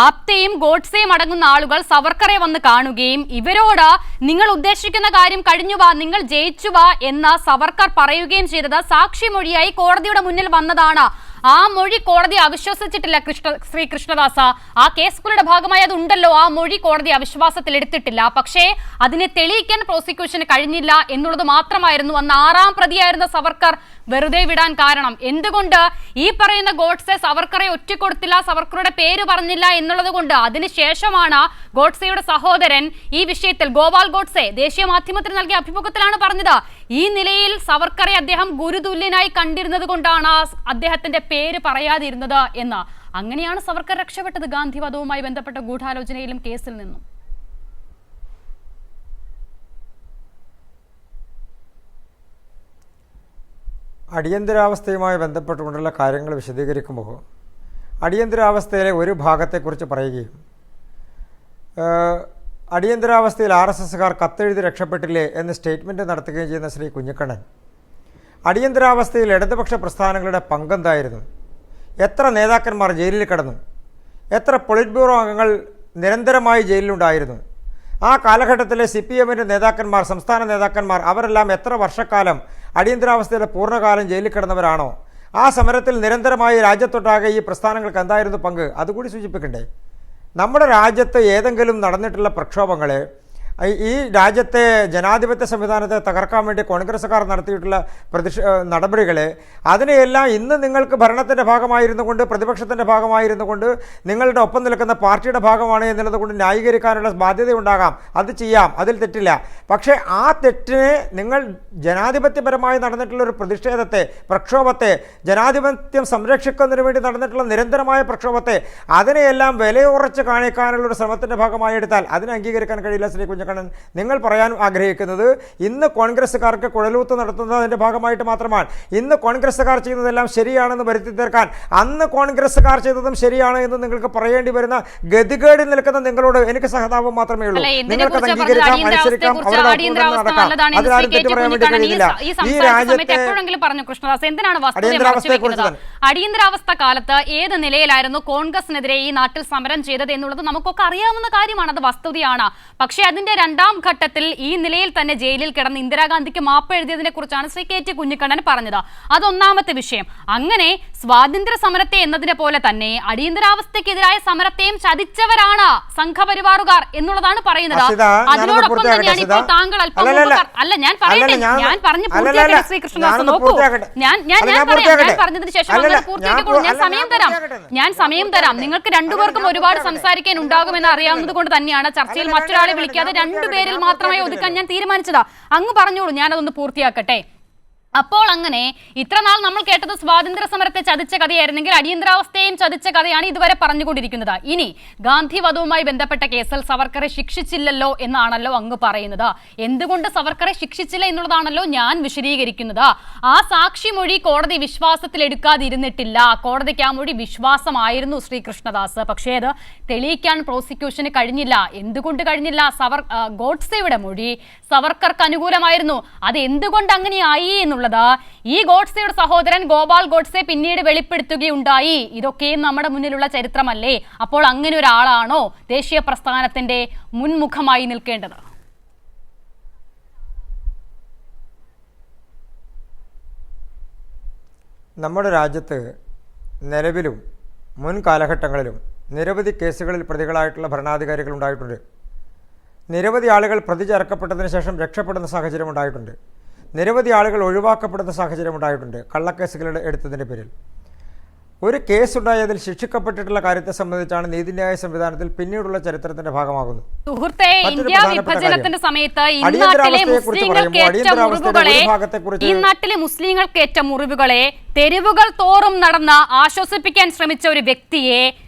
ആപ്തയും ഗോഡ്സെയും അടങ്ങുന്ന ആളുകൾ സവർക്കറെ വന്ന് കാണുകയും ഇവരോട് നിങ്ങൾ ഉദ്ദേശിക്കുന്ന കാര്യം കഴിഞ്ഞുവാ, നിങ്ങൾ ജയിച്ചുവാ എന്ന് സവർക്കർ പറയുകയും ചെയ്തത് സാക്ഷിമൊഴിയായി കോടതിയുടെ മുന്നിൽ വന്നതാണ്. ആ മൊഴി കോടതി അവിശ്വസിച്ചിട്ടില്ല ശ്രീ കൃഷ്ണദാസ. ആ കേസുകളുടെ ഭാഗമായി അതുണ്ടല്ലോ. ആ മൊഴി കോടതി അവിശ്വാസത്തിൽ എടുത്തിട്ടില്ല. പക്ഷേ അതിനെ തെളിയിക്കാൻ പ്രോസിക്യൂഷന് കഴിഞ്ഞില്ല എന്നുള്ളത് മാത്രമായിരുന്നു അന്ന് 6ാം പ്രതിയായിരുന്ന സവർക്കർ വെറുതെ വിടാൻ കാരണം. എന്തുകൊണ്ട്? ഈ പറയുന്ന ഗോഡ്സെ സവർക്കറെ ഒറ്റക്കൊടുത്തില്ല, സവർക്കറുടെ പേര് പറഞ്ഞില്ല എന്നുള്ളത് കൊണ്ട്. അതിനുശേഷമാണ് ഗോഡ്സെയുടെ സഹോദരൻ ഈ വിഷയത്തിൽ, ഗോപാൽ ഗോഡ്സെ, ദേശീയ മാധ്യമത്തിന് നൽകിയ അഭിമുഖത്തിലാണ് പറഞ്ഞത്, ഈ നിലയിൽ സവർക്കറെ അദ്ദേഹം ഗുരുതുല്യനായി കണ്ടിരുന്നത് കൊണ്ടാണ് അദ്ദേഹത്തിന്റെ പേര് പറയാതിരുന്നത് എന്ന്. അങ്ങനെയാണ് സവർക്കർ രക്ഷപ്പെട്ടത് ഗാന്ധിവധവുമായി ബന്ധപ്പെട്ട ഗൂഢാലോചനയിലും കേസിൽ നിന്നും. അടിയന്തരാവസ്ഥയുമായി ബന്ധപ്പെട്ടുകൊണ്ടുള്ള കാര്യങ്ങൾ വിശദീകരിക്കുമ്പോൾ അടിയന്തരാവസ്ഥയിലെ ഒരു ഭാഗത്തെക്കുറിച്ച് പറയുകയും അടിയന്തരാവസ്ഥയിൽ RSSകാർ കത്തെഴുതി രക്ഷപ്പെട്ടില്ലേ എന്ന് സ്റ്റേറ്റ്മെൻറ്റ് നടത്തുകയും ചെയ്യുന്ന ശ്രീ കുഞ്ഞിക്കണ്ണൻ, അടിയന്തരാവസ്ഥയിൽ ഇടതുപക്ഷ പ്രസ്ഥാനങ്ങളുടെ പങ്കെന്തായിരുന്നു? എത്ര നേതാക്കന്മാർ ജയിലിൽ കിടന്നു? എത്ര പൊളിറ്റ് ബ്യൂറോ അംഗങ്ങൾ നിരന്തരമായി ജയിലിലുണ്ടായിരുന്നു? ആ കാലഘട്ടത്തിലെ CPMൻ്റെ നേതാക്കന്മാർ, സംസ്ഥാന നേതാക്കന്മാർ, അവരെല്ലാം എത്ര വർഷക്കാലം അടിയന്തരാവസ്ഥയുടെ പൂർണ്ണകാലം ജയിലിൽ കിടന്നവരാണോ? ആ സമരത്തിൽ നിരന്തരമായി രാജ്യത്തൊട്ടാകെ ഈ പ്രസ്ഥാനങ്ങൾക്ക് എന്തായിരുന്നു പങ്ക്? അതുകൂടി സൂചിപ്പിക്കണ്ടേ? നമ്മുടെ രാജ്യത്ത് ഏതെങ്കിലും നടന്നിട്ടുള്ള പ്രക്ഷോഭങ്ങളെ, ഈ രാജ്യത്തെ ജനാധിപത്യ സംവിധാനത്തെ തകർക്കാൻ വേണ്ടി കോൺഗ്രസ്സുകാർ നടത്തിയിട്ടുള്ള നടപടികളെ, അതിനെയെല്ലാം ഇന്ന് നിങ്ങൾക്ക് ഭരണത്തിൻ്റെ ഭാഗമായിരുന്നു കൊണ്ട്, പ്രതിപക്ഷത്തിൻ്റെ ഭാഗമായിരുന്നു കൊണ്ട്, നിങ്ങളുടെ ഒപ്പം നിൽക്കുന്ന പാർട്ടിയുടെ ഭാഗമാണ് എന്നുള്ളത് കൊണ്ട് ന്യായീകരിക്കാനുള്ള ബാധ്യതയുണ്ടാകാം. അത് ചെയ്യാം, അതിൽ തെറ്റില്ല. പക്ഷേ ആ തെറ്റിനെ നിങ്ങൾ ജനാധിപത്യപരമായി നടന്നിട്ടുള്ള ഒരു പ്രതിഷേധത്തെ, പ്രക്ഷോഭത്തെ, ജനാധിപത്യം സംരക്ഷിക്കുന്നതിന് വേണ്ടി നടന്നിട്ടുള്ള നിരന്തരമായ പ്രക്ഷോഭത്തെ, അതിനെയെല്ലാം വിലയുറച്ച് കാണിക്കാനുള്ളൊരു ശ്രമത്തിൻ്റെ ഭാഗമായി എടുത്താൽ അതിനെ അംഗീകരിക്കാൻ കഴിയില്ല ശ്രീ കുഞ്ഞിക്കണ്ണൻ. കുഞ്ഞിക്കണ്ണൻ, നിങ്ങൾ പറയാൻ ആഗ്രഹിക്കുന്നത് ഇന്ന് കോൺഗ്രസ്സുകാർക്ക് കുഴലൂത്ത് നടത്തുന്നതിൻ്റെ ഭാഗമായിട്ട് മാത്രമാണ്. ഇന്ന് കോൺഗ്രസ്സുകാർ ചെയ്യുന്നതെല്ലാം ശരിയാണെന്ന് വരുത്തി തീർക്കാൻ അന്ന് കോൺഗ്രസ്സുകാർ ചെയ്തതും ശരിയാണ് എന്ന് നിങ്ങൾക്ക് പറയേണ്ടി വരുന്ന ഗതികേടിൽ നിൽക്കുന്ന നിങ്ങളോട് എനിക്ക് സഹതാപം മാത്രമേ ഉള്ളൂ. നിങ്ങൾക്ക് അംഗീകരിക്കാം, അനുസരിക്കാം, അവരുടെ നടക്കാം. അതിലാരും തെറ്റ് പറയാൻ വേണ്ടി കഴിയില്ല. ഈ രാജ്യത്തെ അടിയന്തരാവസ്ഥ കാലത്ത് ഏത് നിലയിലായിരുന്നു കോൺഗ്രസിനെതിരെ ഈ നാട്ടിൽ സമരം ചെയ്തത് എന്നുള്ളത് നമുക്കൊക്കെ അറിയാവുന്ന കാര്യമാണ്, അത് വസ്തുതയാണ്. പക്ഷേ അതിന്റെ രണ്ടാം ഘട്ടത്തിൽ ഈ നിലയിൽ തന്നെ ജയിലിൽ കിടന്ന് ഇന്ദിരാഗാന്ധിക്ക് മാപ്പ് എഴുതിയതിനെ കുറിച്ചാണ് ശ്രീ കെ ടി കുഞ്ഞിക്കണ്ണൻ പറഞ്ഞത്. അതൊന്നാമത്തെ വിഷയം. അങ്ങനെ സ്വാതന്ത്ര്യ സമരത്തെ എന്നതിനെ പോലെ തന്നെ അടിയന്തരാവസ്ഥക്കെതിരായ സമരത്തെയും ചതിച്ചവരാണ് സംഘപരിവാറുകാർ എന്നുള്ളതാണ് പറയുന്നത്. അതിനോടൊപ്പം തന്നെയാണ് ഇപ്പോൾ താങ്കൾ അല്പം അല്ല ഞാൻ പറയട്ടെ, ഞാൻ പറഞ്ഞു പൂർത്തിയാക്കട്ടെ ശ്രീ കൃഷ്ണദാസ്. നോക്കൂ, ഞാൻ പറഞ്ഞതിന് ശേഷം പൂർത്തിയാക്കിക്കോളൂ. ഞാൻ സമയം തരാം. നിങ്ങൾക്ക് രണ്ടുപേർക്കും ഒരുപാട് സംസാരിക്കാൻ ഉണ്ടാകുമെന്ന് അറിയാവുന്നത് കൊണ്ട് തന്നെയാണ് ചർച്ചയിൽ മറ്റൊരാളെ വിളിക്കാതെ രണ്ടുപേരിൽ മാത്രമായി ഒതുക്കാൻ ഞാൻ തീരുമാനിച്ചതാ. അങ്ങ് പറഞ്ഞോളൂ, ഞാനതൊന്ന് പൂർത്തിയാക്കട്ടെ. അപ്പോൾ അങ്ങനെ ഇത്രനാൾ നമ്മൾ കേട്ടത് സ്വാതന്ത്ര്യ സമരത്തെ ചതിച്ച കഥയായിരുന്നെങ്കിൽ അടിയന്തരാവസ്ഥയെയും ചതിച്ച കഥയാണ് ഇതുവരെ പറഞ്ഞുകൊണ്ടിരിക്കുന്നത്. ഇനി ഗാന്ധി വധവുമായി ബന്ധപ്പെട്ട കേസിൽ സവർക്കറെ ശിക്ഷിച്ചില്ലല്ലോ എന്നാണല്ലോ അങ്ങ് പറയുന്നത്. എന്തുകൊണ്ട് സവർക്കറെ ശിക്ഷിച്ചില്ല എന്നുള്ളതാണല്ലോ ഞാൻ വിശദീകരിക്കുന്നത്. ആ സാക്ഷിമൊഴി കോടതി വിശ്വാസത്തിലെടുക്കാതിരുന്നിട്ടില്ല. കോടതിക്ക് ആ മൊഴി വിശ്വാസമായിരുന്നു ശ്രീ കൃഷ്ണദാസ്. പക്ഷേ അത് തെളിയിക്കാൻ പ്രോസിക്യൂഷന് കഴിഞ്ഞില്ല. എന്തുകൊണ്ട് കഴിഞ്ഞില്ല? ഗോഡ്സെയുടെ മൊഴി സവർക്കർക്ക് അനുകൂലമായിരുന്നു. അത് എന്തുകൊണ്ട് അങ്ങനെയായി എന്നുള്ളത് ഈ ഗോഡ്സെയുടെ സഹോദരൻ ഗോപാൽ ഗോഡ്സെ പിന്നീട് വെളിപ്പെടുത്തുകയുണ്ടായി. ഇതൊക്കെയും നമ്മുടെ മുന്നിലുള്ള ചരിത്രമല്ലേ? അപ്പോൾ അങ്ങനെ ഒരാളാണോ ദേശീയ പ്രസ്ഥാനത്തിന്റെ മുൻമുഖമായി നിൽക്കേണ്ടത്? നമ്മുടെ രാജ്യത്ത് നിലവിലും മുൻ കാലഘട്ടങ്ങളിലും നിരവധി കേസുകളിൽ പ്രതികളായിട്ടുള്ള ഭരണാധികാരികൾ ഉണ്ടായിട്ടുണ്ട്. നിരവധി ആളുകൾ പ്രതി ചേർക്കപ്പെട്ടതിന് ശേഷം രക്ഷപ്പെടുന്ന സാഹചര്യം ഉണ്ടായിട്ടുണ്ട്. നിരവധി ആളുകൾ ഒഴിവാക്കപ്പെടുന്ന സാഹചര്യം ഉണ്ടായിട്ടുണ്ട് കള്ളക്കേസുകൾ എടുത്തതിൻ്റെ പേരിൽ. ഒരു കേസുണ്ടായതിൽ ശിക്ഷിക്കപ്പെട്ടിട്ടുള്ള കാര്യത്തെ സംബന്ധിച്ചാണ് നീതിന്യായ സംവിധാനത്തിൽ പിന്നീടുള്ള ചരിത്രത്തിന്റെ ഭാഗമാകുന്നത്. സുഹൃത്തെ, ഇന്ത്യ വിഭജനത്തിന്റെ സമയത്ത് ഈ നാട്ടിലെ മുസ്ലിങ്ങൾക്കേറ്റ മുറിവുകളെ തെരുവുകൾ തോറും നടന്ന് ആശ്വസിപ്പിക്കാൻ ശ്രമിച്ച ഒരു വ്യക്തിയെ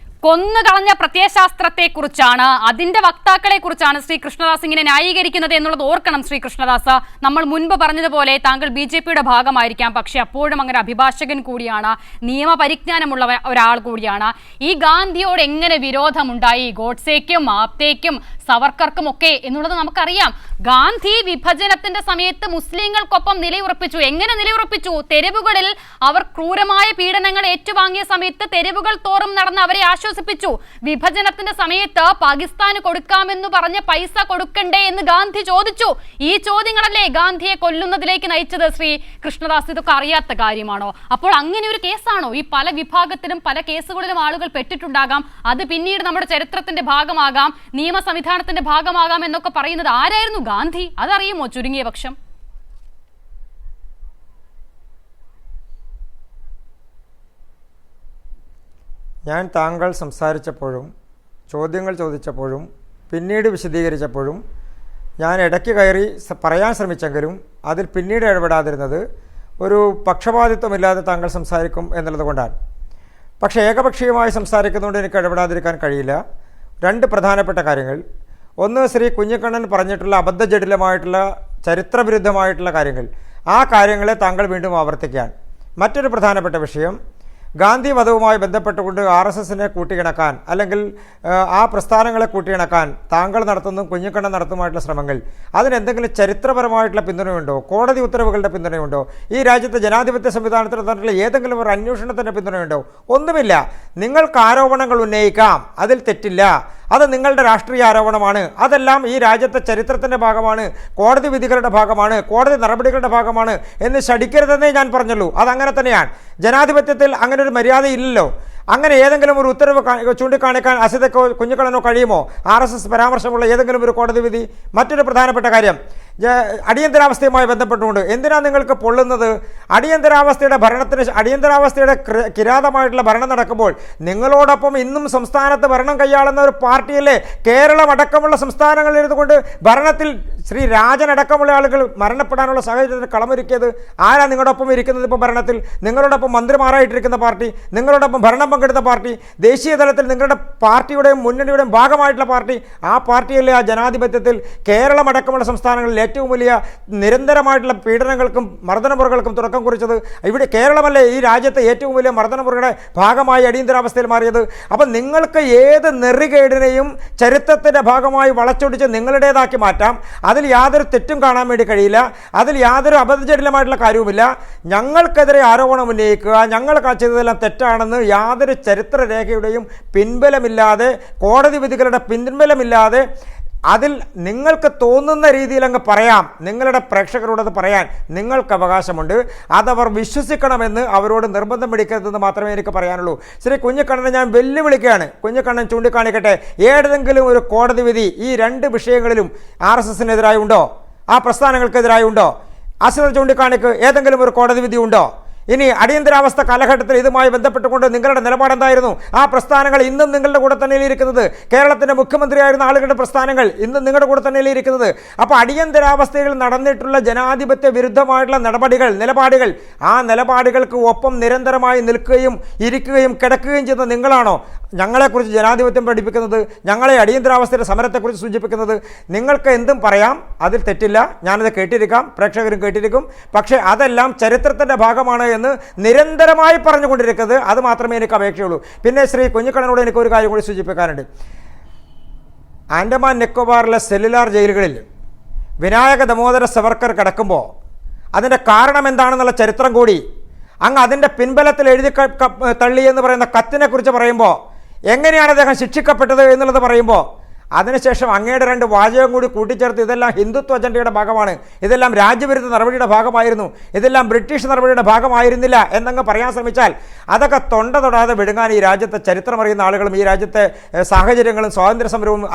കൊന്നുകളഞ്ഞ പ്രത്യയശാസ്ത്രത്തെ കുറിച്ചാണ്, അതിന്റെ വക്താക്കളെ കുറിച്ചാണ് ശ്രീ കൃഷ്ണദാസ് ഇങ്ങനെ ന്യായീകരിക്കുന്നത് എന്നുള്ളത് ഓർക്കണം. ശ്രീ കൃഷ്ണദാസ്, നമ്മൾ മുൻപ് പറഞ്ഞതുപോലെ താങ്കൾ ബിജെപിയുടെ ഭാഗമായിരിക്കാം, പക്ഷെ അപ്പോഴും അങ്ങനെ അഭിഭാഷകൻ കൂടിയാണ്, നിയമപരിജ്ഞാനമുള്ള ഒരാൾ കൂടിയാണ്. ഈ ഗാന്ധിയോട് എങ്ങനെ വിരോധമുണ്ടായി ഗോഡ്സെക്കും ആപ്തേക്കും സവർക്കർക്കും ഒക്കെ എന്നുള്ളത് നമുക്കറിയാം. ഗാന്ധി വിഭജനത്തിന്റെ സമയത്ത് മുസ്ലിങ്ങൾക്കൊപ്പം നിലയുറപ്പിച്ചു. എങ്ങനെ നിലയുറപ്പിച്ചു? തെരുവുകളിൽ അവർ ക്രൂരമായ പീഡനങ്ങൾ ഏറ്റുവാങ്ങിയ സമയത്ത് തെരുവുകൾ തോറും നടന്ന് അവരെ ആശ്വസിപ്പിച്ചു. വിഭജനത്തിന്റെ സമയത്ത് പാകിസ്ഥാന് കൊടുക്കാമെന്ന് പറഞ്ഞ പൈസ കൊടുക്കണ്ടേ എന്ന് ഗാന്ധി ചോദിച്ചു. ഈ ചോദ്യങ്ങളല്ലേ ഗാന്ധിയെ കൊല്ലുന്നതിലേക്ക് നയിച്ചത്? ശ്രീ കൃഷ്ണദാസ്, ഇതൊക്കെ അറിയാത്ത കാര്യമാണോ? അപ്പോൾ അങ്ങനെ ഒരു കേസാണോ? ഈ പല വിഭാഗത്തിലും പല കേസുകളിലും ആളുകൾ പെട്ടിട്ടുണ്ടാകാം. അത് പിന്നീട് നമ്മുടെ ചരിത്രത്തിന്റെ ഭാഗമാകാം, നിയമ സംവിധാനത്തിന്റെ ഭാഗമാകാം എന്നൊക്കെ പറയുന്നത് ആരായിരുന്നു? ഗാന്ധി. അതറിയുമോ ചുരുങ്ങിയ പക്ഷം? ഞാൻ താങ്കൾ സംസാരിച്ചപ്പോഴും ചോദ്യങ്ങൾ ചോദിച്ചപ്പോഴും പിന്നീട് വിശദീകരിച്ചപ്പോഴും ഞാൻ ഇടയ്ക്ക് കയറി പറയാൻ ശ്രമിച്ചെങ്കിലും അതിൽ പിന്നീട് ഇടപെടാതിരുന്നത് ഒരു പക്ഷപാതിത്വമില്ലാതെ താങ്കൾ സംസാരിക്കും എന്നുള്ളത് കൊണ്ടാണ്. പക്ഷേ ഏകപക്ഷീയമായി സംസാരിക്കുന്നതുകൊണ്ട് എനിക്ക് ഇടപെടാതിരിക്കാൻ കഴിയില്ല. രണ്ട് പ്രധാനപ്പെട്ട കാര്യങ്ങൾ. ഒന്ന്, ശ്രീ കുഞ്ഞിക്കണ്ണൻ പറഞ്ഞിട്ടുള്ള അബദ്ധജടിലമായിട്ടുള്ള ചരിത്രവിരുദ്ധമായിട്ടുള്ള കാര്യങ്ങൾ, ആ കാര്യങ്ങളെ താങ്കൾ വീണ്ടും ആവർത്തിക്കുകയാണ്. മറ്റൊരു പ്രധാനപ്പെട്ട വിഷയം, ഗാന്ധി വധവുമായി ബന്ധപ്പെട്ടുകൊണ്ട് RSSനെ കൂട്ടിയിണക്കാൻ അല്ലെങ്കിൽ ആ പ്രസ്ഥാനങ്ങളെ കൂട്ടിയിണക്കാൻ താങ്കൾ നടത്തുന്നതും കുഞ്ഞിക്കണ്ണൻ നടത്തുമായിട്ടുള്ള ശ്രമങ്ങൾ, അതിനെന്തെങ്കിലും ചരിത്രപരമായിട്ടുള്ള പിന്തുണയുണ്ടോ? കോടതി ഉത്തരവുകളുടെ പിന്തുണയുണ്ടോ? ഈ രാജ്യത്തെ ജനാധിപത്യ സംവിധാനത്തിൽ തന്നിട്ടുള്ള ഏതെങ്കിലും ഒരു അന്വേഷണത്തിൻ്റെ പിന്തുണയുണ്ടോ? ഒന്നുമില്ല. നിങ്ങൾക്ക് ആരോപണങ്ങൾ ഉന്നയിക്കാം, അതിൽ തെറ്റില്ല. അത് നിങ്ങളുടെ രാഷ്ട്രീയ ആരോപണമാണ്. അതെല്ലാം ഈ രാജ്യത്തെ ചരിത്രത്തിൻ്റെ ഭാഗമാണ്, കോടതി വിധികളുടെ ഭാഗമാണ്, കോടതി നടപടികളുടെ ഭാഗമാണ് എന്ന് ശടിക്കരുതെന്നേ ഞാൻ പറഞ്ഞുള്ളൂ. അതങ്ങനെ തന്നെയാണ്. ജനാധിപത്യത്തിൽ അങ്ങനെ ഒരു മര്യാദ ഇല്ലല്ലോ. അങ്ങനെ ഏതെങ്കിലും ഒരു ഉത്തരവ് ചൂണ്ടിക്കാണിക്കാൻ അസിതക്കോ കുഞ്ഞിക്കണ്ണനോ കഴിയുമോ? RSS പരാമർശമുള്ള ഏതെങ്കിലും ഒരു കോടതി വിധി? മറ്റൊരു പ്രധാനപ്പെട്ട കാര്യം, അടിയന്തരാവസ്ഥയുമായി ബന്ധപ്പെട്ടുകൊണ്ട് എന്തിനാണ് നിങ്ങൾക്ക് പൊള്ളുന്നത്? അടിയന്തരാവസ്ഥയുടെ കിരാതമായിട്ടുള്ള ഭരണം നടക്കുമ്പോൾ നിങ്ങളോടൊപ്പം ഇന്നും സംസ്ഥാനത്ത് ഭരണം കൈയാളുന്ന ഒരു പാർട്ടിയല്ലേ കേരളം അടക്കമുള്ള സംസ്ഥാനങ്ങളിൽ ഇരുന്നുകൊണ്ട് ഭരണത്തിൽ ശ്രീ രാജൻ അടക്കമുള്ള ആളുകൾ മരണപ്പെടാനുള്ള സാഹചര്യത്തിൽ കളമൊരുക്കിയത്? ആരാ നിങ്ങളോടൊപ്പം ഇരിക്കുന്നത്? ഇപ്പോൾ ഭരണത്തിൽ നിങ്ങളോടൊപ്പം മന്ത്രിമാരായിട്ടിരിക്കുന്ന പാർട്ടി, നിങ്ങളോടൊപ്പം ഭരണം പങ്കെടുത്ത പാർട്ടി, ദേശീയ തലത്തിൽ നിങ്ങളുടെ പാർട്ടിയുടെയും മുന്നണിയുടെയും ഭാഗമായിട്ടുള്ള പാർട്ടി, ആ പാർട്ടിയിലെ ആ ജനാധിപത്യത്തിൽ കേരളമടക്കമുള്ള സംസ്ഥാനങ്ങളിൽ ഏറ്റവും വലിയ നിരന്തരമായിട്ടുള്ള പീഡനങ്ങൾക്കും മർദ്ദനമുറകൾക്കും തുടക്കം കുറിച്ചത് ഇവിടെ കേരളമല്ലേ ഈ രാജ്യത്തെ ഏറ്റവും വലിയ മർദ്ദനമുറകളുടെ ഭാഗമായി അടിയന്തരാവസ്ഥയിൽ മാറിയത്. അപ്പം നിങ്ങൾക്ക് ഏത് നെറികേടിനെയും ചരിത്രത്തിൻ്റെ ഭാഗമായി വളച്ചൊടിച്ച് നിങ്ങളുടേതാക്കി മാറ്റാം. അതിൽ യാതൊരു തെറ്റും കാണാൻ വേണ്ടി കഴിയില്ല, അതിൽ യാതൊരു അബദ്ധജടിലമായിട്ടുള്ള കാര്യവുമില്ല. ഞങ്ങൾക്കെതിരെ ആരോപണം ഉന്നയിക്കുക, ഞങ്ങൾ ചെയ്തതെല്ലാം തെറ്റാണെന്ന് യാതൊരു ചരിത്രരേഖയുടെയും പിൻബലമില്ലാതെ, കോടതി വിധികളുടെ പിൻബലമില്ലാതെ അതിൽ നിങ്ങൾക്ക് തോന്നുന്ന രീതിയിൽ അങ്ങ് പറയാം. നിങ്ങളുടെ പ്രേക്ഷകരോടത് പറയാൻ നിങ്ങൾക്ക് അവകാശമുണ്ട്. അതവർ വിശ്വസിക്കണമെന്ന് അവരോട് നിർബന്ധം പിടിക്കരുതെന്ന് മാത്രമേ എനിക്ക് പറയാനുള്ളൂ. ശ്രീ കുഞ്ഞിക്കണ്ണനെ ഞാൻ വെല്ലുവിളിക്കുകയാണ്. കുഞ്ഞിക്കണ്ണൻ ചൂണ്ടിക്കാണിക്കട്ടെ, ഏതെങ്കിലും ഒരു കോടതി വിധി ഈ രണ്ട് വിഷയങ്ങളിലും RSSനെതിരായി ഉണ്ടോ, ആ പ്രസ്ഥാനങ്ങൾക്കെതിരായി ഉണ്ടോ? അശ്രദ്ധ ചൂണ്ടിക്കാണിക്ക് ഏതെങ്കിലും ഒരു കോടതി വിധി ഉണ്ടോ? ഇനി അടിയന്തരാവസ്ഥ കാലഘട്ടത്തിൽ ഇതുമായി ബന്ധപ്പെട്ടുകൊണ്ട് നിങ്ങളുടെ നിലപാടെന്തായിരുന്നു? ആ പ്രസ്ഥാനങ്ങൾ ഇന്നും നിങ്ങളുടെ കൂടെ തന്നെയല്ലേ ഇരിക്കുന്നത്? കേരളത്തിൻ്റെ മുഖ്യമന്ത്രിയായിരുന്ന ആളുകളുടെ പ്രസ്ഥാനങ്ങൾ ഇന്നും നിങ്ങളുടെ കൂടെ തന്നെയല്ലേ ഇരിക്കുന്നത്? അപ്പോൾ അടിയന്തരാവസ്ഥയിൽ നടന്നിട്ടുള്ള ജനാധിപത്യ വിരുദ്ധമായിട്ടുള്ള നിലപാടുകൾ, ആ നിലപാടുകൾക്ക് ഒപ്പം നിരന്തരമായി നിൽക്കുകയും ഇരിക്കുകയും കിടക്കുകയും ചെയ്യുന്ന നിങ്ങളാണോ ഞങ്ങളെക്കുറിച്ച് ജനാധിപത്യം പഠിപ്പിക്കുന്നത്, ഞങ്ങളെ അടിയന്തരാവസ്ഥയുടെ സമരത്തെക്കുറിച്ച് സൂചിപ്പിക്കുന്നത്? നിങ്ങൾക്ക് എന്തും പറയാം, അതിൽ തെറ്റില്ല, ഞാനത് കേട്ടിരിക്കാം, പ്രേക്ഷകരും കേട്ടിരിക്കും. പക്ഷേ അതെല്ലാം ചരിത്രത്തിൻ്റെ ഭാഗമാണ് എന്ന് നിരന്തരമായി പറഞ്ഞുകൊണ്ടിരിക്കുന്നത്. അത് മാത്രമേ എനിക്ക് അപേക്ഷയുള്ളൂ. പിന്നെ ശ്രീ കുഞ്ഞിക്കണ്ണനോട് എനിക്കൊരു കാര്യം കൂടി സൂചിപ്പിക്കാനുണ്ട്. ആൻഡമാൻ നിക്കോബാറിലെ സെല്ലുലാർ ജയിലുകളിൽ വിനായക ദമോദര സവർക്കർ കിടക്കുമ്പോൾ അതിൻ്റെ കാരണം എന്താണെന്നുള്ള ചരിത്രം കൂടി അങ്ങ് അതിൻ്റെ പിൻബലത്തിൽ എഴുതി തള്ളി എന്ന് പറയുന്ന കത്തിനെ കുറിച്ച് പറയുമ്പോൾ, എങ്ങനെയാണ് അദ്ദേഹം ശിക്ഷിക്കപ്പെട്ടത് എന്നുള്ളത് പറയുമ്പോൾ, അതിനുശേഷം അങ്ങയുടെ രണ്ട് വാചകം കൂടി കൂട്ടിച്ചേർത്ത് ഇതെല്ലാം ഹിന്ദുത്വ അജണ്ടയുടെ ഭാഗമാണ്, ഇതെല്ലാം രാജ്യവിരുദ്ധ നടപടിയുടെ ഭാഗമായിരുന്നു, ഇതെല്ലാം ബ്രിട്ടീഷ് നടപടിയുടെ ഭാഗമായിരുന്നില്ല എന്നങ്ങ് പറയാൻ ശ്രമിച്ചാൽ അതൊക്കെ തൊണ്ട തൊടാതെ വിഴുങ്ങാൻ ഈ രാജ്യത്തെ ചരിത്രമറിയുന്ന ആളുകളും ഈ രാജ്യത്തെ സാഹചര്യങ്ങളും സ്വാതന്ത്ര്യ സമരവും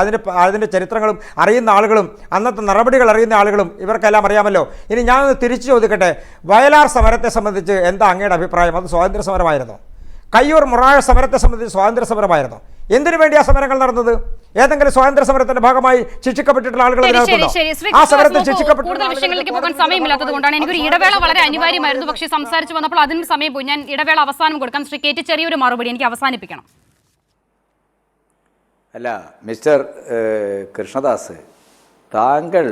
അതിൻ്റെ ചരിത്രങ്ങളും അറിയുന്ന ആളുകളും അന്നത്തെ നടപടികൾ അറിയുന്ന ആളുകളും ഇവർക്കെല്ലാം അറിയാമല്ലോ. ഇനി ഞാനൊന്ന് തിരിച്ചു ചോദിക്കട്ടെ, വയലാർ സമരത്തെ സംബന്ധിച്ച് എന്താ അങ്ങയുടെ അഭിപ്രായം? അത് സ്വാതന്ത്ര്യ സമരമായിരുന്നു. കയ്യൂർ മുറാഴ സമരത്തെ സംബന്ധിച്ച് സ്വാതന്ത്ര്യ സമരമായിരുന്നു. എന്തിനു വേണ്ടി ആ സമരങ്ങൾ നടന്നത്? ഏതെങ്കിലും സ്വാതന്ത്ര്യ സമരത്തിന്റെ ഭാഗമായി ശിക്ഷിക്കപ്പെട്ടിട്ടുള്ള ആളുകൾ ആ സമരത്തിൽ കൂടുതൽ വിഷയങ്ങളിലേക്ക് പോകാൻ സമയമില്ലാത്തത് കൊണ്ടാണ് എനിക്കൊരു ഇടവേള വളരെ അനിവാര്യമായിരുന്നു. പക്ഷേ സംസാരിച്ചു വന്നപ്പോൾ അതിന് സമയം പോയി. ഞാൻ ഇടവേള അവസാനം കൊടുക്കാം. ശ്രീ കെ ടി ചെറിയൊരു മറുപടി എനിക്ക് അവസാനിപ്പിക്കണം. അല്ല മിസ്റ്റർ കൃഷ്ണദാസ്, താങ്കൾ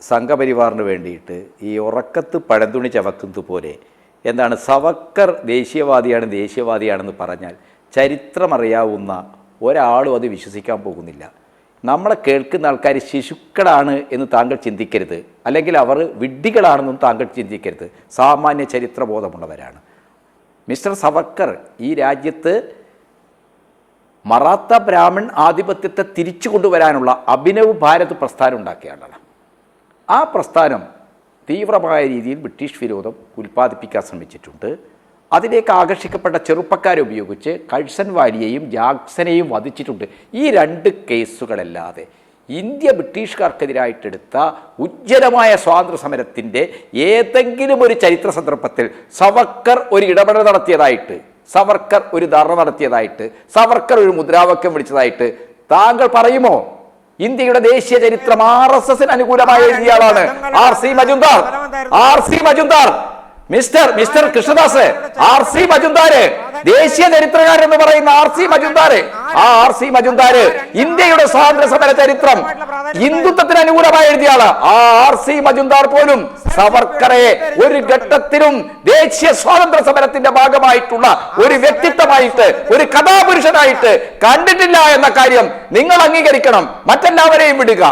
സംഘപരിവാറിന് വേണ്ടിയിട്ട് ഈ ഉറക്കത്ത് പഴന്തുണി ചവക്കുന്നത് പോലെ എന്താണ് സവർക്കർ ദേശീയവാദിയാണെന്ന് പറഞ്ഞാൽ ചരിത്രമറിയാവുന്ന ഒരാളും അത് വിശ്വസിക്കാൻ പോകുന്നില്ല. നമ്മളെ കേൾക്കുന്ന ആൾക്കാർ ശിശുക്കളാണ് എന്ന് താങ്കൾ ചിന്തിക്കരുത്, അല്ലെങ്കിൽ അവർ വിഡ്ഢികളാണെന്നും താങ്കൾ ചിന്തിക്കരുത്. സാമാന്യ ചരിത്രബോധമുള്ളവരാണ്. മിസ്റ്റർ സവർക്കർ ഈ രാജ്യത്ത് മറാത്ത ബ്രാഹ്മൺ ആധിപത്യത്തെ തിരിച്ചു കൊണ്ടുവരാനുള്ള അഭിനവ് ഭാരത് പ്രസ്ഥാനം ഉണ്ടാക്കിയ ആളാണ്. ആ പ്രസ്ഥാനം തീവ്രമായ രീതിയിൽ ബ്രിട്ടീഷ് വിരോധം ഉൽപ്പാദിപ്പിക്കാൻ ശ്രമിച്ചിട്ടുണ്ട്. അതിലേക്ക് ആകർഷിക്കപ്പെട്ട ചെറുപ്പക്കാരെ ഉപയോഗിച്ച് കഴ്സൺ വാലിയെയും ജാക്സനെയും വധിച്ചിട്ടുണ്ട്. ഈ രണ്ട് കേസുകളല്ലാതെ ഇന്ത്യ ബ്രിട്ടീഷുകാർക്കെതിരായിട്ടെടുത്ത ഉജ്ജ്വലമായ സ്വാതന്ത്ര്യ സമരത്തിൻ്റെ ഏതെങ്കിലും ഒരു ചരിത്ര സന്ദർഭത്തിൽ സവർക്കർ ഒരു ഇടപെടൽ നടത്തിയതായിട്ട്, സവർക്കർ ഒരു ധർണ നടത്തിയതായിട്ട്, സവർക്കർ ഒരു മുദ്രാവാക്യം വിളിച്ചതായിട്ട് താങ്കൾ പറയുമോ? ഇന്ത്യയുടെ ദേശീയ ചരിത്രം RSSന് അനുകൂലമായി എഴുതിയ ആളാണ് RC Majumdar. Mister Krishnadas, RC Majumdar, ദേശീയ ചരിത്രകാരൻ എന്ന് പറയുന്ന RC മജുംദാര്, ആ RC മജുംദാര് ഇന്ത്യയുടെ സ്വാതന്ത്ര്യ സമര ചരിത്രം ഹിന്ദുത്വത്തിന് അനുകൂലമായി എഴുതിയ ആള്. ആ RC മജുംദാർ പോലും സവർക്കറെ ഒരു ഘട്ടത്തിലും ദേശീയ സ്വാതന്ത്ര്യ സമരത്തിന്റെ ഭാഗമായിട്ടുള്ള ഒരു വ്യക്തിത്വമായിട്ട്, ഒരു കഥാപുരുഷനായിട്ട് കണ്ടിട്ടില്ല എന്ന കാര്യം നിങ്ങൾ അംഗീകരിക്കണം. മറ്റെല്ലാവരെയും വിടുക,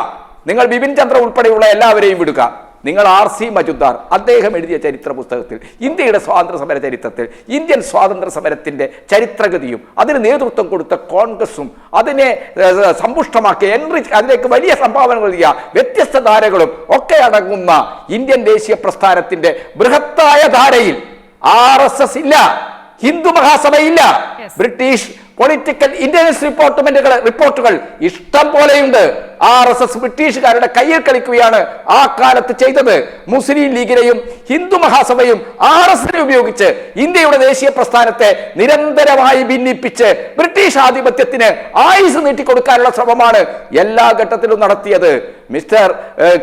നിങ്ങൾ ബിപിൻ ചന്ദ്ര ഉൾപ്പെടെയുള്ള എല്ലാവരെയും വിടുക. നിങ്ങൾ RC മജുംദാർ അദ്ദേഹം എഴുതിയ ചരിത്ര പുസ്തകത്തിൽ ഇന്ത്യയുടെ സ്വാതന്ത്ര്യ സമര ചരിത്രത്തിൽ ഇന്ത്യൻ സ്വാതന്ത്ര്യ സമരത്തിന്റെ ചരിത്രഗതിയും അതിന് നേതൃത്വം കൊടുത്ത കോൺഗ്രസും അതിനെ സമ്പുഷ്ടമാക്കിയ അതിലേക്ക് വലിയ സംഭാവനകൾ നൽകിയ വ്യത്യസ്ത ധാരകളും ഒക്കെ അടങ്ങുന്ന ഇന്ത്യൻ ദേശീയ പ്രസ്ഥാനത്തിന്റെ ബൃഹത്തായ ധാരയിൽ RSS ഇല്ല, ഹിന്ദു മഹാസഭയില്ല, ബ്രിട്ടീഷ് പൊളിറ്റിക്കൽ ഇന്റലിജൻസ് റിപ്പോർട്ടുകൾ ഇഷ്ടം പോലെയുണ്ട്. RSS ബ്രിട്ടീഷുകാരുടെ കയ്യിൽ കളിക്കുകയാണ് ആ കാലത്ത് ചെയ്തത്. മുസ്ലിം ലീഗിനെയും ഹിന്ദു മഹാസഭയും RSSനെ ഉപയോഗിച്ച് ഇന്ത്യയുടെ ദേശീയ പ്രസ്ഥാനത്തെ നിരന്തരമായി ഭിന്നിപ്പിച്ച് ബ്രിട്ടീഷ് ആധിപത്യത്തിന് ആയുസ് നീട്ടിക്കൊടുക്കാനുള്ള ശ്രമമാണ് എല്ലാ ഘട്ടത്തിലും നടത്തിയത്. മിസ്റ്റർ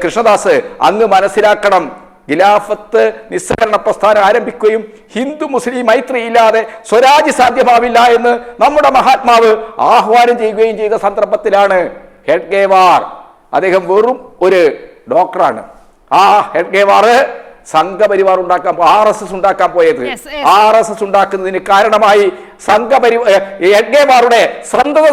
കൃഷ്ണദാസ്, അങ്ങ് മനസ്സിലാക്കണം, ഖിലാഫത്ത് നിസ്സഹകരണ പ്രസ്ഥാനം ആരംഭിക്കുകയും ഹിന്ദു മുസ്ലിം മൈത്രി ഇല്ലാതെ സ്വരാജ് സാധ്യമാവില്ല എന്ന് നമ്മുടെ മഹാത്മാവ് ആഹ്വാനം ചെയ്യുകയും ചെയ്ത സന്ദർഭത്തിലാണ് ഹെഡ്ഗേവാർ, അദ്ദേഹം വെറും ഒരു ഡോക്ടറാണ്, ആ ഹെഡ്ഗേവാർ സംഘപരിവാർ ഉണ്ടാക്കാൻ RSS ഉണ്ടാക്കാൻ പോയത്. RSS ഉണ്ടാക്കുന്നതിന് കാരണമായി ഹെഡ്ഗേവാറുടെ സന്തത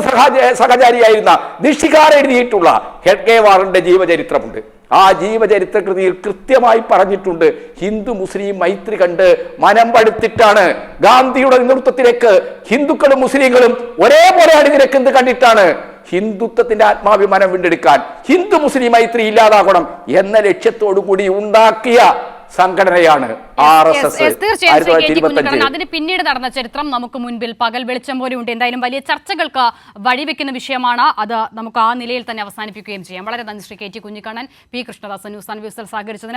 സഹചാരിയായിരുന്ന ദിഷികാർ എഴുതിയിട്ടുള്ള ഹെഡ്ഗേവാറിന്റെ ജീവചരിത്രമുണ്ട്. ആ ജീവചരിത്ര കൃതിയിൽ കൃത്യമായി പറഞ്ഞിട്ടുണ്ട്, ഹിന്ദു മുസ്ലിം മൈത്രി കണ്ട് മനം പടുത്തിട്ടാണ് ഗാന്ധിയുടെ നേതൃത്വത്തിലേക്ക് ഹിന്ദുക്കളും മുസ്ലിങ്ങളും ഒരേപോലെ അണിനിരക്കുന്നത് കണ്ടിട്ടാണ് ഹിന്ദുത്വത്തിന്റെ ആത്മാഭിമാനം വീണ്ടെടുക്കാൻ, ഹിന്ദു മുസ്ലിം മൈത്രി ഇല്ലാതാകണം എന്ന ലക്ഷ്യത്തോടു കൂടി ഉണ്ടാക്കിയ സംഘടനയാണ് RSS. അതിന് പിന്നീട് നടന്ന ചരിത്രം നമുക്ക് മുൻപിൽ പകൽ വെളിച്ചം പോലെ ഉണ്ട്. എന്തായാലും വലിയ ചർച്ചകൾക്ക് വഴിവെക്കുന്ന വിഷയമാണ് അത്. നമുക്ക് ആ നിലയിൽ തന്നെ അവസാനിപ്പിക്കുകയും ചെയ്യാം. വളരെ നന്ദി Shri KT Kunhikannan, P. Krishnadasan, news and വ്യൂസിൽ സഹകരിച്ചതിന്.